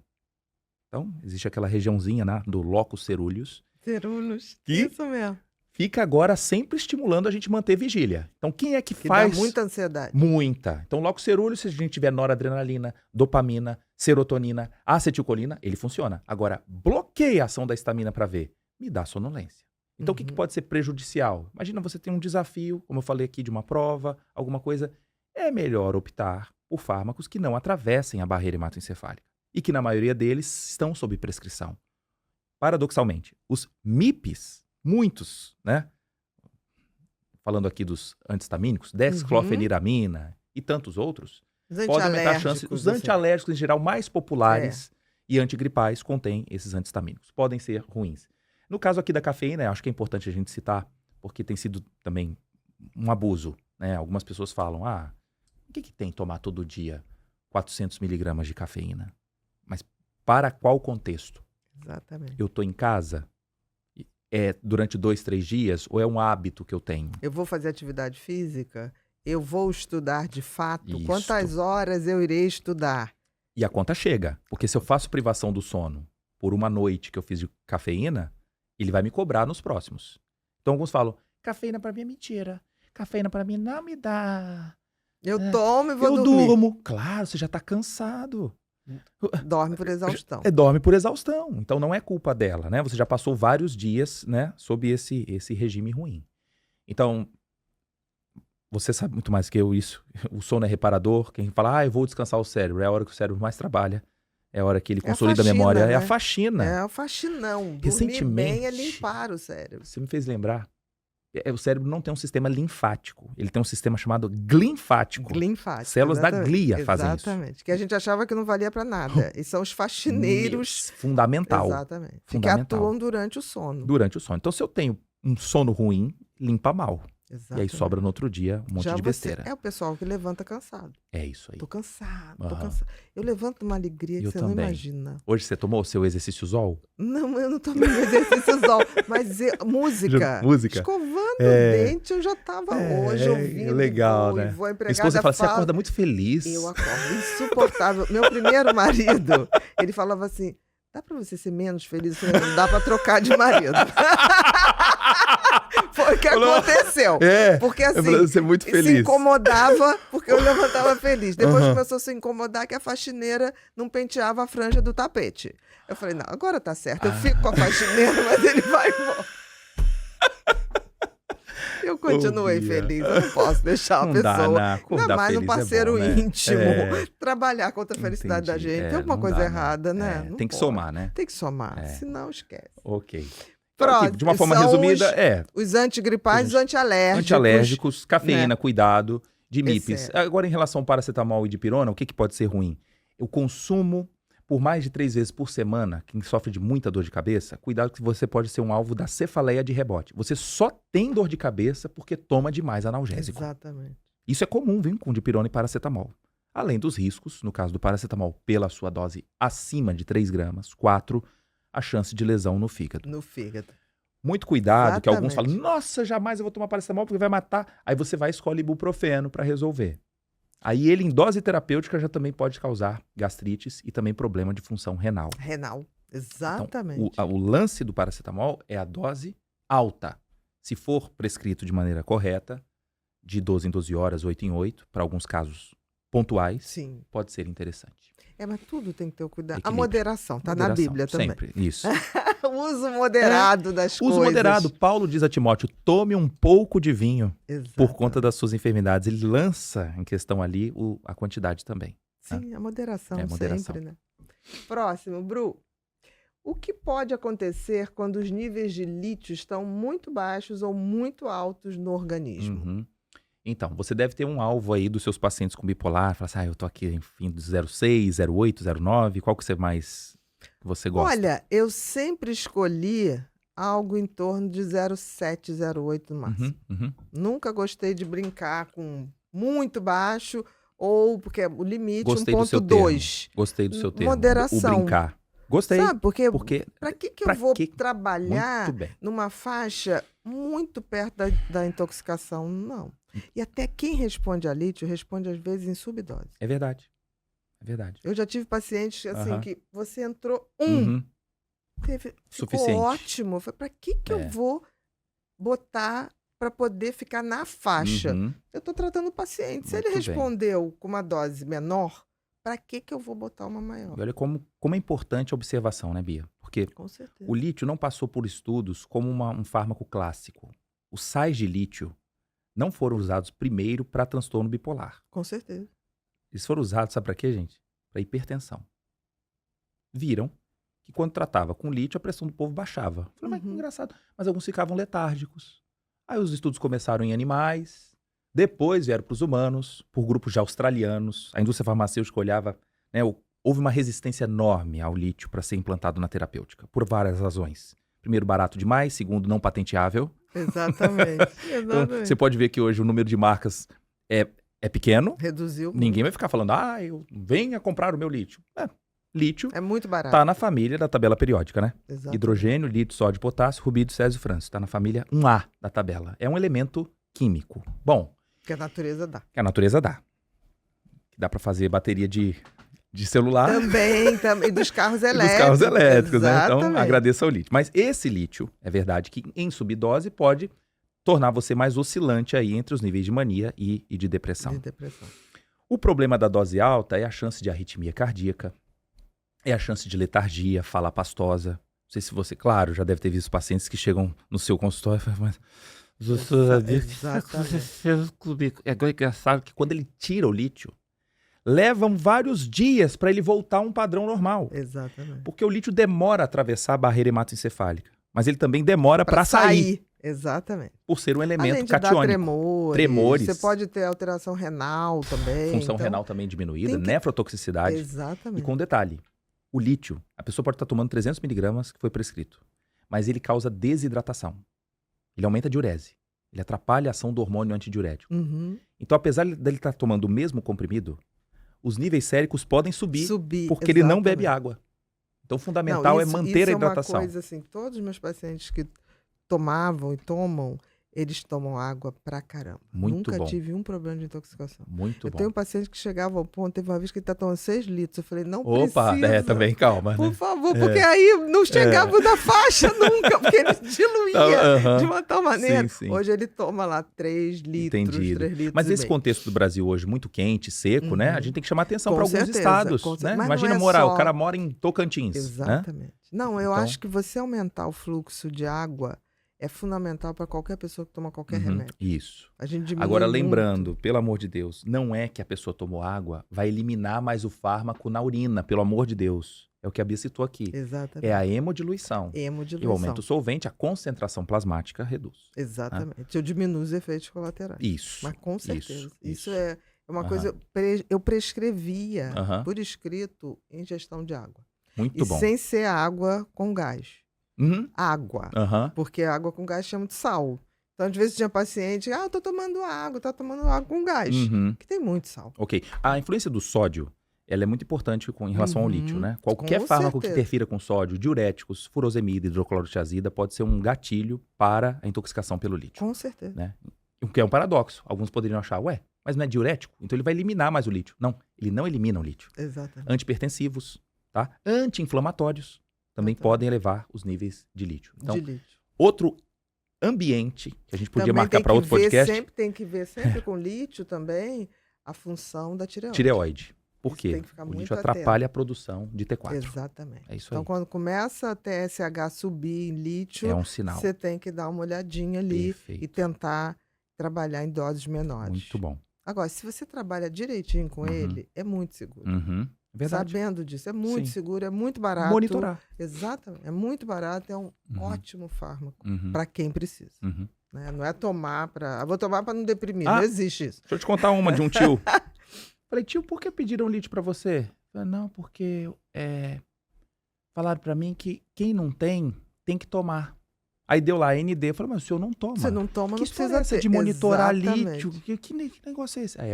Então, existe aquela regiãozinha, né, do locus ceruleus, Cerulhos. Que? Isso mesmo. fica agora sempre estimulando a gente manter vigília. Então, quem é que Que faz? dá muita ansiedade. Muita. Então, locus ceruleus, se a gente tiver noradrenalina, dopamina, serotonina, acetilcolina, ele funciona. Agora, bloqueia a ação da histamina para ver. Me dá sonolência. Então, o que Uhum. pode ser prejudicial? Imagina você tem um desafio, como eu falei aqui, de uma prova, alguma coisa. É melhor optar por fármacos que não atravessem a barreira hematoencefálica e que, na maioria deles, estão sob prescrição. Paradoxalmente, os MIPs, muitos, né? Falando aqui dos antihistamínicos, dexclofeniramina e tantos outros, Os podem aumentar a chance. antialérgicos, Os assim. antialérgicos, em geral, mais populares E antigripais contêm esses anti-histamínicos. Podem ser ruins. No caso aqui da cafeína, acho que é importante a gente citar, porque tem sido também um abuso, né? Algumas pessoas falam, o que tem tomar todo dia 400 miligramas de cafeína? Mas para qual contexto? Exatamente. Eu estou em casa, durante 2, 3 dias, ou é um hábito que eu tenho? Eu vou fazer atividade física, eu vou estudar de fato, Isto. quantas horas eu irei estudar? E a conta chega, porque se eu faço privação do sono por uma noite que eu fiz de cafeína, ele vai me cobrar nos próximos. Então alguns falam, cafeína para mim é mentira, cafeína para mim não me dá. Eu tomo e vou Eu dormir. durmo. Claro, você já está cansado. Dorme por exaustão. Dorme por exaustão. Então não é culpa dela, né? Você já passou vários dias, né, sob esse regime ruim. Então, você sabe muito mais que eu isso. O sono é reparador. Quem fala, eu vou descansar o cérebro. É a hora que o cérebro mais trabalha. É a hora que ele consolida a memória. Né? É a faxina. É o faxinão. Dormir Recentemente, bem é limpar o cérebro. Você me fez lembrar. O cérebro não tem um sistema linfático. Ele tem um sistema chamado glinfático. Glinfático. Células da glia fazem isso. Exatamente. Que a gente achava que não valia para nada. E são os faxineiros. Fundamental. Exatamente. Fundamental. Que atuam durante o sono. Durante o sono. Então, se eu tenho um sono ruim, limpa mal. Exatamente. E aí sobra no outro dia um monte de besteira. É o pessoal que levanta cansado. É isso aí. Tô cansado. Eu levanto uma alegria que você também. não imagina. Hoje você tomou o seu exercício ZOL? Não, eu não tomei exercício ZOL. Mas música. Música. Escovando o dente, eu já tava hoje ouvindo. Legal, né? Vou Minha esposa fala, você acorda muito feliz. Eu acordo insuportável. Meu primeiro marido, ele falava assim, dá pra você ser menos feliz? Eu falei, não dá pra trocar de marido. Foi o que aconteceu. Porque assim, você é muito feliz. Se incomodava porque eu levantava feliz. Depois começou a se incomodar que a faxineira não penteava a franja do tapete. Eu falei, não, agora tá certo. Eu fico com a faxineira, mas ele vai embora. Eu continuei feliz. Eu não posso deixar a pessoa, ainda mais um parceiro íntimo, trabalhar contra a felicidade da gente. Tem alguma coisa errada, né? Tem que somar, né? Tem que somar, senão esquece. Ok. Próximo, de uma forma resumida, os antigripais, os antialérgicos. Antialérgicos, cafeína, cuidado, DMIPs. Agora, em relação ao paracetamol e dipirona, o que pode ser ruim? O consumo por mais de 3 vezes por semana, quem sofre de muita dor de cabeça, cuidado que você pode ser um alvo da cefaleia de rebote. Você só tem dor de cabeça porque toma demais analgésico. Exatamente. Isso é comum, viu, com dipirona e paracetamol. Além dos riscos, no caso do paracetamol, pela sua dose acima de 3 gramas, 4, a chance de lesão no fígado. No fígado. Muito cuidado, que alguns falam, nossa, jamais eu vou tomar paracetamol porque vai matar. Aí você vai e escolhe ibuprofeno para resolver. Aí ele, em dose terapêutica, já também pode causar gastrites e também problema de função renal. Renal, exatamente. Então, o lance do paracetamol é a dose alta. Se for prescrito de maneira correta, de 12 em 12 horas, 8 em 8, para alguns casos pontuais, pode ser interessante. Mas tudo tem que ter o cuidado. Equilíbrio. A moderação, tá na Bíblia também. Sempre, isso. O uso moderado das coisas. Uso moderado. Paulo diz a Timóteo, tome um pouco de vinho. Exato. Por conta das suas enfermidades. Ele lança em questão ali a quantidade também. Sim, a moderação, moderação. sempre, né? Próximo, Bru. O que pode acontecer quando os níveis de lítio estão muito baixos ou muito altos no organismo? Então, você deve ter um alvo aí dos seus pacientes com bipolar. Fala assim, eu tô aqui, enfim, do 0,6, 0,8, 0,9. Qual que você gosta? Olha, eu sempre escolhi algo em torno de 0,7, 0,8 no máximo. Nunca gostei de brincar com muito baixo ou porque o limite, 1,2. Gostei do seu termo. Moderação. O brincar. Gostei. Sabe, porque para que eu vou trabalhar Muito bem. numa faixa muito perto da intoxicação? Não. E até quem responde a lítio responde às vezes em subdose. É verdade. É verdade. Eu já tive pacientes assim que você entrou ficou suficiente. ótimo. Para que eu vou botar para poder ficar na faixa? Eu estou tratando o paciente. Se ele respondeu com uma dose menor, para que eu vou botar uma maior? E olha como é importante a observação, né, Bia? Porque Com certeza. o lítio não passou por estudos como um fármaco clássico. Os sais de lítio não foram usados primeiro para transtorno bipolar. Com certeza. Eles foram usados, sabe para quê, gente? Para hipertensão. Viram que quando tratava com lítio, a pressão do povo baixava. Falei, mas que engraçado. Mas alguns ficavam letárgicos. Aí os estudos começaram em animais, depois vieram para os humanos, por grupos de australianos. A indústria farmacêutica olhava, né, houve uma resistência enorme ao lítio para ser implantado na terapêutica, por várias razões. Primeiro, barato demais. Segundo, não patenteável. Exatamente. Então, você pode ver que hoje o número de marcas é pequeno. Reduziu muito. Ninguém vai ficar falando, venha comprar o meu lítio. Lítio É muito barato. está na família da tabela periódica, né? Exatamente. Hidrogênio, lítio, sódio, potássio, rubídio, césio, frâncio. Está na família 1A da tabela. É um elemento químico. Bom. Que a natureza dá. Que a natureza dá. Que dá para fazer bateria de celular. Também. E dos carros elétricos. Dos carros elétricos, né? Exatamente. Então, agradeça ao lítio. Mas esse lítio, é verdade que em subdose pode tornar você mais oscilante aí entre os níveis de mania e de depressão. De depressão. O problema da dose alta é a chance de arritmia cardíaca, é a chance de letargia, fala pastosa. Não sei se você, claro, já deve ter visto pacientes que chegam no seu consultório e falam, mas... Exatamente. É engraçado que quando ele tira o lítio, levam vários dias para ele voltar a um padrão normal. Exatamente. Porque o lítio demora a atravessar a barreira hematoencefálica, mas ele também demora para sair. Exatamente. Por ser um elemento Além de catiônico. dar Tremores. Você pode ter alteração renal também. Função renal também diminuída, nefrotoxicidade. Exatamente. E com detalhe, o lítio, a pessoa pode estar tomando 300 miligramas, que foi prescrito, mas ele causa desidratação. Ele aumenta a diurese. Ele atrapalha a ação do hormônio antidiurético. Uhum. Então, apesar dele estar tomando o mesmo comprimido, os níveis séricos podem subir porque exatamente. ele não bebe água. Então, o fundamental é manter a hidratação. É uma coisa assim, todos os meus pacientes que tomavam e tomam, eles tomam água pra caramba. Muito Nunca bom. tive um problema de intoxicação. Muito Eu bom. tenho um paciente que chegava ao ponto, teve uma vez que ele tá tomando 6 litros. Eu falei, não Opa, precisa. também, calma. Por né? favor, porque aí não chegava na faixa nunca, porque ele diluía de uma tal maneira. Sim. Hoje ele toma lá 3 litros, Entendido. 3 litros. Mas e nesse meio. contexto do Brasil hoje, muito quente, seco, né? A gente tem que chamar atenção Com para alguns certeza, estados. com Né? certeza. Mas Imagina não é morar, só- o cara mora em Tocantins. Né? Exatamente. Não, eu Então- acho que você aumentar o fluxo de água é fundamental para qualquer pessoa que toma qualquer Uhum, remédio. Isso. A gente diminui Agora, muito. lembrando, pelo amor de Deus, não é que a pessoa tomou água, vai eliminar mais o fármaco na urina, pelo amor de Deus. É o que a Bia citou aqui. Exatamente. É a hemodiluição. Hemodiluição. Eu aumento o solvente, a concentração plasmática reduz. Exatamente. Eu diminuo os efeitos colaterais. Isso. Mas com certeza. Isso. Isso é uma Aham. coisa... Eu prescrevia Aham. por escrito ingestão de água. Muito E bom. sem ser água com gás. Uhum. Água. Aham. Porque a água com gás chama de sal. Então, às vezes, tinha paciente, eu tô tomando água com gás. Uhum. Que tem muito sal. Ok. A influência do sódio, ela é muito importante em relação ao Uhum. lítio, né? Qualquer Com fármaco que certeza. interfira com sódio, diuréticos, furosemida, hidroclorotiazida, pode ser um gatilho para a intoxicação pelo lítio. Com certeza. Né? O que é um paradoxo. Alguns poderiam achar, mas não é diurético? Então ele vai eliminar mais o lítio. Não, ele não elimina o lítio. Exatamente. Antipertensivos, tá? Anti-inflamatórios também Exatamente. podem elevar os níveis de lítio. Então, De lítio. outro ambiente que a gente podia Também marcar tem para que outro ver podcast, tem que ver sempre com lítio também a função da tireoide. tireoide. Por Isso quê? tem que ficar O muito lítio atento. atrapalha a produção de T4. Exatamente. É isso Então, aí. quando começa a TSH subir em lítio, É um sinal. você tem que dar uma olhadinha ali Perfeito. e tentar trabalhar em doses menores. Muito bom. Agora, se você trabalha direitinho com Uhum. ele, é muito seguro. Uhum. Verdade. Sabendo disso, é muito Sim. seguro, é muito barato. Monitorar. Exatamente. É muito barato, é um Uhum. ótimo fármaco Uhum. para quem precisa. Uhum. Né? Não é tomar para. Vou tomar para não deprimir. Ah. Não existe isso. Deixa eu te contar uma de um tio. Falei, tio, por que pediram lítio pra você? Falei, não, porque falaram pra mim que quem não tem que tomar. Aí deu lá ND. Eu falei, mas o senhor não toma. Você não toma, Que não história precisa é essa ter. de monitorar Exatamente. lítio? Que negócio é esse? É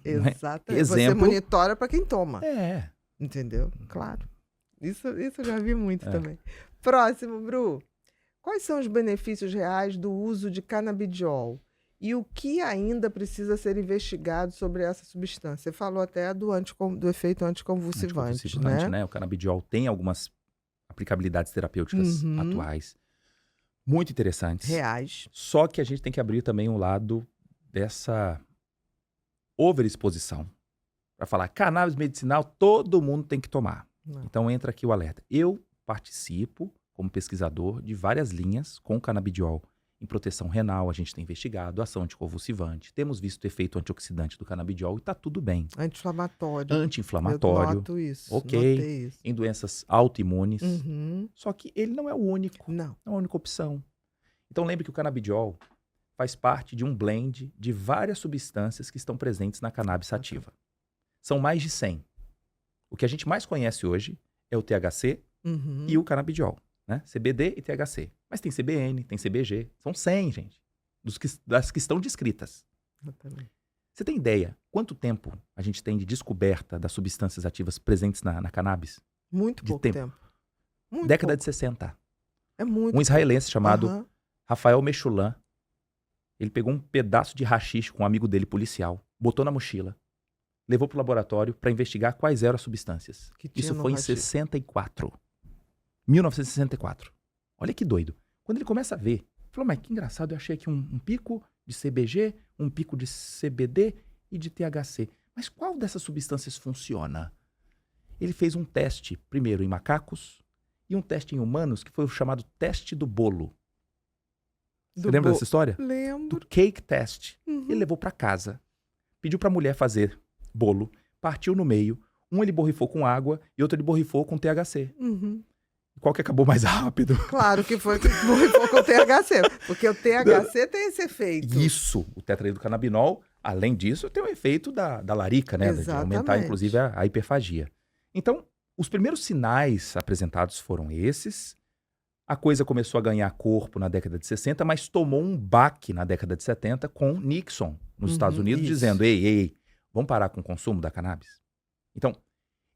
Exatamente. exemplo. Você monitora para quem toma. É. Entendeu? Claro. Isso eu já vi muito É. também. Próximo, Bru. Quais são os benefícios reais do uso de canabidiol? E o que ainda precisa ser investigado sobre essa substância? Você falou até do efeito anticonvulsivante, né? O canabidiol tem algumas aplicabilidades terapêuticas Uhum. atuais muito interessantes. Reais. Só que a gente tem que abrir também um lado dessa overexposição. Para falar, cannabis medicinal, todo mundo tem que tomar. Não. Então entra aqui o alerta. Eu participo, como pesquisador, de várias linhas com canabidiol. Em proteção renal, a gente tem investigado, ação anticonvulsivante, temos visto o efeito antioxidante do canabidiol e está tudo bem. Anti-inflamatório. Anti-inflamatório, Eu noto isso. ok. Notei isso. em doenças autoimunes. Uhum. Só que ele não é o único, Não. não é a única opção. Então lembre que o canabidiol faz parte de um blend de várias substâncias que estão presentes na cannabis sativa. São mais de 100. O que a gente mais conhece hoje é o THC Uhum. e o canabidiol, né? CBD e THC. Mas tem CBN, tem CBG. São 100, gente, das que estão descritas. Exatamente. Você tem ideia quanto tempo a gente tem de descoberta das substâncias ativas presentes na cannabis? Muito De pouco tempo. tempo. Muito Década pouco. de 60. É muito Um israelense chamado Aham. Rafael Mechulam, ele pegou um pedaço de haxixe com um amigo dele policial, botou na mochila, levou para o laboratório para investigar quais eram as substâncias. Que tinha Isso no foi em haxixe. 64. 1964. Olha que doido. Quando ele começa a ver, ele falou, mas que engraçado, eu achei aqui um pico de CBG, um pico de CBD e de THC. Mas qual dessas substâncias funciona? Ele fez um teste, primeiro em macacos, e um teste em humanos, que foi o chamado teste do bolo. Você lembra dessa história? Do Lembro. cake test. Uhum. Ele levou para casa, pediu para a mulher fazer bolo, partiu no meio, um ele borrifou com água e outro ele borrifou com THC. Uhum. Qual que acabou mais rápido? Claro que foi que borrifou com o THC, porque o THC tem esse efeito. Isso, o tetraidrocannabinol, além disso, tem o efeito da larica, né? De aumentar, Exatamente. inclusive, a hiperfagia. Então, os primeiros sinais apresentados foram esses. A coisa começou a ganhar corpo na década de 60, mas tomou um baque na década de 70 com Nixon, nos Estados Unidos, isso. dizendo, ei, vamos parar com o consumo da cannabis? Então,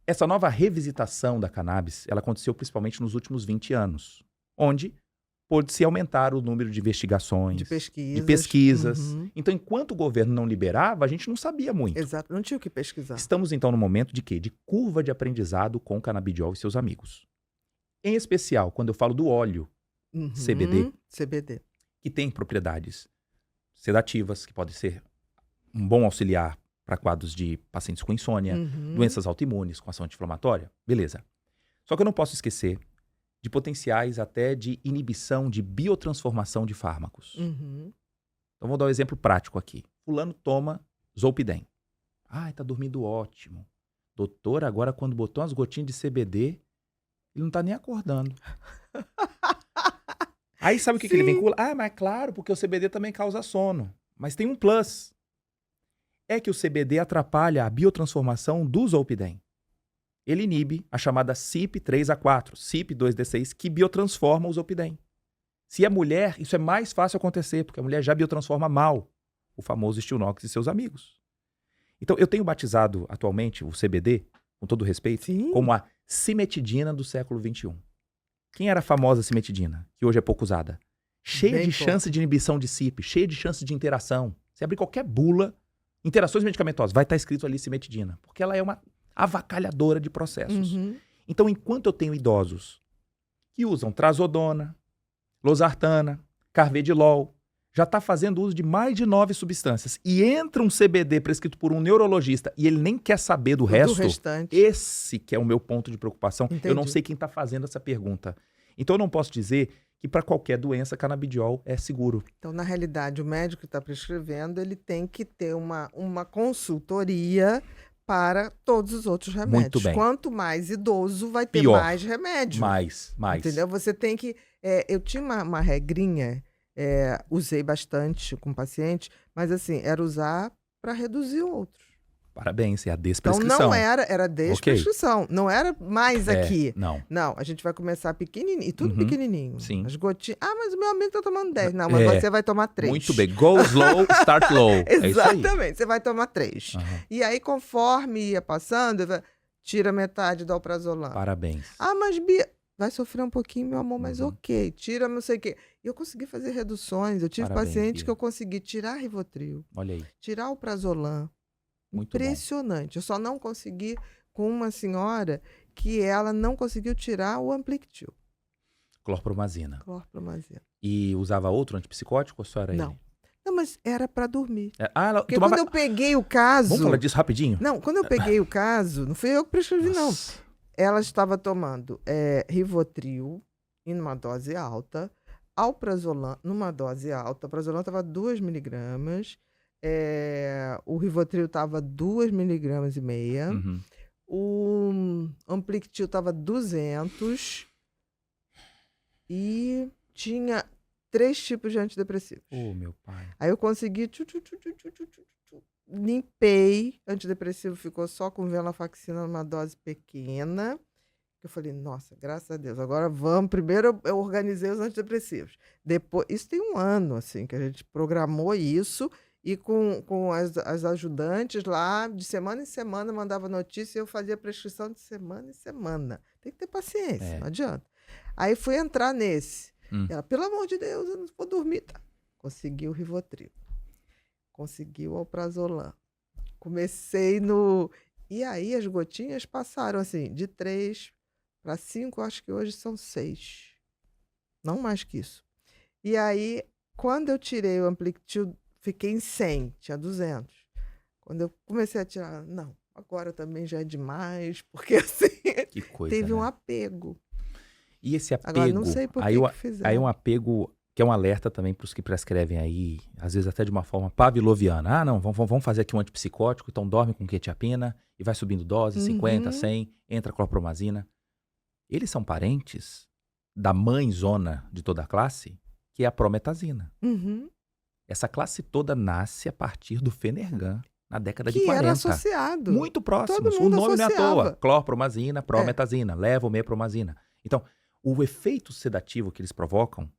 essa nova revisitação da cannabis, ela aconteceu principalmente nos últimos 20 anos, onde pôde-se aumentar o número de investigações, De de pesquisas. Uhum. Então, enquanto o governo não liberava, a gente não sabia muito. Exato, não tinha o que pesquisar. Estamos, então, no momento de quê? De curva de aprendizado com canabidiol e seus amigos. Em especial, quando eu falo do óleo, Uhum. CBD. que tem propriedades sedativas, que pode ser um bom auxiliar para quadros de pacientes com insônia, Uhum. doenças autoimunes com ação anti-inflamatória, beleza. Só que eu não posso esquecer de potenciais até de inibição de biotransformação de fármacos. Uhum. Então vou dar um exemplo prático aqui. Fulano toma Zolpidem. Ai, tá dormindo ótimo. Doutor, agora quando botou umas gotinhas de CBD, ele não tá nem acordando. Aí sabe o que ele Sim. vincula? Ah, mas claro, porque o CBD também causa sono. Mas tem um plus. É que o CBD atrapalha a biotransformação do Zolpidem. Ele inibe a chamada CYP3A4, CYP2D6, que biotransforma o Zolpidem. Se é mulher, isso é mais fácil acontecer, porque a mulher já biotransforma mal o famoso Stilnox e seus amigos. Então, eu tenho batizado atualmente o CBD, com todo respeito, Sim. como a cimetidina do século XXI. Quem era a famosa cimetidina, que hoje é pouco usada? Cheia Bem de chance de inibição de CYP, cheia de chance de interação. Você abrir qualquer bula, interações medicamentosas, vai estar escrito ali cimetidina, porque ela é uma avacalhadora de processos. Uhum. Então, enquanto eu tenho idosos que usam trazodona, losartana, carvedilol, já está fazendo uso de mais de 9 substâncias, e entra um CBD prescrito por um neurologista e ele nem quer saber do resto, restante. esse que é o meu ponto de preocupação. Entendi. Eu não sei quem está fazendo essa pergunta. Então, eu não posso dizer que para qualquer doença, canabidiol é seguro. Então, na realidade, o médico que está prescrevendo, ele tem que ter uma consultoria para todos os outros remédios. Muito bem. Quanto mais idoso, vai ter Pior. mais remédio. Mais. Entendeu? Você tem que... eu tinha uma regrinha, usei bastante com paciente, mas assim, era usar para reduzir outros. Parabéns, é a Então, desprescrição. não era desprescrição. Não era mais aqui. Não. Não, a gente vai começar pequenininho. E tudo Uhum, pequenininho. sim. As gotinhas. Ah, mas o meu amigo tá tomando 10. Não, mas você vai tomar 3. Muito bem. Go slow, start low. É isso aí. Exatamente. Você vai tomar 3. Aham. E aí, conforme ia passando, tira metade do alprazolam. Parabéns. Ah, mas Bia, vai sofrer um pouquinho, meu amor, mas Uhum. ok. Tira não sei o quê. E eu consegui fazer reduções. Eu tive Parabéns, pacientes Bia. que eu consegui tirar Rivotril, Olha aí. tirar o prazolam. Muito bom. Impressionante. Eu só não consegui com uma senhora que ela não conseguiu tirar o Amplictil, Clorpromazina. clorpromazina. E usava outro antipsicótico ou só era Não. ele? Não, mas era para dormir. Ela Porque tomava... quando eu peguei o caso... Vamos falar disso rapidinho? Não, quando eu peguei o caso, não fui eu que prescrevi, não. Nossa. Ela estava tomando Rivotril em uma dose alta, alprazolam numa dose alta. O prazolam estava 2 miligramas, o Rivotril estava 2,5 miligramas. Uhum. O Amplictil estava 200 e tinha 3 tipos de antidepressivos. Oh, meu pai. Aí eu consegui limpei, antidepressivo ficou só com venlafaxina numa dose pequena. Eu falei, nossa, graças a Deus, agora vamos. Primeiro eu organizei os antidepressivos. Depois, isso tem um ano, assim, que a gente programou isso e com as ajudantes lá, de semana em semana, mandava notícia e eu fazia prescrição de semana em semana. Tem que ter paciência, não adianta. Aí fui entrar nesse. Ela, pelo amor de Deus, eu não vou dormir. Tá. Consegui o Rivotril. Consegui o Alprazolam. Comecei no... E aí as gotinhas passaram, assim, de 3 para 5, acho que hoje são 6. Não mais que isso. E aí, quando eu tirei o Amplitude, fiquei em 100, tinha 200. Quando eu comecei a tirar, não, agora também já é demais, porque assim, Que coisa, teve um né? apego. E esse apego, Agora, não sei por que fizeram. aí um apego que é um alerta também para os que prescrevem aí, às vezes até de uma forma pavloviana. Ah, não, vamos fazer aqui um antipsicótico, então dorme com quetiapina e vai subindo dose, 50, 100, entra clorpromazina. Eles são parentes da mãezona de toda a classe, que é a prometazina. Essa classe toda nasce a partir do Fenergan, na década de 40. Que era associado. Muito próximos. Todo mundo O nome não é à associava. toa. Clorpromazina, prometazina, levomepromazina. Então, o efeito sedativo que eles provocam,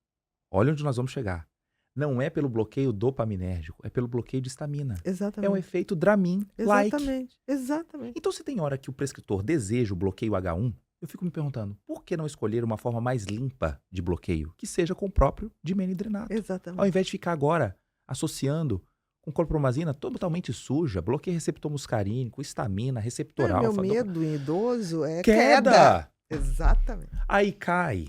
olha onde nós vamos chegar. Não é pelo bloqueio dopaminérgico, é pelo bloqueio de histamina. Exatamente. É um efeito Dramin-like. Exatamente. Então, se tem hora que o prescritor deseja o bloqueio H1, eu fico me perguntando, por que não escolher uma forma mais limpa de bloqueio, que seja com o próprio dimenhidrinato? Exatamente. Ao invés de ficar agora associando com clorpromazina totalmente suja, bloqueio receptor muscarínico, histamina, receptor Meu alfa. medo em idoso é Queda! Exatamente. Aí cai.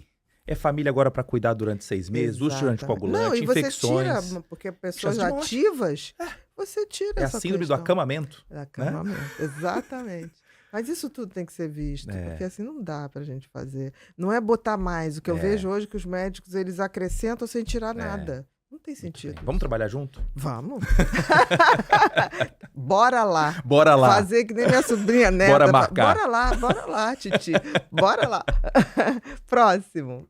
É família agora para cuidar durante 6 meses, uso de anticoagulante, não, e infecções. Você tira, porque pessoas chance de morte. ativas, você tira É a essa síndrome do questão. acamamento. Acamamento, exatamente. Mas isso tudo tem que ser visto, porque assim não dá pra gente fazer. Não é botar mais. O que eu vejo hoje é que os médicos, eles acrescentam sem tirar nada. Não tem sentido. Vamos trabalhar junto? Vamos. Bora lá. Bora lá. Fazer que nem minha sobrinha neta. Bora marcar. Bora lá, Titi. Bora lá. Próximo.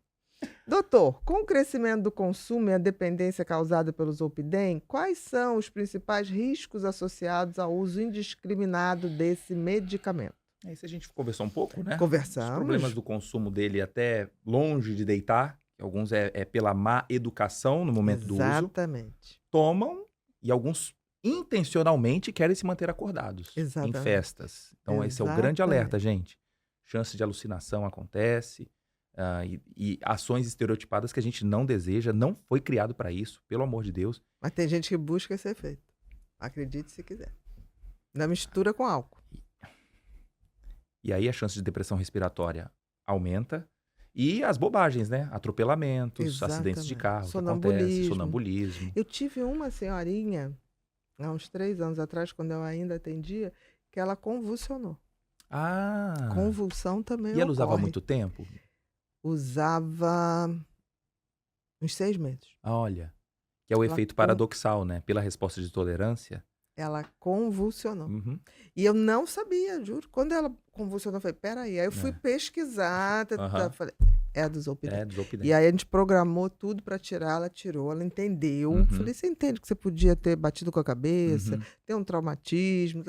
Doutor, com o crescimento do consumo e a dependência causada pelo Zolpidem, quais são os principais riscos associados ao uso indiscriminado desse medicamento? Isso a gente conversou um pouco, né? Conversamos. Os problemas do consumo dele até longe de deitar, alguns é pela má educação no momento do uso. Exatamente. Tomam e alguns intencionalmente querem se manter acordados em festas. Então esse é o grande alerta, gente. Chance de alucinação acontece. E ações estereotipadas que a gente não deseja, não foi criado para isso, pelo amor de Deus. Mas tem gente que busca esse efeito. Acredite se quiser. Ainda mistura com álcool. E aí a chance de depressão respiratória aumenta. E as bobagens, né? Atropelamentos, acidentes de carro, sonambulismo. Eu tive uma senhorinha, há uns 3 anos atrás, quando eu ainda atendia, que ela convulsionou. Convulsão também ocorre. E ela usava muito tempo? Usava uns 6 meses. Olha, que é o efeito paradoxal, né? Pela resposta de tolerância. Ela convulsionou. E eu não sabia, juro. Quando ela convulsionou, eu falei, peraí. Aí eu fui pesquisar, falei, é do Zolpidem. E aí a gente programou tudo para tirar, ela tirou, ela entendeu. Falei, você entende que você podia ter batido com a cabeça, ter um traumatismo,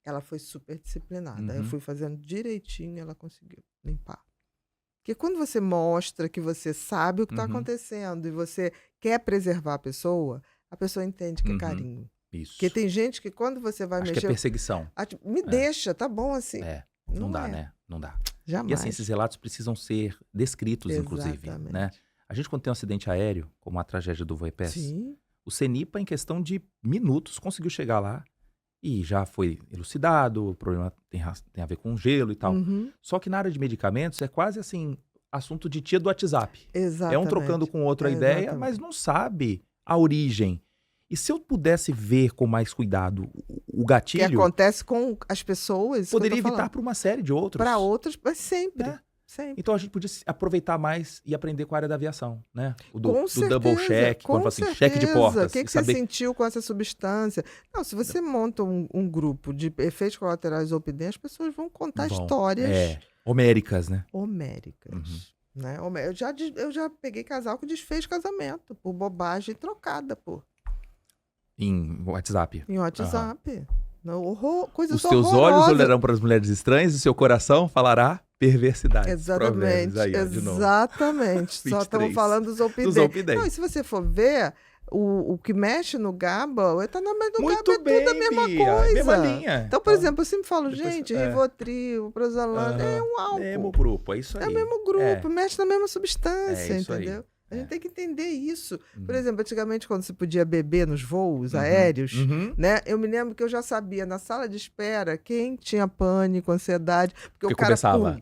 Ela foi super disciplinada. Aí eu fui fazendo direitinho e ela conseguiu limpar. Porque quando você mostra que você sabe o que está acontecendo e você quer preservar a pessoa entende que é carinho. Isso. Porque tem gente que quando você vai mexer... mexer... que é perseguição. Me deixa, tá bom assim. Não dá, né? Não dá. Jamais. E assim, esses relatos precisam ser descritos, inclusive. Né? A gente, quando tem um acidente aéreo, como a tragédia do Voipés, o CENIPA, em questão de minutos, conseguiu chegar lá e já foi elucidado, o problema tem a ver com gelo e tal. Só que na área de medicamentos é quase assim, assunto de tia do WhatsApp. Exatamente. É um trocando com o outro a ideia, mas não sabe a origem. E se eu pudesse ver com mais cuidado o gatilho... Que acontece com as pessoas... Poderia evitar para uma série de outros. Para outros, mas sempre. Sempre. Então a gente podia aproveitar mais e aprender com a área da aviação, né? Com do certeza, double check, quando fala assim, cheque de portas. O que você sentiu com essa substância? Não, se você monta um grupo de efeitos colaterais Zolpidem, as pessoas vão contar histórias... homéricas, né? Homéricas. Né? Eu já peguei casal que desfez casamento por bobagem trocada, pô. Em WhatsApp. Em WhatsApp. Não, coisas Os teus olhos horrorosas. olharão para as mulheres estranhas e o seu coração falará perversidade. Exatamente, Aí, ó, de novo. exatamente. Só 23. estamos falando dos Zolpidem. Do Zolpidem. Não, e se você for ver, o que mexe no GABA, o etanol do Muito GABA é tudo a mesma Bia, coisa. mesma linha. Então, por exemplo, eu sempre falo, depois- gente, é. Rivotril, Prozalan, é um álcool. Mesmo grupo, é isso aí. É o mesmo grupo, mexe na mesma substância, É isso aí. entendeu? A gente É. tem que entender isso. Por Uhum. exemplo, antigamente, quando se podia beber nos voos Uhum. aéreos, Uhum. né? Eu me lembro que eu já sabia na sala de espera quem tinha pânico, ansiedade, porque o Porque cara começava.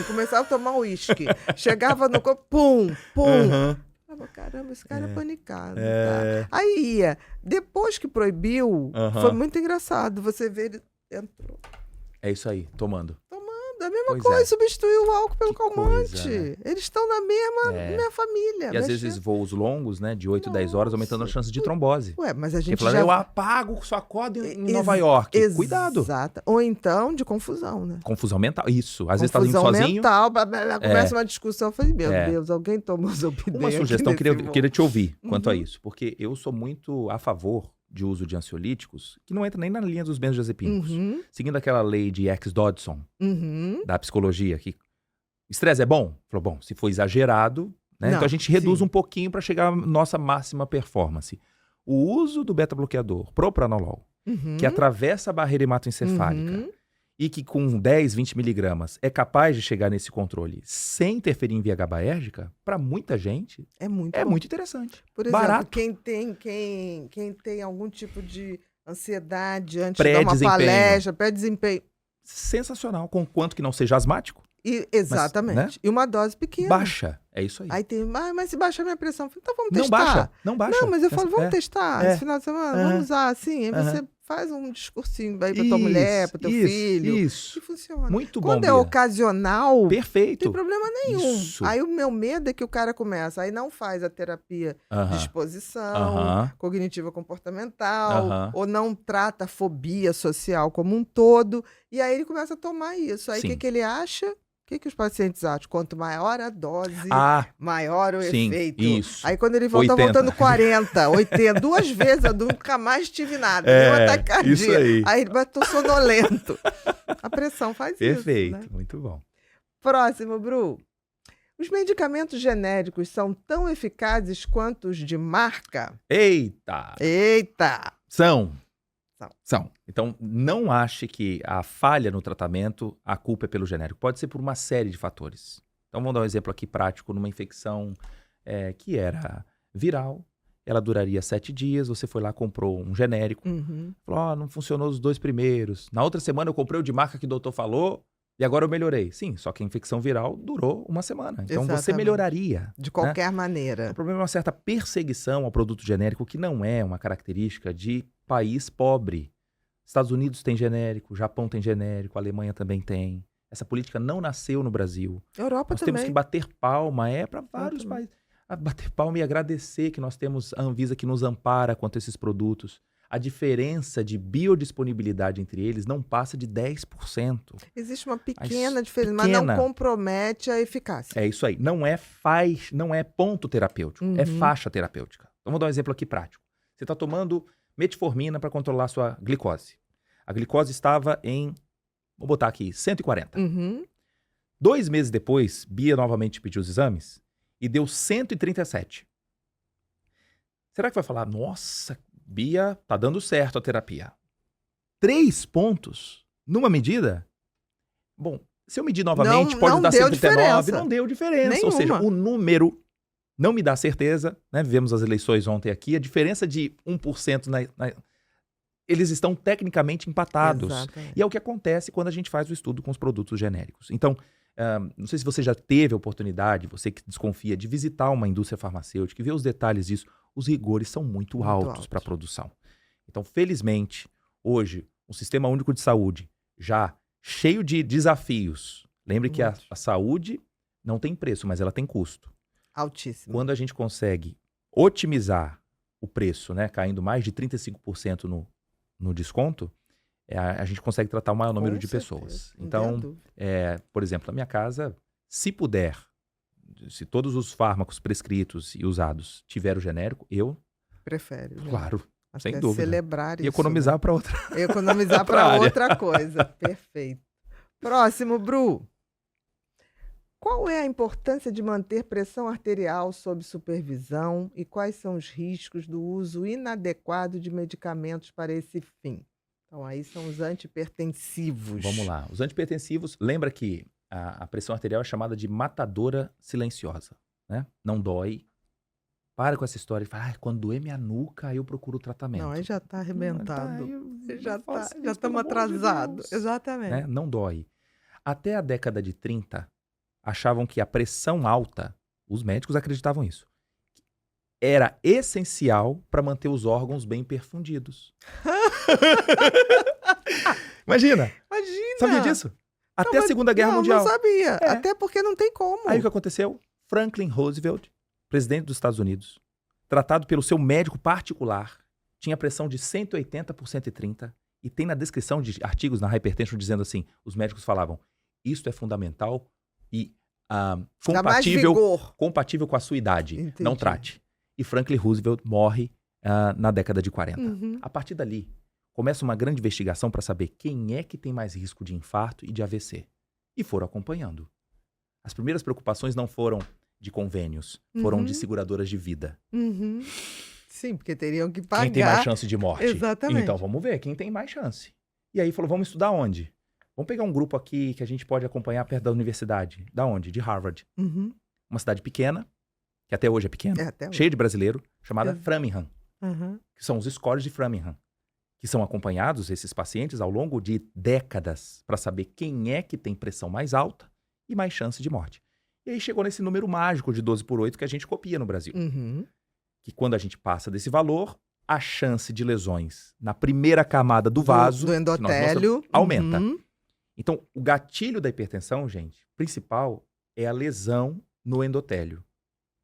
começava a tomar uísque, chegava no corpo, pum. Uhum. Falava, caramba, esse cara é panicado. É. Tá? Aí ia. Depois que proibiu, Aham. foi muito engraçado. Você vê ele entrou. É isso aí, tomando. Da mesma Pois coisa, é. substituiu o álcool pelo Que calmante. coisa, né? Eles estão na mesma É. família. E às mexendo. vezes voos longos, né, de 8, 10 horas, aumentando a Nossa. chance de trombose. Ué, mas a Ele gente falando, já... eu apago, só acordo em Ex- Nova York. Cuidado. Exata. Ou então de confusão, né? Confusão mental. Isso. Às vezes tá indo Confusão sozinho. mental, blá, blá, blá, começa uma discussão. Eu falei, meu É. Deus, alguém tomou Zolpidem Uma aqui sugestão, nesse queria voo. te ouvir quanto a Uhum. isso. Porque eu sou muito a favor de uso de ansiolíticos, que não entra nem na linha dos benzodiazepínicos. Uhum, Seguindo aquela lei de X-Dodson, uhum. da psicologia, que estresse é bom? Falou, bom, se for exagerado, né? Não, Então a gente reduz sim. um pouquinho para chegar à nossa máxima performance. O uso do beta-bloqueador, propranolol, Uhum. que atravessa a barreira hematoencefálica Uhum. e que com 10, 20 miligramas é capaz de chegar nesse controle sem interferir em via GABAérgica, para muita gente, É muito é bom. muito interessante. Por exemplo, barato. quem tem algum tipo de ansiedade antes de dar uma Pré-desempenho. palestra, pré-desempenho. Sensacional, com quanto que não seja asmático, Exatamente. né? E uma dose pequena. baixa. É isso aí. Aí tem, mas se baixar minha pressão, eu falei, então vamos Não testar. baixa, não baixa. Não, mas eu falo, vamos É. testar É. esse final de semana, Aham. vamos usar assim. Aí Aham. você faz um discursinho aí pra tua mulher, pro teu filho. Isso. E funciona. Muito bom, Quando é Bia. ocasional, não tem Perfeito. problema nenhum. Isso. Aí o meu medo é que o cara começa, aí não faz a terapia de Aham. exposição, Aham. cognitiva comportamental, Aham. ou não trata a fobia social como um todo, e aí ele começa a tomar isso. Aí o Sim. que ele acha? O que os pacientes acham? Quanto maior a dose, Ah, maior o sim, efeito. isso. Aí quando ele volta, 80. voltando 40, 80, 2 vezes, eu nunca mais tive nada, nem um ataque cardíaco. isso aí. Aí ele tô sonolento. A pressão faz Perfeito. isso, né? Muito bom. Próximo, Bru. Os medicamentos genéricos são tão eficazes quanto os de marca? Eita! Eita! São. São. Então, não ache que a falha no tratamento, a culpa é pelo genérico. Pode ser por uma série de fatores. Então, vamos dar um exemplo aqui prático numa infecção que era viral. Ela duraria 7 dias, você foi lá, comprou um genérico. Uhum. Falou, não funcionou os 2 primeiros. Na outra semana eu comprei o de marca que o doutor falou e agora eu melhorei. Sim, só que a infecção viral durou 1 semana. Então, você Exatamente. melhoraria. De qualquer maneira. O problema é uma certa perseguição ao produto genérico, que não é uma característica de país pobre. Estados Unidos tem genérico, Japão tem genérico, a Alemanha também tem. Essa política não nasceu no Brasil. Europa Nós também. temos que bater palma, para vários também. países. Bater palma e agradecer que nós temos a Anvisa que nos ampara quanto a esses produtos. A diferença de biodisponibilidade entre eles não passa de 10%. Existe uma pequena diferença, mas pequena. não compromete a eficácia. É isso aí. Não é ponto terapêutico, é Uhum. faixa terapêutica. Então, vou dar um exemplo aqui prático. Você está tomando metformina para controlar a sua glicose. A glicose estava em, vou botar aqui, 140. Uhum. 2 meses depois, Bia novamente pediu os exames e deu 137. Será que vai falar, nossa, Bia, tá dando certo a terapia? 3 pontos numa medida? Bom, se eu medir novamente, pode não dar deu 139, diferença. não deu diferença. Ou seja, Nenhuma. o número não me dá certeza, né? Vivemos as eleições ontem aqui, a diferença de 1% eles estão tecnicamente empatados. Exatamente. E é o que acontece quando a gente faz o estudo com os produtos genéricos. Então, não sei se você já teve a oportunidade, você que desconfia, de visitar uma indústria farmacêutica e ver os detalhes disso. Os rigores são muito altos para a produção. Então, felizmente, hoje, o Sistema Único de Saúde, já cheio de desafios. Lembre que a saúde não tem preço, mas ela tem custo. Altíssimo. Quando a gente consegue otimizar o preço, né, caindo mais de 35% no desconto, a gente consegue tratar o maior número de pessoas. Então, por exemplo, na minha casa, se puder, se todos os fármacos prescritos e usados tiver o genérico, eu prefere. Né? Claro, Acho Sem que é dúvida. celebrar E isso, economizar para outra. né? Economizar outra para área. outra coisa. Perfeito. Próximo, Bru. Qual é a importância de manter pressão arterial sob supervisão e quais são os riscos do uso inadequado de medicamentos para esse fim? Então, aí são os antihipertensivos. Vamos lá. Os antihipertensivos, lembra que a pressão arterial é chamada de matadora silenciosa, né? Não dói. Para com essa história e fala, quando doer minha nuca, aí eu procuro o tratamento. Não, aí já está arrebentado. Já estamos pelo amor de atrasados. Deus. Exatamente. Né? Não dói. Até a década de 30, achavam que a pressão alta, os médicos acreditavam isso, era essencial para manter os órgãos bem perfundidos. Imagina! Sabia disso? Até a Segunda Guerra Mundial. Não sabia. Até porque não tem como. Aí o que aconteceu? Franklin Roosevelt, presidente dos Estados Unidos, tratado pelo seu médico particular, tinha pressão de 180 por 130 e tem na descrição de artigos na Hypertension dizendo assim, os médicos falavam, isso é fundamental e compatível com a sua idade. Entendi. Não trate. E Franklin Roosevelt morre na década de 40. Uhum. A partir dali, começa uma grande investigação para saber quem é que tem mais risco de infarto e de AVC. E foram acompanhando. As primeiras preocupações não foram de convênios, foram de seguradoras de vida. Uhum. Sim, porque teriam que pagar. Quem tem mais chance de morte. Exatamente. Então, vamos ver quem tem mais chance. E aí falou, vamos estudar onde? Vamos pegar um grupo aqui que a gente pode acompanhar perto da universidade. Da onde? De Harvard. Uhum. Uma cidade pequena, que até hoje é pequena, Até hoje. cheia de brasileiro, chamada Framingham, Uhum. que são os scores de Framingham, que são acompanhados, esses pacientes, ao longo de décadas, para saber quem é que tem pressão mais alta e mais chance de morte. E aí chegou nesse número mágico de 12/8 que a gente copia no Brasil. Uhum. Que quando a gente passa desse valor, a chance de lesões na primeira camada do vaso, do que nós endotélio, mostramos, aumenta. Uhum. Então, o gatilho da hipertensão, gente, principal é a lesão no endotélio.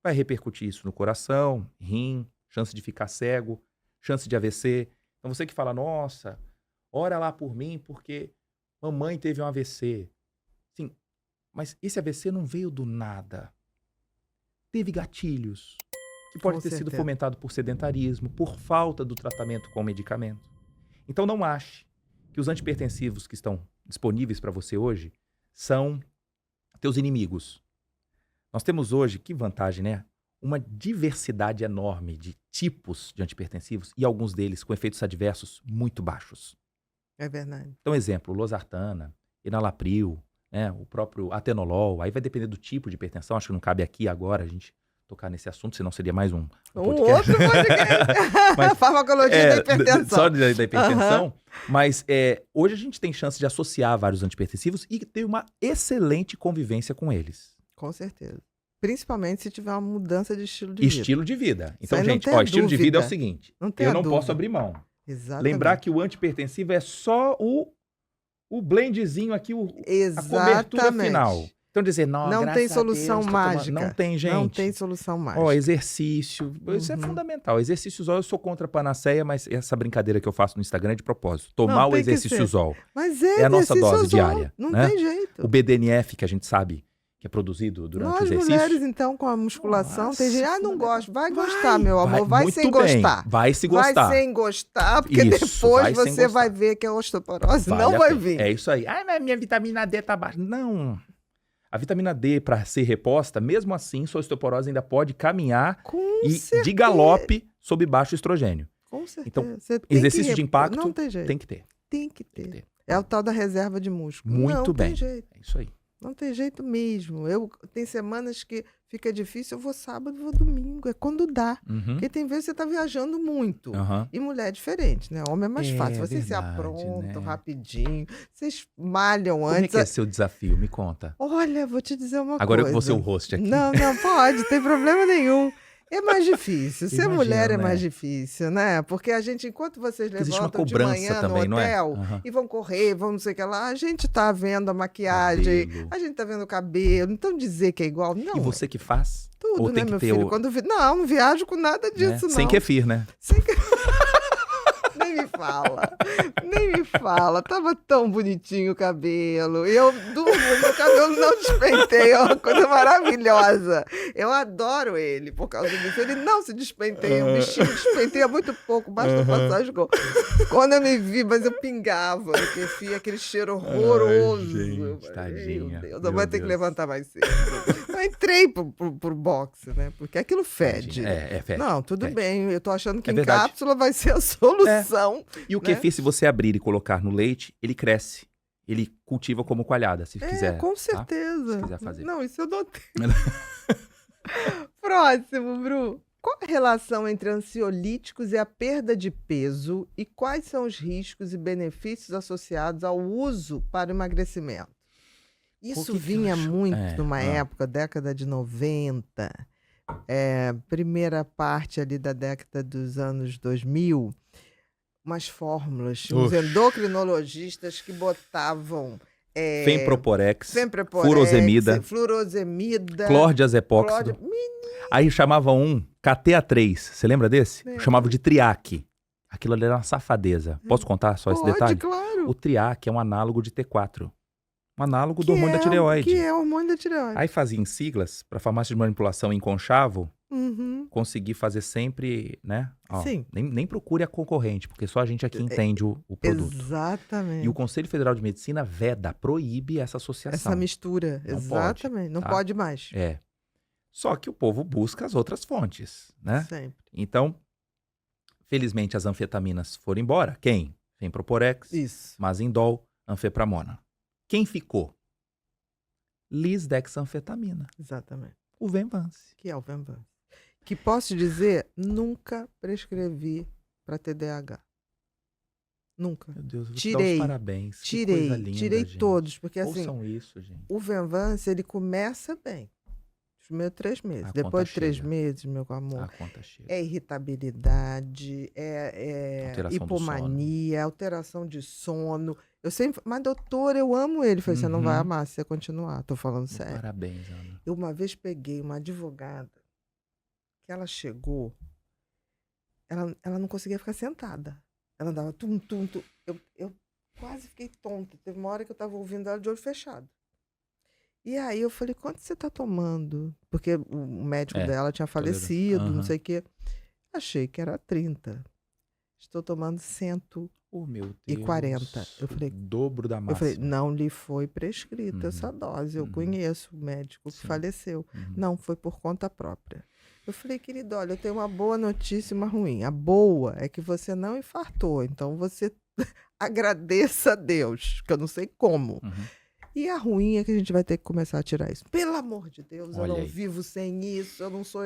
Vai repercutir isso no coração, rim, chance de ficar cego, chance de AVC. Então, você que fala, nossa, ora lá por mim porque mamãe teve um AVC. Sim, mas esse AVC não veio do nada. Teve gatilhos, que pode ter sido fomentado por sedentarismo, por falta do tratamento com medicamento. Então, não ache que os antihipertensivos que estão disponíveis para você hoje são teus inimigos. Nós temos hoje, que vantagem, né? Uma diversidade enorme de tipos de antihipertensivos e alguns deles com efeitos adversos muito baixos. É verdade. Então, exemplo, losartana, enalapril, né? O próprio atenolol. Aí vai depender do tipo de hipertensão. Acho que não cabe aqui agora a gente tocar nesse assunto, senão seria mais um podcast. Outro podcast. Farmacologia da hipertensão. Só da hipertensão. Mas hoje a gente tem chance de associar vários antihipertensivos e ter uma excelente convivência com eles. Com certeza. Principalmente se tiver uma mudança de estilo de vida. Estilo de vida. Então, aí não gente, tem a estilo de vida é o dúvida. seguinte. Não tem Eu a não dúvida. posso abrir mão. Exatamente. Lembrar que o antihipertensivo é só o blendzinho aqui, a cobertura final. Então dizer, não tem solução mágica. Não tem, gente. Não tem solução mágica. Ó, exercício. Isso é fundamental. Exercício eu sou contra a panaceia, mas essa brincadeira que eu faço no Instagram é de propósito. Tomar o exercício ZOL. Mas é a nossa dose ZOL. diária. Não né? tem jeito. O BDNF, que a gente sabe que é produzido durante o exercício. Nós mulheres, então, com a musculação, Nossa, tem gente, não gosto. Vai gostar, meu amor. Vai sem muito bem. gostar. Vai se gostar. Vai sem gostar, porque Isso, depois vai sem você vai ver que a osteoporose Vale não a vai pena. vir. É isso aí. Ah, mas minha vitamina D tá baixa. Não. A vitamina D, para ser reposta, mesmo assim, sua osteoporose ainda pode caminhar de galope sob baixo estrogênio. Com certeza. Então, você tem exercício de impacto não tem jeito. tem que ter. Tem que ter. É o tal da reserva de músculo. Muito não bem. Tem jeito. É isso aí. Não tem jeito mesmo. Tem semanas que fica difícil, eu vou sábado, vou domingo. É quando dá. Porque tem vezes que você está viajando muito. E mulher é diferente, né? Homem é mais fácil. Vocês se aprontam rapidinho. Vocês malham antes. Como é que é seu desafio? Me conta. Olha, vou te dizer uma Agora coisa. eu vou ser o host aqui. Não pode. Tem problema nenhum. É mais difícil. Ser Imagina, mulher é né? mais difícil, né? Porque a gente, enquanto vocês Existe uma levantam de cobrança manhã também, no não é? hotel e vão correr, vão não sei o que lá, a gente tá vendo a maquiagem, Cabelo. a gente tá vendo o cabelo. Então dizer que é igual, não. E você que faz? Tudo, Ou né, tem que meu ter filho? Não viajo com nada disso, não. Sem kefir, né? Sem que... Nem me fala. Nem me fala. Tava tão bonitinho o cabelo. Eu durmo, meu cabelo não despenteia. É uma coisa maravilhosa. Eu adoro ele por causa disso. Ele não se despenteia. O bichinho despenteia muito pouco. Basta passar as gomas. Quando eu me vi, mas eu pingava. Porque fia aquele cheiro horroroso. Gente, tadinha. Meu Deus, eu vou ter que levantar mais cedo. Eu entrei pro boxe, né? Porque aquilo fede. Fede. Não, tudo bem. Eu tô achando que É em verdade. cápsula vai ser a solução. E o né? kefir, se você abrir e colocar no leite, ele cresce. Ele cultiva como coalhada, se quiser. Com tá? certeza. Se quiser fazer. Não, isso eu notei. Próximo, Bru. Qual a relação entre ansiolíticos e a perda de peso e quais são os riscos e benefícios associados ao uso para o emagrecimento? Isso que eu vinha acho? muito É, numa ah. época, década de 90, primeira parte ali da década dos anos 2000, umas fórmulas, tinha uns Oxe. endocrinologistas que botavam Femproporex, Femproporex, furosemida, furosemida, clordiazepóxido. Aí chamava um KTA3, você lembra desse? Lembro. Chamava de Triac. Aquilo ali era uma safadeza. Posso contar só esse Pode, detalhe? claro. O Triac é um análogo de T4. Um análogo do Que hormônio da tireoide. Que é o hormônio da tireoide. Aí fazia em siglas, para farmácia de manipulação em conchavo, Uhum. conseguir fazer sempre, né? Ó, Sim. nem procure a concorrente, porque só a gente aqui entende o produto. Exatamente. E o Conselho Federal de Medicina veda, proíbe essa associação. Essa mistura, Não exatamente. pode, Não tá? pode mais. É. Só que o povo busca as outras fontes, né? Sempre. Então, felizmente as anfetaminas foram embora. Quem? Femproporex, Isso. Mazindol, anfepramona. Quem ficou? Lisdexanfetamina. Exatamente. O Venvance. Que é o Venvance. Que posso dizer, nunca prescrevi para TDAH. Nunca. Meu Deus, eu vou te Tirei. dar os parabéns. Que coisa linda, Tirei gente. todos, porque assim, Ouçam isso, gente. o Venvance, ele começa bem. Os primeiros 3 meses. A Depois conta de 3 chega. meses, meu amor, A conta chega. é irritabilidade, é Alteração do hipomania, alteração de sono. Eu sempre, mas doutor, eu amo ele. Falei, você não vai Uhum. amar se você continuar. Tô falando sério. Parabéns, Ana. Eu uma vez peguei uma advogada que ela chegou, ela não conseguia ficar sentada. Ela andava tum, tum, tum. Eu quase fiquei tonta. Teve uma hora que eu estava ouvindo ela de olho fechado. E aí eu falei, quanto você está tomando? Porque o médico dela tinha falecido, não sei o quê. Achei que era 30. Estou tomando 140. Oh, meu E Deus. 40. Eu falei, O dobro da Eu máxima. falei, não lhe foi prescrita essa dose. Eu Uhum. conheço o médico que Sim. faleceu. Uhum. Não, foi por conta própria. Eu falei, querido, olha, eu tenho uma boa notícia e uma ruim. A boa é que você não infartou, então você agradeça a Deus, que eu não sei como. Uhum. E a ruim é que a gente vai ter que começar a tirar isso. Pelo amor de Deus, Olha eu não aí. vivo sem isso, eu não sou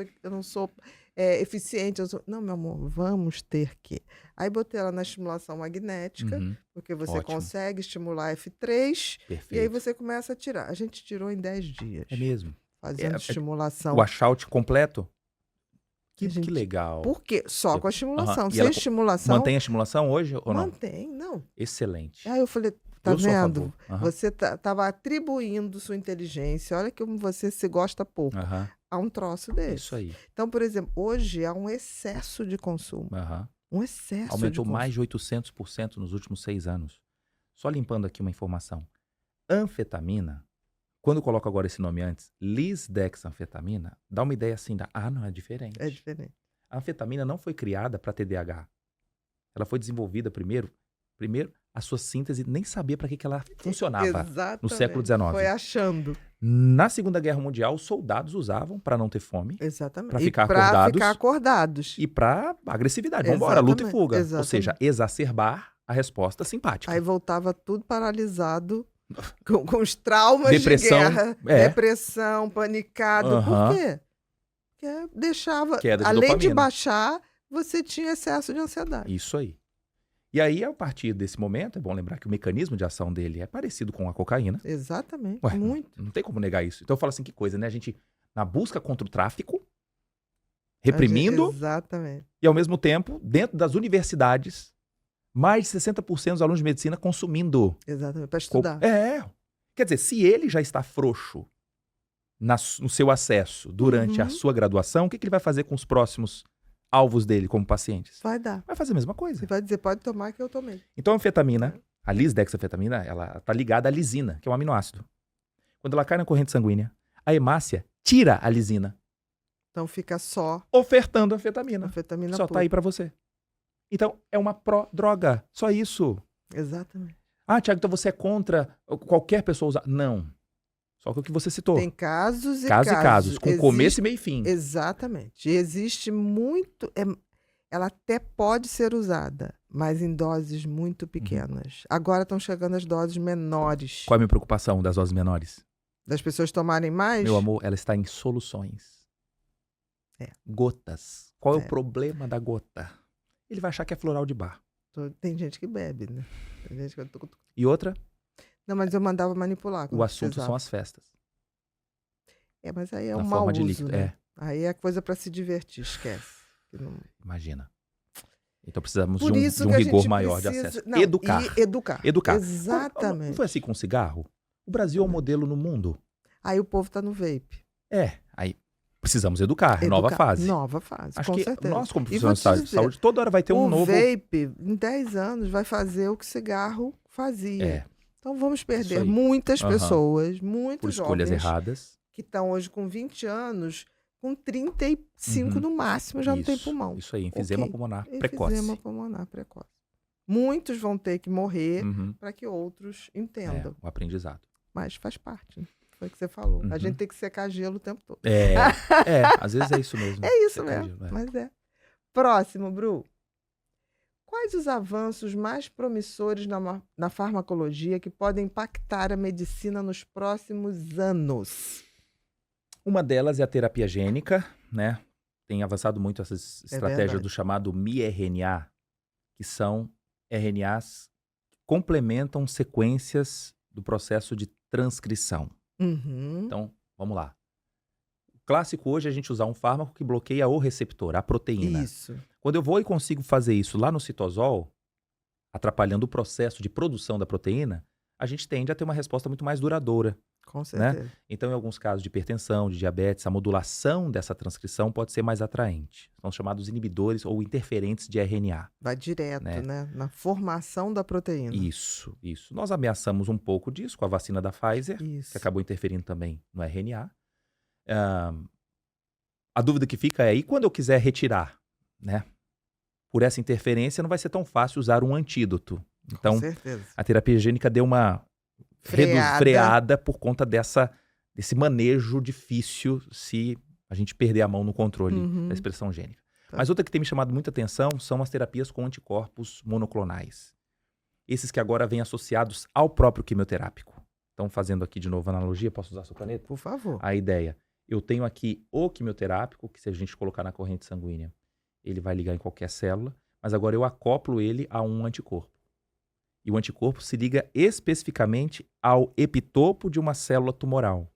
eficiente. Não, meu amor, vamos ter que. Aí botei ela na estimulação magnética, Uhum. porque você Ótimo. consegue estimular F3 Perfeito. e aí você começa a tirar. A gente tirou em 10 dias, É mesmo. fazendo estimulação. O washout completo? Que Gente, legal. Por quê? Só com a estimulação. Aham. E Sem ela estimulação, Mantém a estimulação hoje ou não? mantém, não. Excelente. Aí eu falei, tá Eu sou a vendo? favor. Aham. Você estava atribuindo sua inteligência, olha como você se gosta pouco, Aham. a um troço desse. Isso aí. Então, por exemplo, hoje há um excesso de consumo. Aham. Um excesso de Aumentou consumo. mais de 800% nos últimos 6 anos. Só limpando aqui uma informação. Anfetamina, quando eu coloco agora esse nome antes, lisdexanfetamina, dá uma ideia assim não, é diferente. É diferente. A anfetamina não foi criada para TDAH. Ela foi desenvolvida primeiro, a sua síntese nem sabia para que ela funcionava. Exatamente. no século XIX. Foi achando. Na Segunda Guerra Mundial, os soldados usavam para não ter fome Exatamente. Pra E ficar pra acordados. ficar acordados. e para agressividade. Vamos embora, luta e Exatamente, fuga. Ou exatamente. seja, exacerbar a resposta simpática. Aí voltava tudo paralisado, com os traumas Depressão, de guerra. Depressão, panicado. Aham. Por quê? Porque deixava, Queda de além de dopamina. baixar, você tinha excesso de ansiedade. Isso aí. E aí, a partir desse momento, é bom lembrar que o mecanismo de ação dele é parecido com a cocaína. Exatamente, Ué, muito. Não tem como negar isso. Então eu falo assim, que coisa, né? A gente, na busca contra o tráfico, reprimindo, Exatamente. e ao mesmo tempo, dentro das universidades, mais de 60% dos alunos de medicina consumindo. Exatamente, para estudar. Quer dizer, se ele já está frouxo no seu acesso durante a Uhum. sua graduação, o que ele vai fazer com os próximos alvos dele como pacientes? Vai dar. Vai fazer a mesma coisa. Você vai dizer, pode tomar que eu tomei. Então a anfetamina, a lisdexanfetamina, ela tá ligada à lisina, que é um aminoácido. Quando ela cai na corrente sanguínea, a hemácia tira a lisina, Então fica só ofertando a anfetamina. anfetamina Só pura. tá aí pra você. Então, é uma pró-droga. Só isso. Exatamente. Ah, Thiago, então você é contra qualquer pessoa usar. Não. Só que o que você citou. Tem casos e Casos e casos, com começo e meio e fim. Exatamente. E existe muito... Ela até pode ser usada, mas em doses muito pequenas. Agora estão chegando as doses menores. Qual é a minha preocupação das doses menores? Das pessoas tomarem mais? Meu amor, ela está em soluções. Gotas. Qual é o problema da gota? Ele vai achar que é floral de bar. Tem gente que bebe, né? Tem gente que... E outra, Não, mas eu mandava manipular. o quando assunto precisava. são as festas. Mas aí é na um mau forma de uso, líquido. né? Aí é coisa para se divertir, esquece. Que não- Imagina. Então precisamos Por de isso um que a rigor gente maior precisa... de acesso. Não, Educar. e educar. Educar. Exatamente. Não foi assim com o cigarro? O Brasil é um modelo no mundo. Aí o povo tá no vape. Aí precisamos educar. Nova fase. Nova fase, Acho com que certeza. nós, como E vou profissionais te de saúde, dizer, saúde, toda hora vai ter um o novo... vape, em 10 anos, vai fazer o que cigarro fazia. Então vamos perder aí. muitas Aham. pessoas, muitos Por escolhas jovens erradas. que estão hoje com 20 anos, com 35 no máximo, já não tem pulmão. Isso aí, enfisema Ok. pulmonar precoce. Enfisema pulmonar precoce. Muitos vão ter que morrer Uhum. para que outros entendam. O aprendizado. Mas faz parte, né? Foi o que você falou. Uhum. A gente tem que secar gelo o tempo todo. Às vezes é isso mesmo. É isso Secar mesmo, gelo, mas é. Próximo, Bru. Quais os avanços mais promissores na farmacologia que podem impactar a medicina nos próximos anos? Uma delas é a terapia gênica, né? Tem avançado muito essas estratégias verdade. do chamado miRNA, que são RNAs que complementam sequências do processo de transcrição. Uhum. Então, vamos lá. O clássico hoje é a gente usar um fármaco que bloqueia o receptor, a proteína. Isso. Quando eu vou e consigo fazer isso lá no citosol, atrapalhando o processo de produção da proteína, a gente tende a ter uma resposta muito mais duradoura. Com certeza. Então, em alguns casos de hipertensão, de diabetes, a modulação dessa transcrição pode ser mais atraente. São chamados inibidores ou interferentes de RNA. Vai direto, Né? né? Na formação da proteína. Isso. Nós ameaçamos um pouco disso com a vacina da Pfizer, Isso. que acabou interferindo também no RNA. A dúvida que fica é, e quando eu quiser retirar, né? Por essa interferência, não vai ser tão fácil usar um antídoto. Então, Com certeza. a terapia gênica deu uma freada por conta desse manejo difícil se a gente perder a mão no controle Uhum. da expressão gênica. Tá. Mas outra que tem me chamado muita atenção são as terapias com anticorpos monoclonais. Esses que agora vêm associados ao próprio quimioterápico. Então, fazendo aqui de novo a analogia, posso usar a sua caneta? Por favor. A ideia, eu tenho aqui o quimioterápico, que se a gente colocar na corrente sanguínea, ele vai ligar em qualquer célula, mas agora eu acoplo ele a um anticorpo. E o anticorpo se liga especificamente ao epitopo de uma célula tumoral.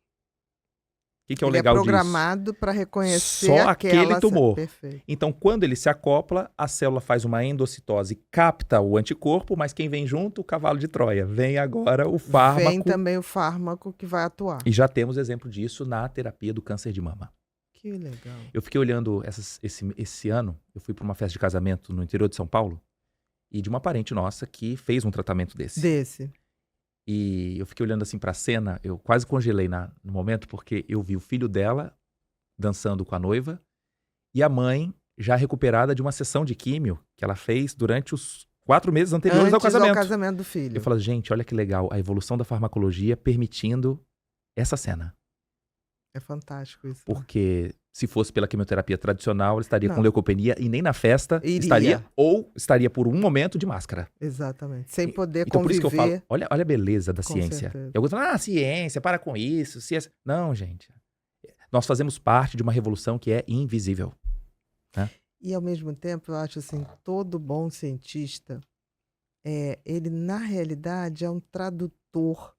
O que é o Ele legal é disso? programado para reconhecer Só aquela aquele tumor. Perfeito. Então, quando ele se acopla, a célula faz uma endocitose, capta o anticorpo, mas quem vem junto? O cavalo de Troia. Vem agora o fármaco. Vem também o fármaco que vai atuar. E já temos exemplo disso na terapia do câncer de mama. Que legal. Eu fiquei olhando esse ano, eu fui para uma festa de casamento no interior de São Paulo, e de uma parente nossa que fez um tratamento desse. E eu fiquei olhando assim para a cena, eu quase congelei no momento, porque eu vi o filho dela dançando com a noiva e a mãe já recuperada de uma sessão de químio que ela fez durante os 4 meses anteriores ao casamento. Antes ao casamento do filho. Eu falo, gente, olha que legal, a evolução da farmacologia permitindo essa cena. É fantástico isso. Porque se fosse pela quimioterapia tradicional, ela estaria Não. com leucopenia e nem na festa Iria. estaria por um momento de máscara. Exatamente. Sem poder Então, por isso conviver. que eu falo, olha a beleza da Com ciência. certeza. Eu gosto de falar, ciência, para com isso, ciência. Não, gente. Nós fazemos parte de uma revolução que é invisível. E, ao mesmo tempo, eu acho assim, todo bom cientista, ele, na realidade, é um tradutor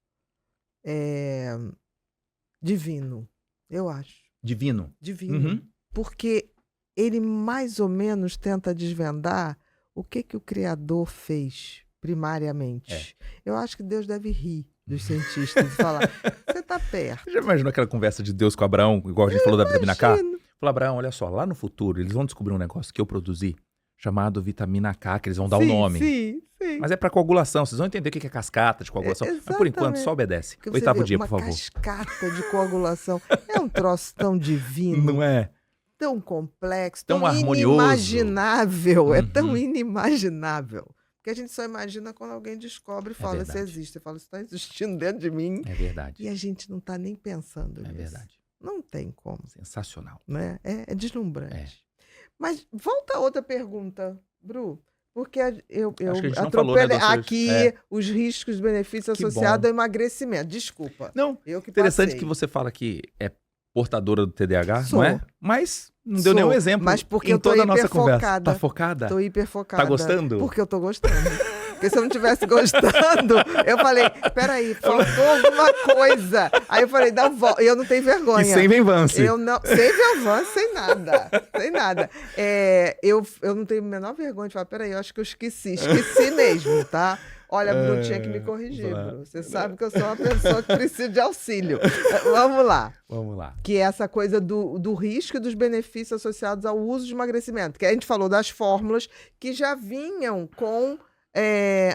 divino, eu acho. Divino. Divino. Uhum. Porque ele, mais ou menos, tenta desvendar o que o Criador fez, primariamente. Eu acho que Deus deve rir dos cientistas e falar, você está perto. Já imaginou aquela conversa de Deus com Abraão, igual a gente falou da vitamina K? Imagino. Falou, Abraão, olha só, lá no futuro eles vão descobrir um negócio que eu produzi chamado vitamina K, que eles vão dar o nome. Sim. Mas é pra coagulação, vocês vão entender o que é cascata de coagulação. Mas por enquanto, só obedece. Porque você 8º vê, dia, por favor. Uma cascata de coagulação é um troço tão divino. Não é? Tão complexo, Tão tão harmonioso. inimaginável. É tão inimaginável. Porque a gente só imagina quando alguém descobre e fala, isso verdade. existe. Você fala, isso está existindo dentro de mim. É verdade. E a gente não está nem pensando É nisso. verdade. Não tem como. Sensacional. Né? É deslumbrante. É. Mas volta a outra pergunta, Bru. Porque eu Acho que a gente não falou, né, atropelei doutor? aqui os riscos e benefícios Que associados bom. ao emagrecimento. Desculpa. Não, Eu que interessante passei. que você fala que é portadora do TDAH, Sou. não é? Mas não deu Sou, nenhum exemplo mas porque em eu tô toda a nossa conversa. hiperfocada. Tá focada? Tô hiperfocada. Tá gostando? Porque eu tô gostando. Porque se eu não estivesse gostando, eu falei, peraí, faltou alguma coisa. Aí eu falei, dá volta. Eu não tenho vergonha. E sem venvance. Eu não, sem vergonha, sem nada. Sem nada. Eu não tenho a menor vergonha de falar, peraí, eu acho que eu esqueci mesmo, tá? Olha, Bru, tinha que me corrigir, Bru. Você sabe que eu sou uma pessoa que precisa de auxílio. Vamos lá. Vamos lá. Que é essa coisa do risco e dos benefícios associados ao uso de emagrecimento. Que a gente falou das fórmulas que já vinham com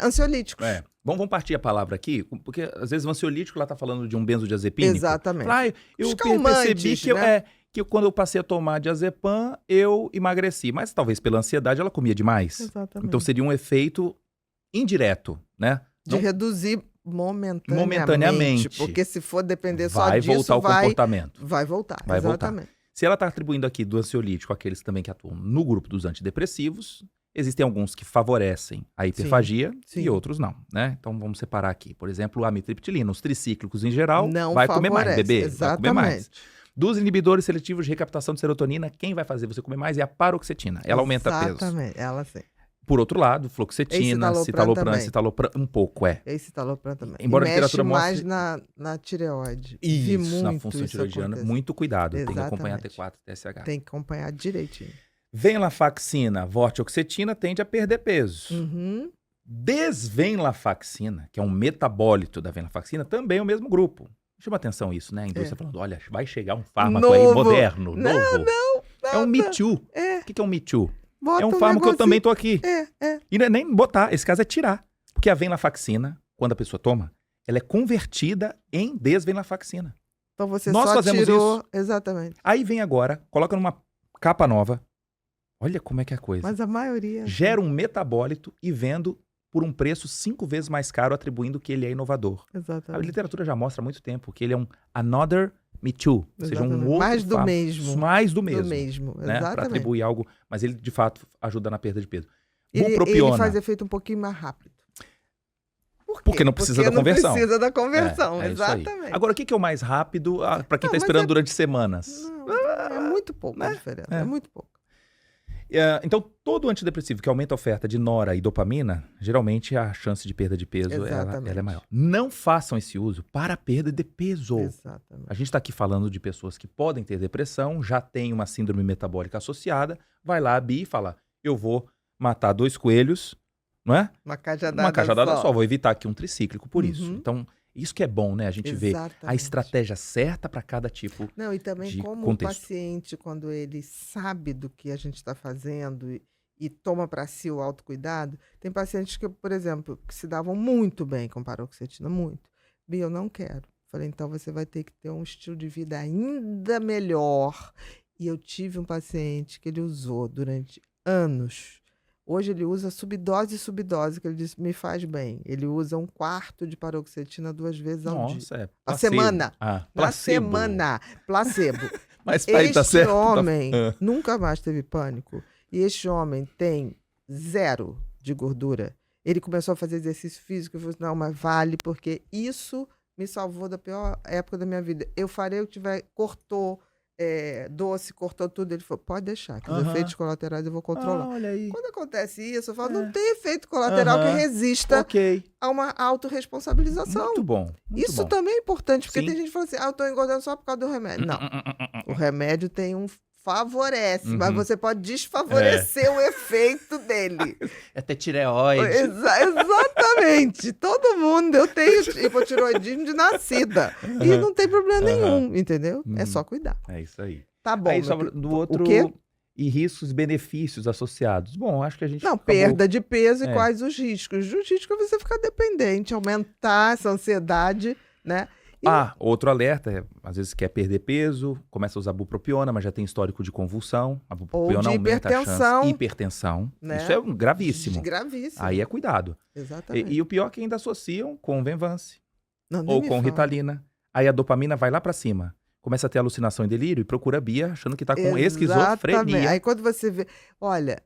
ansiolíticos. Vamos partir a palavra aqui, porque às vezes o ansiolítico lá tá falando de um benzodiazepínico. Exatamente. Fala, eu percebi que, né? que quando eu passei a tomar diazepam, eu emagreci. Mas talvez pela ansiedade ela comia demais. Exatamente. Então seria um efeito indireto, né? De reduzir momentaneamente. Porque se for depender só disso, vai voltar o comportamento. Vai voltar, Vai exatamente. voltar. Se ela está atribuindo aqui do ansiolítico aqueles também que atuam no grupo dos antidepressivos, existem alguns que favorecem a hiperfagia sim. e outros não, né? Então vamos separar aqui. Por exemplo, a amitriptilina, os tricíclicos em geral, não vai favorece, comer mais, bebê, exatamente. vai comer mais. Dos inibidores seletivos de recaptação de serotonina, quem vai fazer você comer mais é a paroxetina. Ela aumenta peso. Exatamente, ela sim. Por outro lado, fluoxetina, citalopram, um pouco, Citalopram também. Embora a mexe literatura mostre... mais na tireoide. Isso, na função tireoidiana. Muito cuidado, tem que acompanhar Exatamente. T4 e TSH. Tem que acompanhar direitinho. Venlafaxina, vortioxetina tende a perder peso. Uhum. Desvenlafaxina, que é um metabólito da venlafaxina, também é o mesmo grupo. Chama atenção isso, né? A indústria falando, olha, vai chegar um fármaco aí moderno, novo. Não, é um Me Too. O que é um Me Too? Bota é um fármaco que eu também tô aqui. E não é nem botar, esse caso é tirar. Porque a venlafaxina, quando a pessoa toma, ela é convertida em desvenlafaxina. Então você Nós só fazemos tirou... isso. Exatamente. Aí vem agora, coloca numa capa nova. Olha como é que é a coisa. Mas a maioria... Gera um metabólito e vendo por um preço 5 vezes mais caro, atribuindo que ele é inovador. Exatamente. A literatura já mostra há muito tempo que ele é um another Me Too. Ou seja, um outro mais do mesmo. Mais do mesmo. Do mesmo, né? exatamente. Para atribuir algo, mas ele de fato ajuda na perda de peso. Ele faz efeito um pouquinho mais rápido. Por porque não precisa da conversão. Não precisa da conversão, exatamente. Agora, o que é o mais rápido para quem está esperando durante semanas? Não, é muito pouco a diferença. É muito pouco. Então, todo antidepressivo que aumenta a oferta de nora e dopamina, geralmente a chance de perda de peso ela é maior. Não façam esse uso para perda de peso. Exatamente. A gente está aqui falando de pessoas que podem ter depressão, já tem uma síndrome metabólica associada, vai lá a Bi e fala, eu vou matar 2 coelhos, não é? Uma cajadada só. Vou evitar aqui um tricíclico por isso. Então, isso que é bom, né? A gente vê a estratégia certa para cada tipo de Não, e também como contexto. O paciente, quando ele sabe do que a gente está fazendo e toma para si o autocuidado, tem pacientes que, por exemplo, que se davam muito bem com paroxetina, muito. Bi, eu não quero. Falei, então você vai ter que ter um estilo de vida ainda melhor. E eu tive um paciente que ele usou durante anos. Hoje ele usa subdose, que ele disse, me faz bem. Ele usa 1/4 de paroxetina 2 vezes ao dia. Nossa, A semana. Placebo. Na semana. Placebo. Mas aí tá certo. Este homem nunca mais teve pânico. E este homem tem 0 de gordura. Ele começou a fazer exercício físico e falou assim, não, mas vale, porque isso me salvou da pior época da minha vida. Eu farei o que tiver, cortou doce, cortou tudo. Ele falou, pode deixar, que os efeitos colaterais eu vou controlar. Olha aí. Quando acontece isso, eu falo, não tem efeito colateral que resista a uma autorresponsabilização. Muito bom. Isso também é importante, porque Sim. tem gente que fala assim, eu tô engordando só por causa do remédio. Não. O remédio tem favorece, mas você pode desfavorecer o efeito dele. É até tireoide. Exatamente. Todo mundo. Eu tenho hipotireoidismo de nascida. E não tem problema nenhum, entendeu? É só cuidar. É isso aí. Tá bom, Aí meu sobra filho. do O outro, quê? e riscos e benefícios associados. Bom, acho que a gente Não, acabou. perda de peso e É. quais os riscos? Os riscos é você ficar dependente, aumentar essa ansiedade, né? E Outro alerta, às vezes quer perder peso, começa a usar bupropiona, mas já tem histórico de convulsão. A ou bupropiona de aumenta a chance. hipertensão, Hipertensão. né? Isso é um gravíssimo. Gravíssimo. Aí é cuidado. Exatamente. E o pior é que ainda associam com Venvance Não, nem ou me com fala. Ritalina. Aí a dopamina vai lá pra cima. Começa a ter alucinação e delírio e procura a Bia achando que tá com Exatamente. esquizofrenia. Aí quando você vê. Olha,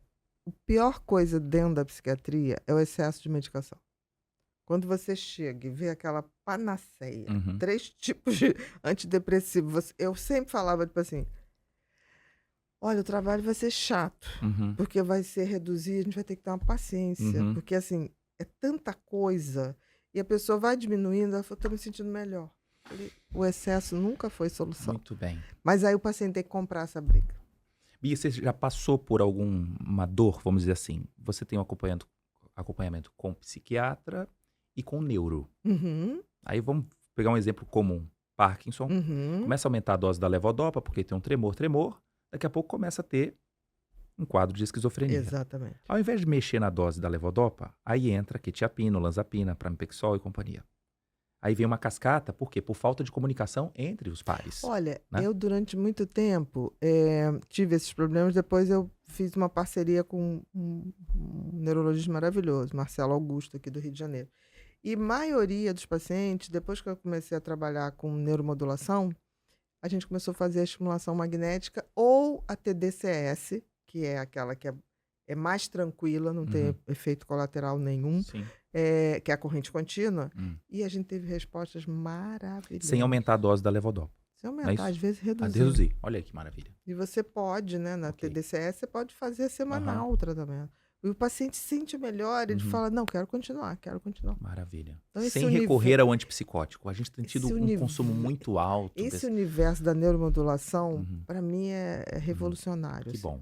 a pior coisa dentro da psiquiatria é o excesso de medicação. Quando você chega e vê aquela panaceia, Uhum. 3 tipos de antidepressivo, eu sempre falava, tipo assim, olha, o trabalho vai ser chato, Uhum. porque vai ser reduzir, a gente vai ter que ter uma paciência, Uhum. porque assim, é tanta coisa, e a pessoa vai diminuindo, ela fala, tô me sentindo melhor. Falei, o excesso nunca foi solução. Muito bem. Mas aí o paciente tem que comprar essa briga. Bia, você já passou por alguma dor, vamos dizer assim? Você tem um acompanhamento com psiquiatra e com neuro. Uhum, Aí vamos pegar um exemplo comum. Parkinson. uhum. Começa a aumentar a dose da levodopa, porque tem um tremor. Daqui a pouco começa a ter um quadro de esquizofrenia. Exatamente. Ao invés de mexer na dose da levodopa, aí entra quetiapina, olanzapina, pramipexol e companhia. Aí vem uma cascata, por quê? Por falta de comunicação entre os pares. Olha, né? eu durante muito tempo tive esses problemas, depois eu fiz uma parceria com um neurologista maravilhoso, Marcelo Augusto, aqui do Rio de Janeiro. E maioria dos pacientes, depois que eu comecei a trabalhar com neuromodulação, a gente começou a fazer a estimulação magnética ou a TDCS, que é aquela que é mais tranquila, não tem efeito colateral nenhum, Sim. que é a corrente contínua, Hum. e a gente teve respostas maravilhosas. Sem aumentar a dose da levodopa. Sem Não é aumentar, isso? às vezes A reduzir. reduzir. Olha aí que maravilha. E você pode, né, na Ok. TDCS, você pode fazer semanal o tratamento. E o paciente se sente melhor, ele fala, não, quero continuar. Maravilha. Então, esse Sem recorrer ao antipsicótico. A gente tem tido esse um consumo muito alto. Esse universo da neuromodulação, Uhum. para mim, é revolucionário. Que assim. bom,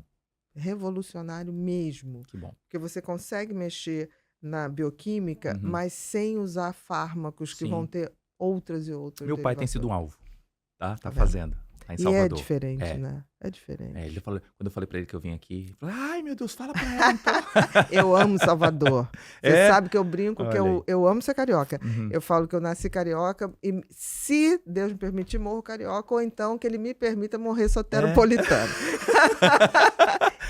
Revolucionário mesmo. que bom. Porque você consegue mexer na bioquímica, mas sem usar fármacos que Sim. vão ter outras e outras Meu pai tem sido um derivações. alvo. Tá vendo? fazendo. Tá em E é Salvador. diferente, É. né? É diferente. Ele falou, quando eu falei pra ele que eu vim aqui, ele falou, ai meu Deus, fala pra ela então. Eu amo Salvador. Você É? sabe que eu brinco que Olha aí. eu amo ser carioca. Uhum. Eu falo que eu nasci carioca e, se Deus me permitir, morro carioca, ou então que ele me permita morrer soteropolitano.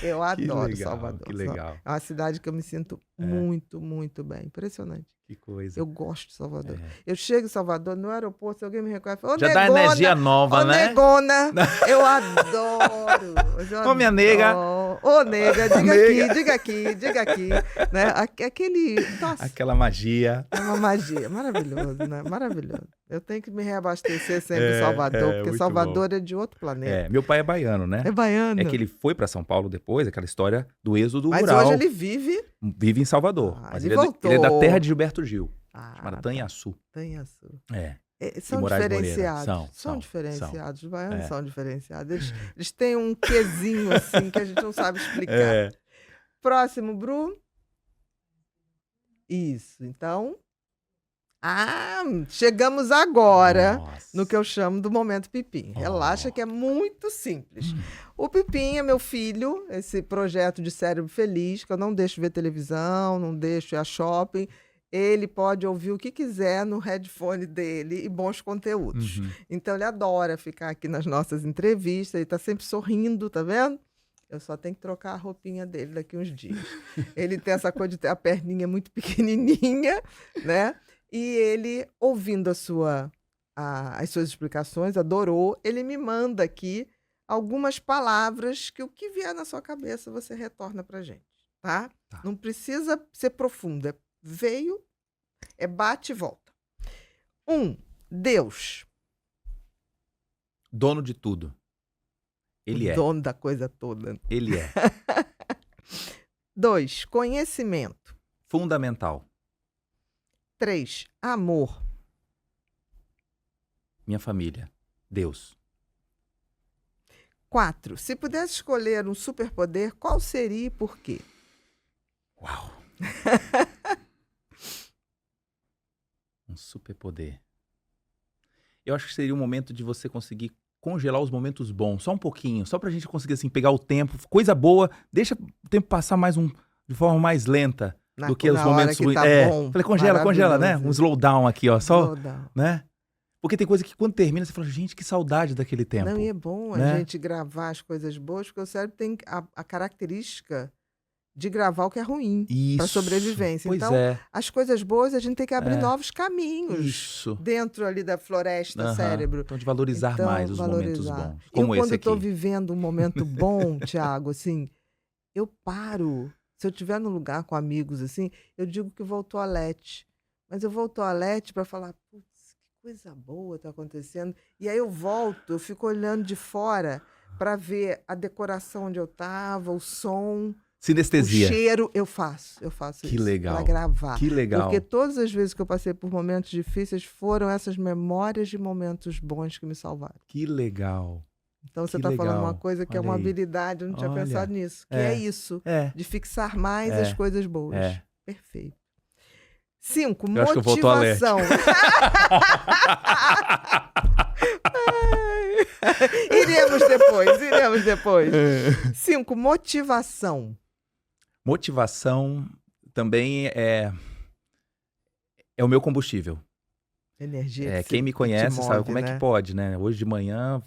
Eu Que adoro legal, Salvador. que legal. É uma cidade que eu me sinto muito, muito bem. Impressionante. Que coisa. Eu gosto de Salvador. É. Eu chego em Salvador, no aeroporto, se alguém me reconhece, fala, ô, Já dá negona, energia nova, ô, né? negona, eu adoro. Ô, minha nega. Ô, nega, diga Nega. aqui, diga aqui, diga aqui. Né? Aquele, nossa, Aquela magia. é uma magia. Maravilhoso, né? Maravilhoso. Eu tenho que me reabastecer sempre em É, Salvador, porque muito Salvador é de outro planeta. Meu pai é baiano, né? É baiano. É que ele foi pra São Paulo depois, aquela história do êxodo Mas rural. hoje ele vive... Vive em Salvador. Mas ele ele é da voltou. terra de Gilberto Gil, chamada tá. Tanhaçu. Tanhaçu. É. São Moraes Moreira. diferenciados. São. diferenciados. Os baianos É. são diferenciados. Eles têm um quezinho assim que a gente não sabe explicar. É. Próximo, Bru. Isso. Então. Chegamos agora Nossa. no que eu chamo do momento Pipim. Relaxa, que é muito simples. O Pipim é meu filho, esse projeto de cérebro feliz, que eu não deixo ver televisão, não deixo ir a shopping. Ele pode ouvir o que quiser no headphone dele e bons conteúdos. Então, ele adora ficar aqui nas nossas entrevistas, ele está sempre sorrindo, tá vendo? Eu só tenho que trocar a roupinha dele daqui uns dias. Ele tem essa coisa de ter a perninha muito pequenininha, né? E ele, ouvindo as suas explicações, adorou. Ele me manda aqui algumas palavras que o que vier na sua cabeça você retorna pra gente, tá? Não precisa ser profundo. Veio, bate e volta. 1, Deus. Dono de tudo. Ele é. Dono da coisa toda. Ele é. 2, conhecimento. Fundamental. 3, amor. Minha família. Deus. 4, se pudesse escolher um superpoder, qual seria e por quê? Uau. Um superpoder. Eu acho que seria um momento de você conseguir congelar os momentos bons, só um pouquinho, só pra gente conseguir, assim, pegar o tempo, coisa boa, deixa o tempo passar de forma mais lenta do que os Na momentos hora que tá bom, falei, congela, né? Um maravilhoso. slowdown aqui, ó, só, Slowdown. né? Porque tem coisa que quando termina, você fala, gente, que saudade daquele tempo. Não, e é bom a né? gente gravar as coisas boas, porque o cérebro tem a característica de gravar o que é ruim para Isso. sobrevivência. Pois Então, é. as coisas boas a gente tem que abrir É. novos caminhos Isso. dentro ali da floresta Aham. cérebro. Então, de valorizar Então, mais os momentos valorizar. bons. Como eu, quando esse estou aqui. vivendo um momento bom, Thiago, assim, eu paro. Se eu estiver num lugar com amigos, assim, eu digo que vou ao toalete. Mas eu vou ao toalete para falar, putz, que coisa boa está acontecendo. E aí eu volto, eu fico olhando de fora para ver a decoração onde eu estava, o som, Sinestesia. o cheiro. Eu faço Que isso legal. para gravar. Que legal. Porque todas as vezes que eu passei por momentos difíceis foram essas memórias de momentos bons que me salvaram. Que legal. Então você Que está falando uma legal. coisa que é Olha uma aí. habilidade, eu não tinha Olha. pensado nisso, que É. é isso, É. de fixar mais É. as coisas boas. É. Perfeito. 5, Eu acho que eu vou ao toalete. motivação. Iremos depois. 5, motivação. Motivação também é o meu combustível. Energia. Quem me conhece move, sabe como é né? que pode, né? Hoje de manhã,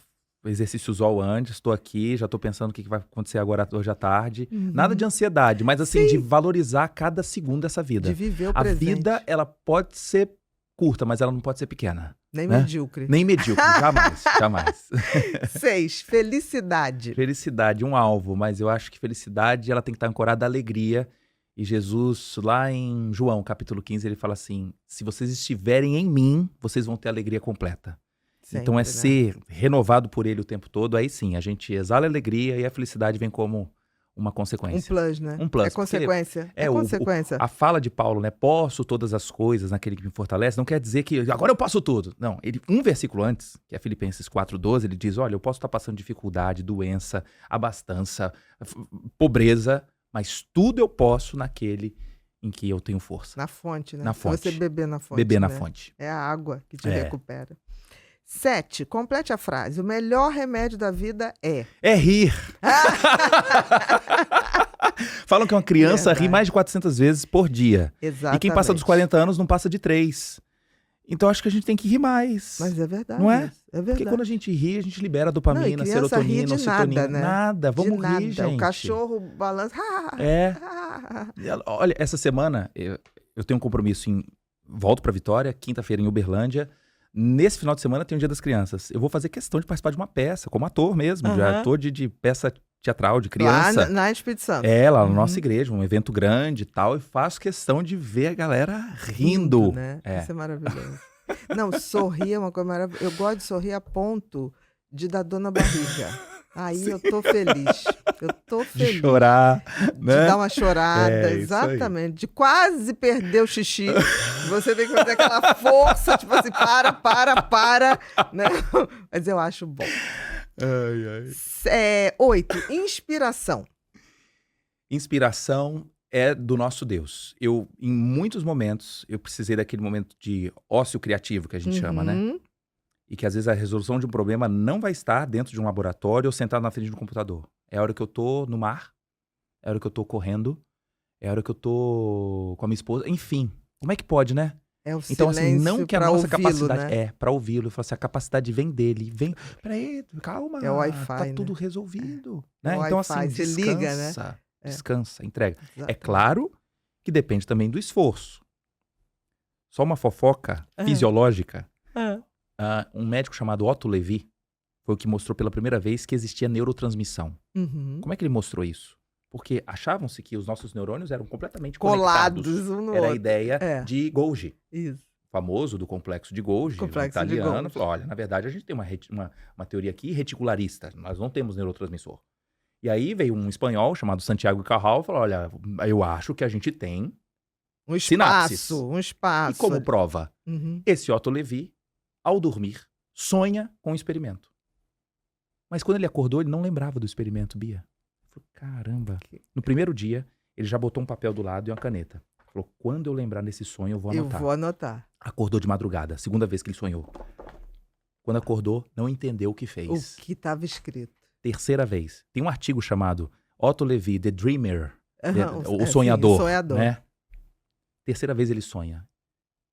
exercício usual antes, estou aqui, já estou pensando o que vai acontecer agora hoje à tarde. Uhum. Nada de ansiedade, mas assim, Sim. de valorizar cada segundo dessa vida. De viver o A presente. vida, ela pode ser curta, mas ela não pode ser pequena. Nem né? medíocre. Nem medíocre, jamais, jamais. 6, felicidade. Felicidade, um alvo, mas eu acho que felicidade, ela tem que estar ancorada à alegria. E Jesus, lá em João, capítulo 15, ele fala assim, se vocês estiverem em mim, vocês vão ter alegria completa. Sempre, Então é né? ser renovado por ele o tempo todo, aí sim, a gente exala a alegria e a felicidade vem como uma Um consequência. plus, né? Um plus, É consequência. porque É consequência. A fala de Paulo, né? Posso todas as coisas naquele que me fortalece, não quer dizer que agora eu posso tudo. Não, um versículo antes, que é Filipenses 4:12, ele diz, olha, eu posso estar passando dificuldade, doença, abastança, pobreza, mas tudo eu posso naquele em que eu tenho força. Na fonte, né? Na fonte. Você beber na fonte. Beber na né? fonte. É a água que te É. recupera. 7, complete a frase. O melhor remédio da vida é. É rir. Falam que uma criança Verdade. ri mais de 400 vezes por dia. Exatamente. E quem passa dos 40 anos não passa de 3. Então acho que a gente tem que rir mais. Mas é verdade. Não é? isso. É Porque verdade. quando a gente ri, a gente libera Não, dopamina, e criança serotonina, ri de ocitocina. nada, né? Nada, vamos De nada. rir, gente. O cachorro balança. É. Olha, essa semana eu tenho um compromisso volto pra Vitória, quinta-feira em Uberlândia. Nesse final de semana tem o Dia das Crianças. Eu vou fazer questão de participar de uma peça, como ator mesmo, de Aham. ator de peça teatral, de Lá criança. na Espírito Santo. Lá na Uhum. nossa igreja, um evento grande e tal, e faço questão de ver a galera rindo. Né? É. Isso é maravilhoso. Não, sorrir é uma coisa maravilhosa. Eu gosto de sorrir a ponto de dar dor na barriga. Aí eu tô feliz. Eu tô De feliz. chorar, De né? dar uma chorada, É, isso aí. exatamente. De quase perder o xixi. Você tem que fazer aquela força, tipo assim, para, né? Mas eu acho bom. 8, inspiração. Inspiração é do nosso Deus. Em muitos momentos, eu precisei daquele momento de ócio criativo, que a gente chama, né? Uhum. E que às vezes a resolução de um problema não vai estar dentro de um laboratório ou sentado na frente de um computador. É a hora que eu tô no mar, é a hora que eu tô correndo, é a hora que eu tô com a minha esposa, enfim. Como é que pode, né? É o Então, assim, silêncio não que a pra nossa ouvi-lo, capacidade né? pra ouvi-lo. Eu falo assim, a capacidade vem dele. Vem, peraí, calma. É o Wi-Fi, tá né? tudo resolvido. É Né? o Então, Wi-Fi, assim, você descansa. liga, né? É. Descansa, entrega. É Exatamente. claro que depende também do esforço. Só uma fofoca fisiológica. Um médico chamado Otto Levi foi o que mostrou pela primeira vez que existia neurotransmissão. Uhum. Como é que ele mostrou isso? Porque achavam-se que os nossos neurônios eram completamente Colados conectados. um no Era a outro. ideia É. de Golgi, Isso. famoso do complexo de Golgi, Complexo de italiano. Golgi. Falou, olha, na verdade a gente tem uma teoria aqui reticularista, nós não temos neurotransmissor. E aí veio um espanhol chamado Santiago Cajal e falou, olha, eu acho que a gente tem. Um Sinapses. espaço, um espaço. E como prova? Uhum. Esse Otto Levi, ao dormir, sonha com o experimento. Mas quando ele acordou, ele não lembrava do experimento, Bia. Ele falou, caramba. No primeiro dia, ele já botou um papel do lado e uma caneta. Ele falou, quando eu lembrar desse sonho, eu vou anotar. Eu vou anotar. Acordou de madrugada, segunda vez que ele sonhou. Quando acordou, não entendeu o que O fez. que estava escrito. Terceira vez. Tem um artigo chamado Otto Levi, The Dreamer, Aham, o sim, sonhador, o sonhador. né? Terceira vez ele sonha,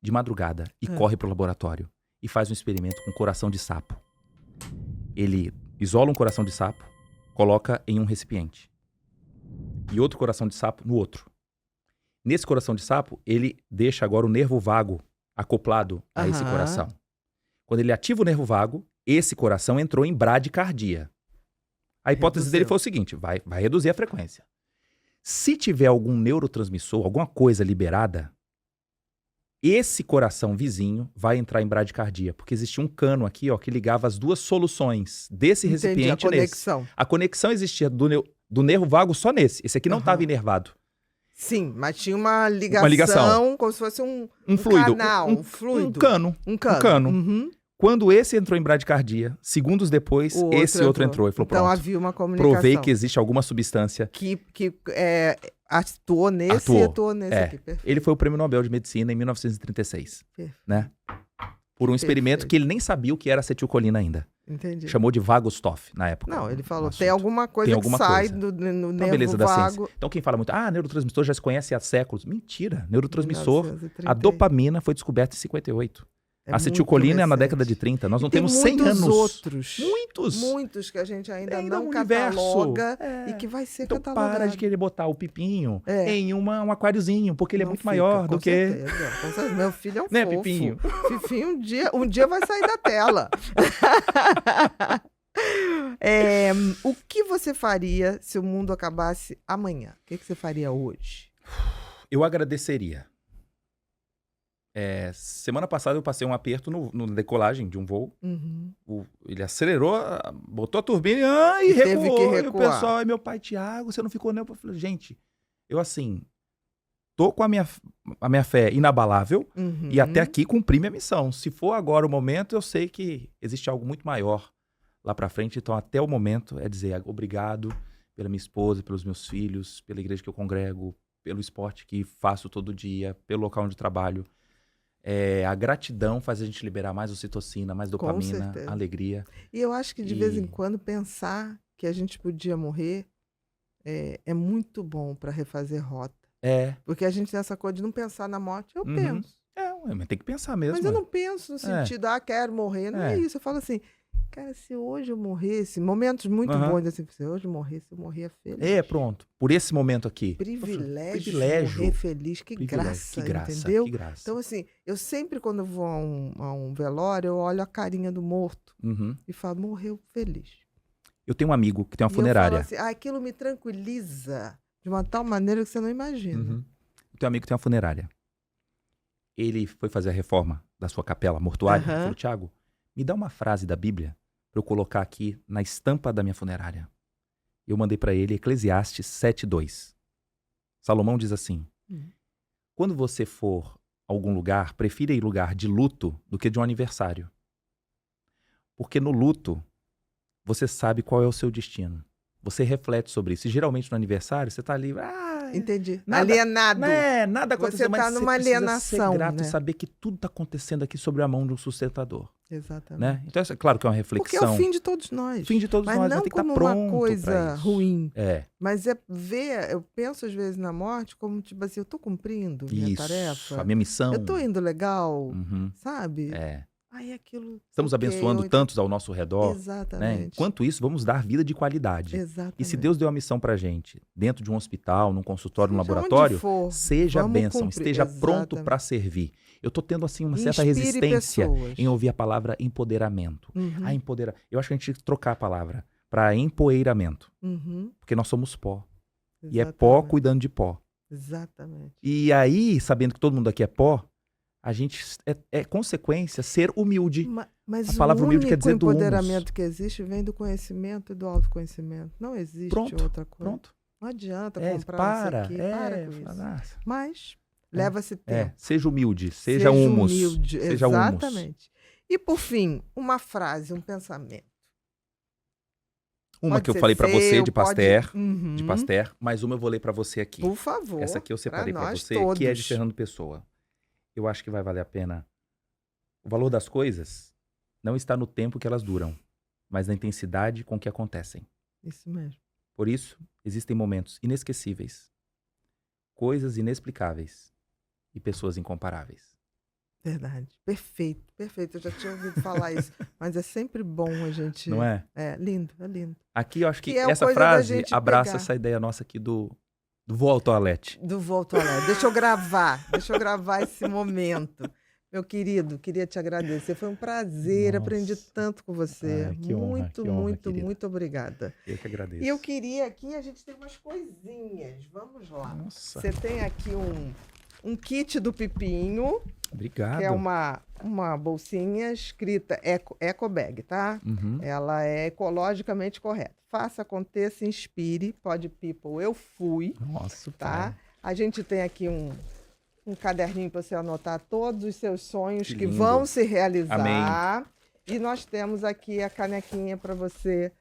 de madrugada, e corre pro laboratório e faz um experimento com coração de sapo. Ele isola um coração de sapo, coloca em um recipiente. E outro coração de sapo no outro. Nesse coração de sapo, ele deixa agora o nervo vago acoplado a esse Aham. coração. Quando ele ativa o nervo vago, esse coração entrou em bradicardia. A hipótese dele Reduziu. foi o seguinte, vai reduzir a frequência. Se tiver algum neurotransmissor, alguma coisa liberada, esse coração vizinho vai entrar em bradicardia, porque existia um cano aqui, ó, que ligava as duas soluções desse Entendi, a recipiente nesse. conexão. A conexão existia do nervo vago só nesse. Esse aqui não estava Aham. inervado. Sim, mas tinha uma ligação, ligação. como se fosse um Fluido. canal, um fluido. Um cano. Um cano. cano. Uhum. Quando esse entrou em bradicardia, segundos depois, O esse outro entrou. Ele falou, Então pronto, havia uma comunicação. provei que existe alguma substância. que atuou nesse Atuou. e atuou nesse É. aqui. Perfeito. Ele foi o Prêmio Nobel de Medicina em 1936, Perfeito. né? Por um experimento Perfeito. que ele nem sabia o que era acetilcolina ainda. Entendi. Chamou de Vagostoff na época. Não, ele o falou, assunto. tem alguma coisa Tem alguma que sai coisa. no Então, nervo beleza, da ciência. vago. Então, quem fala muito, neurotransmissor já se conhece há séculos. Mentira. Neurotransmissor, 1930. a dopamina foi descoberta em 58. É A acetilcolina é na muito década de recente. 30. Nós não E tem temos 100 muitos anos. outros. Muitos. Muitos que a gente ainda Ainda não um universo. cataloga É. e que vai ser Então catalogado. para de querer botar o pipinho É. em um aquáriozinho, porque ele é Não muito fica, maior com do que... certeza, com certeza. Meu filho é um Né, fofo. Pipinho? Fifinho um dia vai sair da tela. O que você faria se o mundo acabasse amanhã? O que você faria hoje? Eu agradeceria. Semana passada eu passei um aperto no decolagem de um voo. Uhum. Ele acelerou, botou a turbina e E teve recuou. que E o recuar. pessoal, e meu pai, Tiago, você não ficou nem... Eu falei, gente, eu assim, tô com a minha fé inabalável Uhum. e até aqui cumpri minha missão. Se for agora o momento, eu sei que existe algo muito maior lá pra frente. Então, até o momento, é dizer obrigado pela minha esposa, pelos meus filhos, pela igreja que eu congrego, pelo esporte que faço todo dia, pelo local onde trabalho. A gratidão faz a gente liberar mais ocitocina, mais dopamina, certeza. alegria. E eu acho que de vez em E- quando pensar que a gente podia morrer é muito bom para refazer rota. Porque a gente tem essa coisa de não pensar na morte. Eu Uhum. penso. Mas tem que pensar mesmo. Mas eu não penso no sentido, quero morrer. Não é É. isso. Eu falo assim, cara, se hoje eu morresse, momentos muito Aham. bons, assim, se hoje eu morria feliz. Pronto. Por esse momento aqui. Privilégio, Privilégio. morrer feliz, que Privilégio. graça, Que graça, entendeu? que graça. Então, assim, eu sempre, quando eu vou a um velório, eu olho a carinha do morto Uhum. e falo, morreu feliz. Eu tenho um amigo que tem uma E funerária. eu falo assim, aquilo me tranquiliza de uma tal maneira que você não imagina. Uhum. Eu tenho um amigo que tem uma funerária. Ele foi fazer a reforma da sua capela mortuária. Ele Aham. falou, Tiago, me dá uma frase da Bíblia para eu colocar aqui na estampa da minha funerária. Eu mandei para ele Eclesiastes 7:2. Salomão diz assim, quando você for a algum lugar, prefira ir em lugar de luto do que de um aniversário. Porque no luto, você sabe qual é o seu destino. Você reflete sobre isso. E geralmente no aniversário, você tá ali... Entendi. Nada- Alienado. Nada aconteceu, Você mas tá você numa precisa alienação, ser grato né? e saber que tudo tá acontecendo aqui sobre a mão de um sustentador, Exatamente. né? Então, é claro que é uma Porque é reflexão. o fim de todos nós. Fim de todos Mas nós, não vai ter que estar como pronto uma pra coisa isso. ruim. É, Mas é ver, eu penso às vezes na morte como tipo assim, eu tô cumprindo minha isso. tarefa. A minha missão. Eu tô indo legal, Uhum, sabe? é. Aí aquilo. Estamos ok, abençoando eu- tantos ao nosso redor, né? Exatamente. Enquanto isso, vamos dar vida de qualidade. Exatamente. E se Deus deu a missão pra gente, dentro de um hospital, num consultório, num Seja onde laboratório, for, seja vamos bênção, cumprir. esteja pronto Exatamente. pra servir. Eu tô tendo assim uma certa Inspire resistência pessoas. em ouvir a palavra empoderamento. Uhum, Eu acho que a gente tinha que trocar a palavra para empoeiramento, uhum, porque nós somos pó. E é exatamente. pó cuidando de pó. Exatamente. E aí, sabendo que todo mundo aqui é pó, a gente é consequência ser humilde. Mas A palavra o humilde único quer dizer do humus. empoderamento que existe vem do conhecimento e do autoconhecimento. Não existe Pronto, outra coisa. Pronto. Não adianta É, comprar para. isso aqui. Para com isso. nossa. Mas leva-se tempo. Seja humilde, seja humus. humilde. Seja humus. Exatamente. E por fim, uma frase, um pensamento. Uma Pode que eu ser falei para você seu, de pode- Pasteur, Uhum. de Pasteur, mas uma eu vou ler para você aqui. Por favor. Essa aqui eu separei para nós você, que é de todos. Fernando Pessoa. Eu acho que vai valer a pena. O valor das coisas não está no tempo que elas duram, mas na intensidade com que acontecem. Isso mesmo. Por isso, existem momentos inesquecíveis, coisas inexplicáveis e pessoas incomparáveis. Verdade. Perfeito, perfeito. Eu já tinha ouvido falar isso. Mas é sempre bom a gente... Não é? É lindo, é lindo. Aqui eu acho que Que é essa coisa da frase gente abraça pegar. essa ideia nossa aqui do voo ao toalete. Do Volto Alé. Deixa eu gravar esse momento. Meu querido, queria te agradecer. Foi um prazer, aprendi Nossa. tanto com você. Ai, que honra, Muito, que honra, muito, querida. muito obrigada. Eu que agradeço. E eu queria aqui, a gente tem umas coisinhas. Vamos lá. Nossa, Você tem aqui um kit do Pipinho, obrigado. que é uma bolsinha escrita Eco Bag, tá? Uhum. Ela é ecologicamente correta. Faça, aconteça, inspire. Pode People, eu fui, Nossa, tá? pai. A gente tem aqui um caderninho para você anotar todos os seus sonhos Que que lindo. vão se realizar. Amém. E nós temos aqui a canequinha para você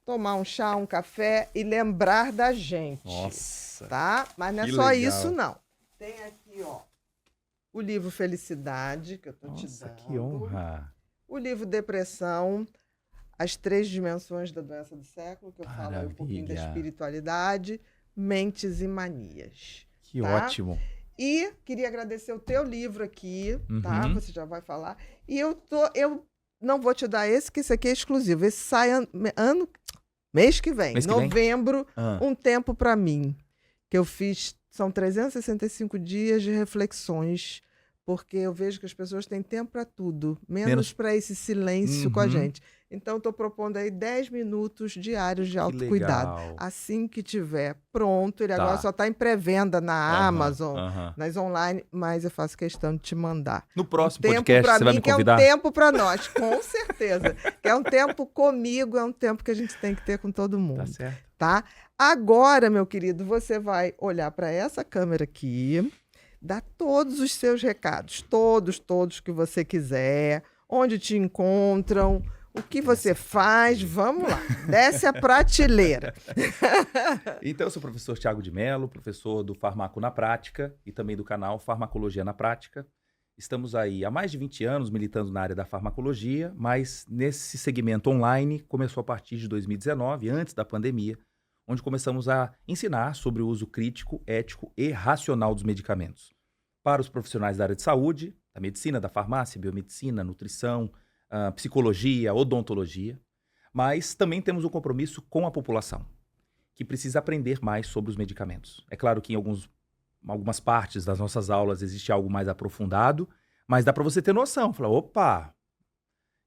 tomar um chá, um café e lembrar da gente. Nossa. Tá? Mas não é Que só legal. isso, não. Tem aqui, ó, o livro Felicidade, que eu tô te Nossa, dando. que honra. O livro Depressão, As Três Dimensões da Doença do Século, que eu falo aí um pouquinho da Maravilha. espiritualidade, Mentes e Manias. Que Tá? ótimo. E queria agradecer o teu livro aqui, tá? Uhum. Você já vai falar. E eu não vou te dar esse, que esse aqui é exclusivo. Esse sai mês que vem, Mês que vem? novembro, Ah, Um Tempo para Mim, que eu fiz, são 365 dias de reflexões, porque eu vejo que as pessoas têm tempo para tudo, menos para esse silêncio com a Uhum. gente. Então, estou propondo aí 10 minutos diários de que autocuidado. legal. Assim que tiver pronto, ele Tá. agora só está em pré-venda na Aham, Amazon, aham. nas online, mas eu faço questão de te mandar. No próximo Tempo podcast, para você vai mim, me que é um convidar? tempo para nós, com certeza. Que é um tempo comigo, é um tempo que a gente tem que ter com todo mundo, Tá certo. tá? Agora, meu querido, você vai olhar para essa câmera aqui, dar todos os seus recados, todos que você quiser, onde te encontram, o que você faz, vamos lá, desce a prateleira. Então, eu sou o professor Thiago de Mello, professor do Farmaco na Prática e também do canal Farmacologia na Prática. Estamos aí há mais de 20 anos militando na área da farmacologia, mas nesse segmento online começou a partir de 2019, antes da pandemia, onde começamos a ensinar sobre o uso crítico, ético e racional dos medicamentos. Para os profissionais da área de saúde, da medicina, da farmácia, biomedicina, nutrição, psicologia, odontologia, mas também temos um compromisso com a população, que precisa aprender mais sobre os medicamentos. É claro que em algumas partes das nossas aulas existe algo mais aprofundado, mas dá para você ter noção. Falar, opa,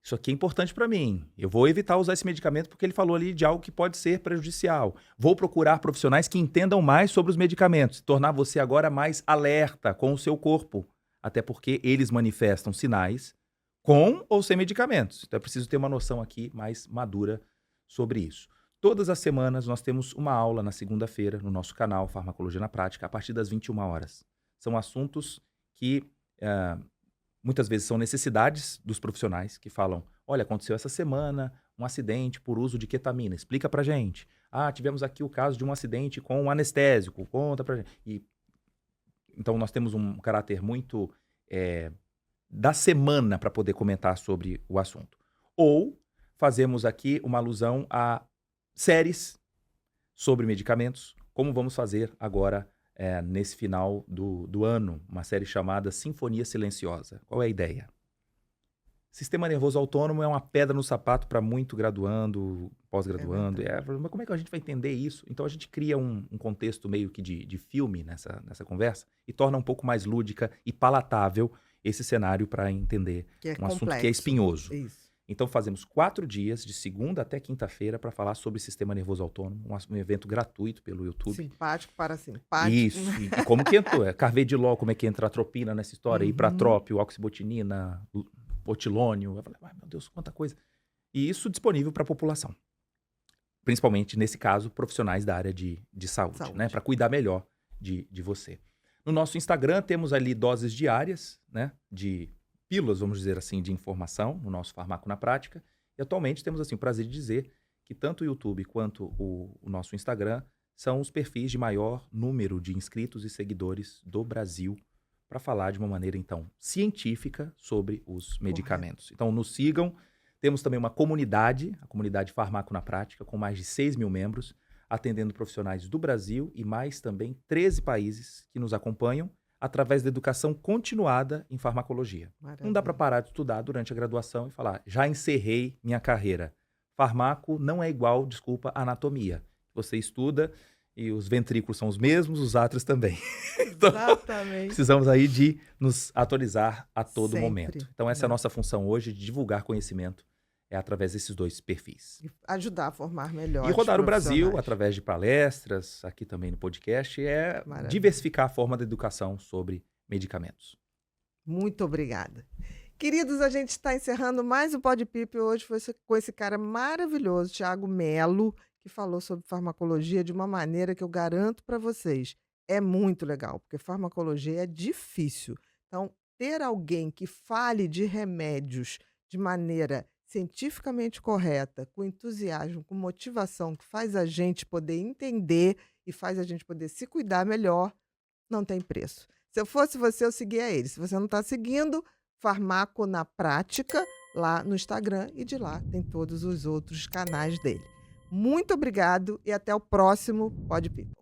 isso aqui é importante para mim. Eu vou evitar usar esse medicamento porque ele falou ali de algo que pode ser prejudicial. Vou procurar profissionais que entendam mais sobre os medicamentos, tornar você agora mais alerta com o seu corpo, até porque eles manifestam sinais com ou sem medicamentos. Então é preciso ter uma noção aqui mais madura sobre isso. Todas as semanas nós temos uma aula na segunda-feira no nosso canal Farmacologia na Prática, a partir das 21 horas. São assuntos que muitas vezes são necessidades dos profissionais que falam, olha, aconteceu essa semana um acidente por uso de ketamina, explica pra gente. Ah, tivemos aqui o caso de um acidente com um anestésico, conta pra gente. Então nós temos um caráter muito da semana para poder comentar sobre o assunto. Ou fazemos aqui uma alusão a séries sobre medicamentos, como vamos fazer agora nesse final do ano, uma série chamada Sinfonia Silenciosa. Qual é a ideia? Sistema nervoso autônomo é uma pedra no sapato para muito graduando, pós-graduando. Mas como é que a gente vai entender isso? Então a gente cria um contexto meio que de filme nessa conversa e torna um pouco mais lúdica e palatável esse cenário para entender um assunto que é espinhoso. Isso. Então fazemos 4 dias, de segunda até quinta-feira, para falar sobre sistema nervoso autônomo, um evento gratuito pelo YouTube. Simpático para simpático. Isso, e como que entrou? Carvedilol, como é que entra a atropina nessa história, ipratrópio, oxibotinina, otilônio. Eu falei, ai meu Deus, quanta coisa. E isso disponível para a população. Principalmente, nesse caso, profissionais da área de saúde. Né? Para cuidar melhor de você. No nosso Instagram temos ali doses diárias, né, de pílulas, vamos dizer assim, de informação, no nosso Farmaco na Prática. E atualmente temos assim, o prazer de dizer que tanto o YouTube quanto o nosso Instagram são os perfis de maior número de inscritos e seguidores do Brasil para falar de uma maneira, então, científica sobre os Correto. medicamentos. Então, nos sigam. Temos também uma comunidade, a comunidade Farmaco na Prática, com mais de 6 mil membros, atendendo profissionais do Brasil e mais também 13 países que nos acompanham através da educação continuada em farmacologia. Não dá para Maravilha. parar de estudar durante a graduação e falar, já encerrei minha carreira. Farmaco não é igual, desculpa, à anatomia. Você estuda e os ventrículos são os mesmos, os átrios também. Então, Exatamente. precisamos aí de nos atualizar a todo Sempre, momento. Então, essa é a né? nossa função hoje, de divulgar conhecimento através desses 2 perfis. E ajudar a formar E melhores rodar o Brasil profissionais. através de palestras, aqui também no podcast, é Maravilha. diversificar a forma da educação sobre medicamentos. Muito obrigada. Queridos, a gente está encerrando mais um Pod People. Hoje foi com esse cara maravilhoso, Thiago Melo, que falou sobre farmacologia de uma maneira que eu garanto para vocês. É muito legal, porque farmacologia é difícil. Então, ter alguém que fale de remédios de maneira cientificamente correta, com entusiasmo, com motivação, que faz a gente poder entender e faz a gente poder se cuidar melhor, não tem preço. Se eu fosse você, eu seguia ele. Se você não está seguindo, Farmaco na Prática, lá no Instagram, e de lá tem todos os outros canais dele. Muito obrigado e até o próximo Pod People.